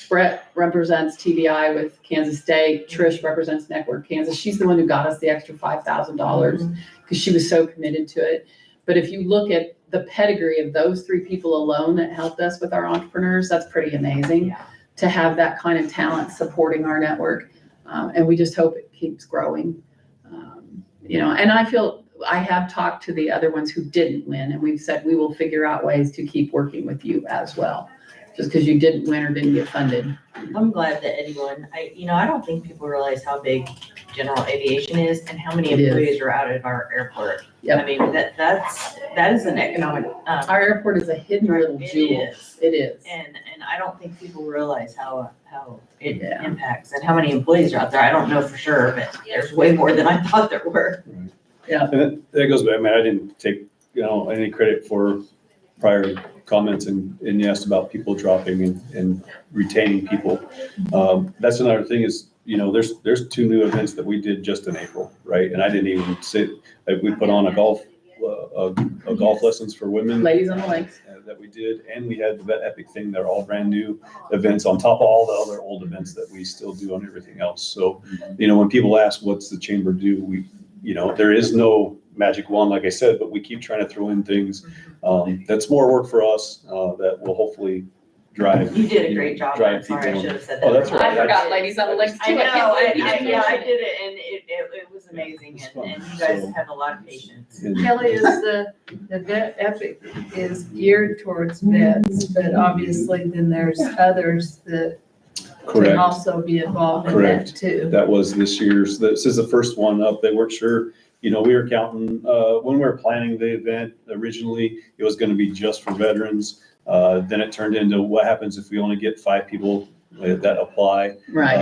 Brett represents TBI with Kansas State. Trish represents Network Kansas. She's the one who got us the extra $5,000 because she was so committed to it. But if you look at the pedigree of those 3 people alone that helped us with our entrepreneurs, that's pretty amazing. Yeah. To have that kind of talent supporting our network. And we just hope it keeps growing. And I have talked to the other ones who didn't win, and we've said we will figure out ways to keep working with you as well. just because you didn't win or didn't get funded. I'm glad that anyone, I don't think people realize how big general aviation is and how many It is. employees are out at our airport. Yep. I mean, that is an economic, Our airport is a hidden little It jewel. is. It is. and I don't think people realize how it Yeah. impacts and how many employees are out there. I don't know for sure, but there's way more than I thought there were. And that goes back, I mean, I didn't take, any credit for prior comments and you asked about people dropping and retaining people. That's another thing is, there's 2 new events that we did just in April, right? And I didn't even say, like, we put on a golf lessons for women. Ladies on the lakes. That we did, and we had the Vet Epic thing. They're all brand new events on top of all the other old events that we still do on everything else. So, when people ask, what's the chamber do? There is no magic wand, like I said, but we keep trying to throw in things. That's more work for us, that will hopefully drive. You did a great job. I'm Drive sorry, I people. should have said that. Oh, that's right. I forgot ladies on the lakes too. I know, can't believe you I didn't mention did it, and it was amazing, It's and fun. you guys So- have a lot of patience. And- Kelly, is the Vet Epic is geared towards vets, but obviously then there's others that can Correct. also be involved in that Correct. too. That was this is the first one up. They weren't sure, we were counting, when we were planning the event, originally, it was gonna be just for veterans. Then it turned into what happens if we only get 5 people that apply? Right.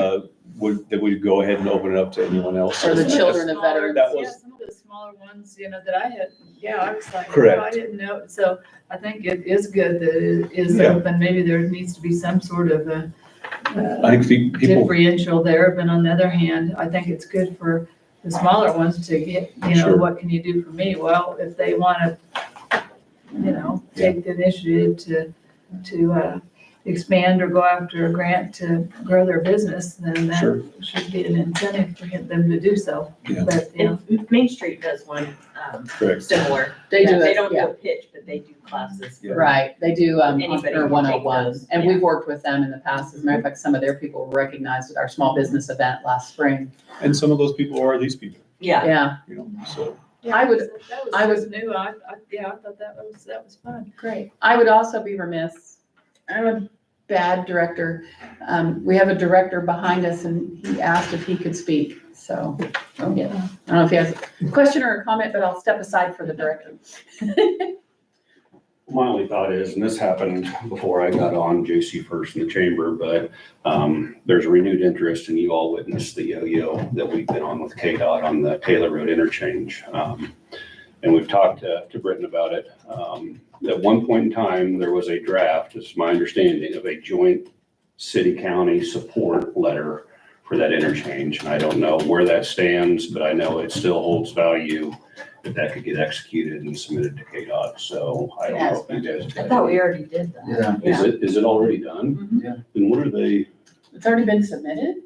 That we'd go ahead and open it up to anyone else. Or the children of veterans. That was- Yeah, some of the smaller ones, that I had, I was like, Correct. oh, I didn't know. So I think it is good that it is Yeah. open. Maybe there needs to be some sort of a I think people, differential there, but on the other hand, I think it's good for the smaller ones to get, Sure. what can you do for me? Well, if they wanna, take the initiative to expand or go after a grant to grow their business, then that Sure. should be an incentive for them to do so. Yeah. But, And Main Street does one, correct. similar. They do They it, don't do yeah. a pitch, but they do classes. Yeah. Right, they do, Anybody Entrepreneur can take 101, those, and yeah. we've worked with them in the past. As a matter of fact, some of their people were recognized at our small business event last spring. And some of those people are these people, Yeah, Yeah, so. I would- That was new. I thought that was fun. great. I would also be remiss, I'm a bad director. We have a director behind us and he asked if he could speak, so, yeah. I don't know if he has a question or a comment, but I'll step aside for the director. My only thought is, and this happened before I got on JC first in the chamber, but there's a renewed interest, and you all witnessed the yo-yo that we've been on with KDOT on the Taylor Road interchange. And we've talked to Britton about it. At one point in time, there was a draft, it's my understanding, of a joint city-county support letter for that interchange. And I don't know where that stands, but I know it still holds value if that could get executed and submitted to KDOT. So I don't know if you guys. I thought we already did that. Yeah. Is it already done? Mhm. Yeah. Then what are they? It's already been submitted?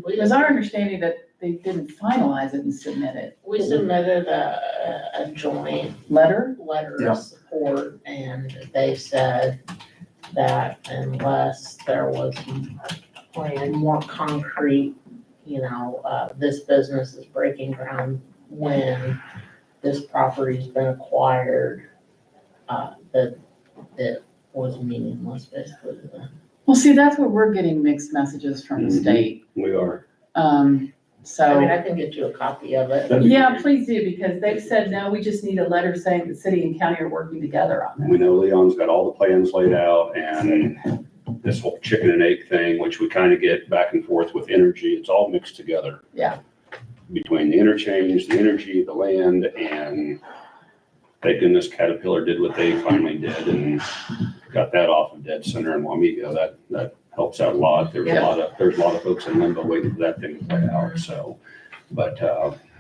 It was our understanding that they didn't finalize it and submit it. We submitted a joint Letter? letter Yeah. of support, and they said that unless there was a more concrete, this business is breaking ground when this property's been acquired, that was meaningless, basically. Well, see, that's where we're getting mixed messages from the Mhm. state. We are. So, I can get you a copy of it. That'd be yeah, great. please do, because they've said, no, we just need a letter saying the city and county are working together on We this. know Leon's got all the plans laid out, and this whole chicken and egg thing, which we kind of get back and forth with energy, it's all mixed together. Yeah. Between the interchange, the energy, the land, and thank goodness Caterpillar did what they finally did and got that off of dead center in Wamego. That helps out a lot. There's a lot of folks in limbo waiting for that thing to play out, so, but,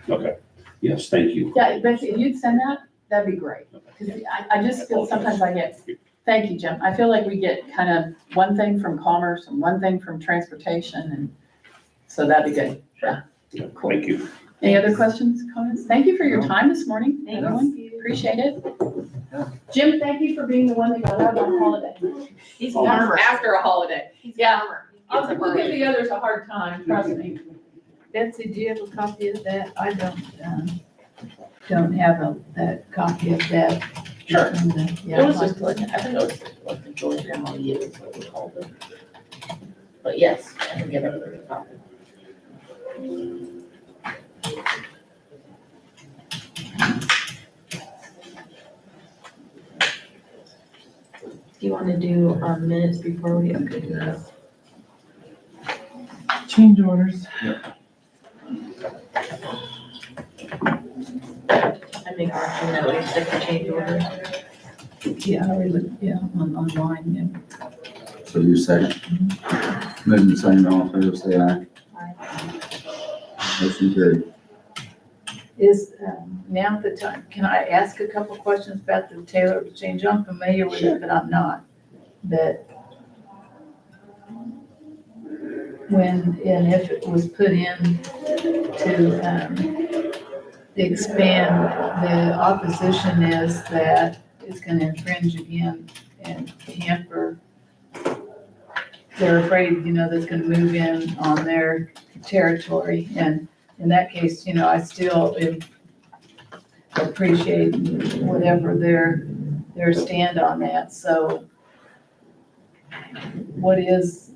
okay. Yes, thank you. Yeah, Betsy, if you'd send that, that'd be great. 'Cause I just feel sometimes thank you, Jim. I feel like we get kind of one thing from commerce and one thing from transportation, and so that'd be good. Yeah. Cool. Thank you. Any other questions, comments? Thank you for your No. time this morning, Thanks. everyone. Appreciate it. Jim, thank you for being the one that got out on holiday. He's a farmer. After a holiday. He's a Yeah. farmer. He gets a We'll give break. the others a hard time, trust me. Betsy, do you have a copy of that? I don't have that copy of that. Sure. Yeah. It was just looking, I think it was just looking joint MOU is what we called it. But yes, I can get over the copy. Do you wanna do, minutes before we, okay, Yeah. Change orders. I make a motion that we accept the change order. Yeah, I would, yeah, online, yeah. So you second? Moving second, all in favor, say aye. Motion carried. Is, now the time, can I ask a couple questions about the Taylor exchange? I'm familiar with it, but I'm not. That when, and if it was put in to, expand, the opposition is that it's gonna infringe again and hamper. They're afraid, that's gonna move in on their territory, and in that case, I still appreciate whatever their stand on that, so what exactly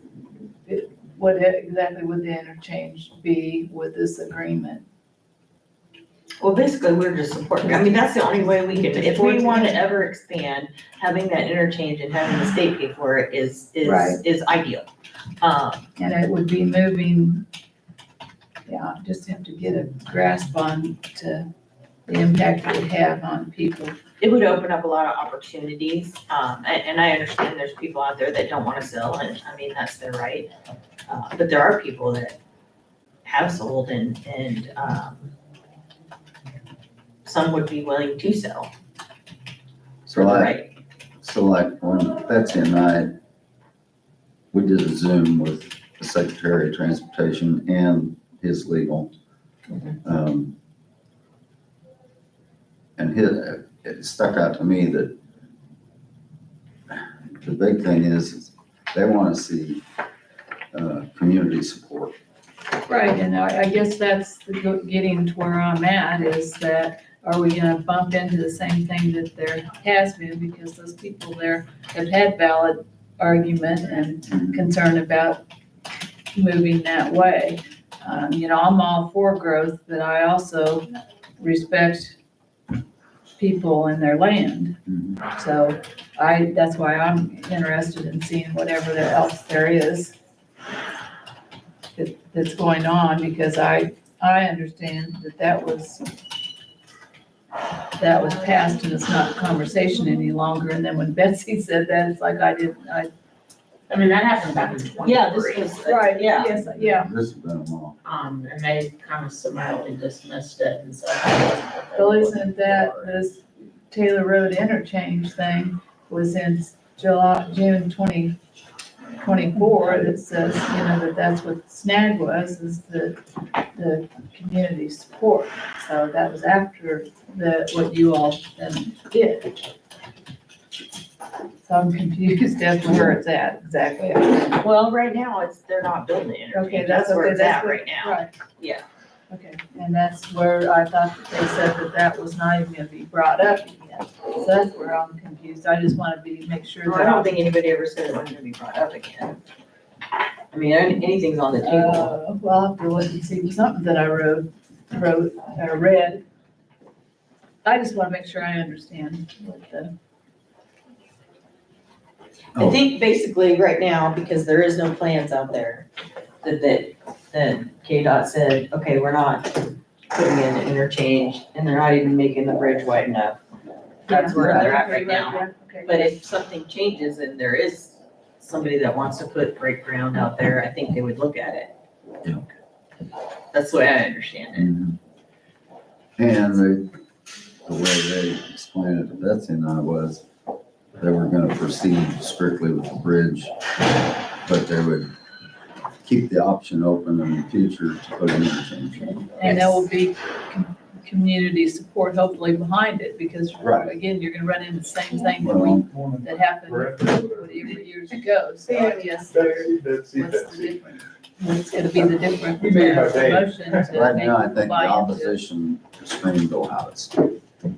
would the interchange be with this agreement? Well, basically, we're just supporting, I mean, that's the only way we can, if we want to ever expand, having that interchange and having the state pay for it is Right. ideal. And it would be moving, yeah, just have to get a grasp on to the impact it would have on people. It would open up a lot of opportunities, and I understand there's people out there that don't want to sell, and I mean, that's their right. But there are people that have sold and some would be willing to sell. So like, Right. when Betsy and I, we did a Zoom with the Secretary of Transportation and his legal. And it stuck out to me that the big thing is they want to see, community support. Right, and I guess that's getting to where I'm at, is that, are we gonna bump into the same thing that there has been, because those people there have had valid argument and concern about moving that way. I'm all for growth, but I also respect people and their land. So that's why I'm interested in seeing whatever else there is that's going on, because I understand that was passed and it's not a conversation any longer. And then when Betsy said that, it's like I mean, that happened back in Yeah, this 23. was, right, yeah. yes, yeah. This has been a while. And they kind of summarily dismissed it and said. Well, isn't that this Taylor Road interchange thing was in June 2024, that says, that's what the snag was, is the community support. So that was after what you all then did. So I'm confused as to where it's at exactly. Well, right now, they're not building it. Okay, That's where okay, it's that's at right now. Right. Yeah. Okay, and that's where I thought that they said that was not even gonna be brought up again. So that's where I'm confused. I just want to make sure No, that. I don't think anybody ever said it wasn't gonna be brought up again. I mean, anything's on the table. Well, I'll have to look and see something that I wrote or read. I just want to make sure I understand what the. I think basically right now, because there is no plans out there, that KDOT said, okay, we're not putting in the interchange, and they're not even making the bridge wide enough. That's where they're at right now. Yeah, okay. But if something changes and there is somebody that wants to put break ground out there, I think they would look at it. Yeah. That's the way I understand it. And the way they explained it to Betsy and I was, they were gonna proceed strictly with the bridge, but they would keep the option open in the future to put an interchange in. And there will be community support hopefully behind it, because Right. again, you're gonna run into the same thing Well, that happened years ago. So I guess what's the difference? It's gonna be the different promotion to right make now, I people think the buy into it. opposition screamed go out.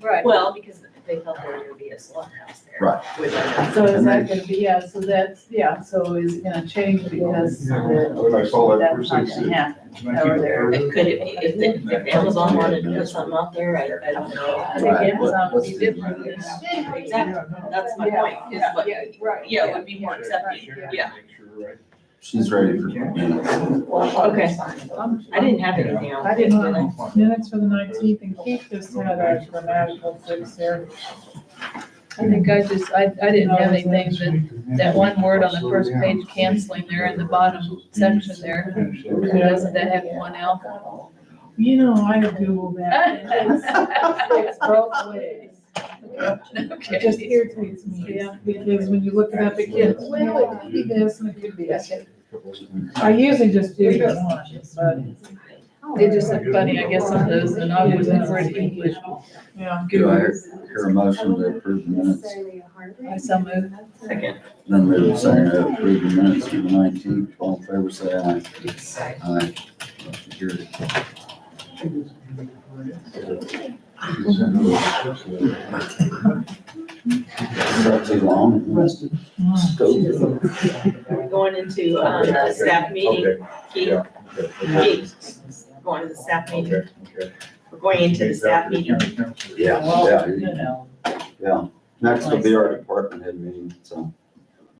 Right. Well, because they thought there was gonna be a slaughterhouse there. Right. Which I So is that gonna be, yeah, so that's, yeah, so is it gonna change because When I saw that that's not gonna happen over there? it could, if Amazon wanted to put something out there, I don't know. I think Right. Amazon would be Let's do different. Exactly, that's my point, is what, Yeah, right. yeah, it would be more accepting, yeah. She's ready for minutes. Okay. I didn't have anything else. I didn't have minutes for the 19th, and Keith just had a grammatical fix there. I think I didn't have anything, that one word on the first page canceling there in the bottom section there. Doesn't that have one L? You know, I Googled that. It's both ways. It just irritates me. Yeah. Because when you look it up, it gets, well, it could be this and it could be that. I usually just do the one, but, They just look funny, I guess, some of those, and I was in word English. yeah. Do I hear a motion to approve the minutes? I so moved. Second. Then move saying to approve the minutes for the 19th. All in favor, say aye. Aye. Motion carried. Is that too long? We're going into, the staff meeting, Keith, going to the staff meeting. We're going into the staff meeting. Yeah, yeah. Next will be our department head meeting, so.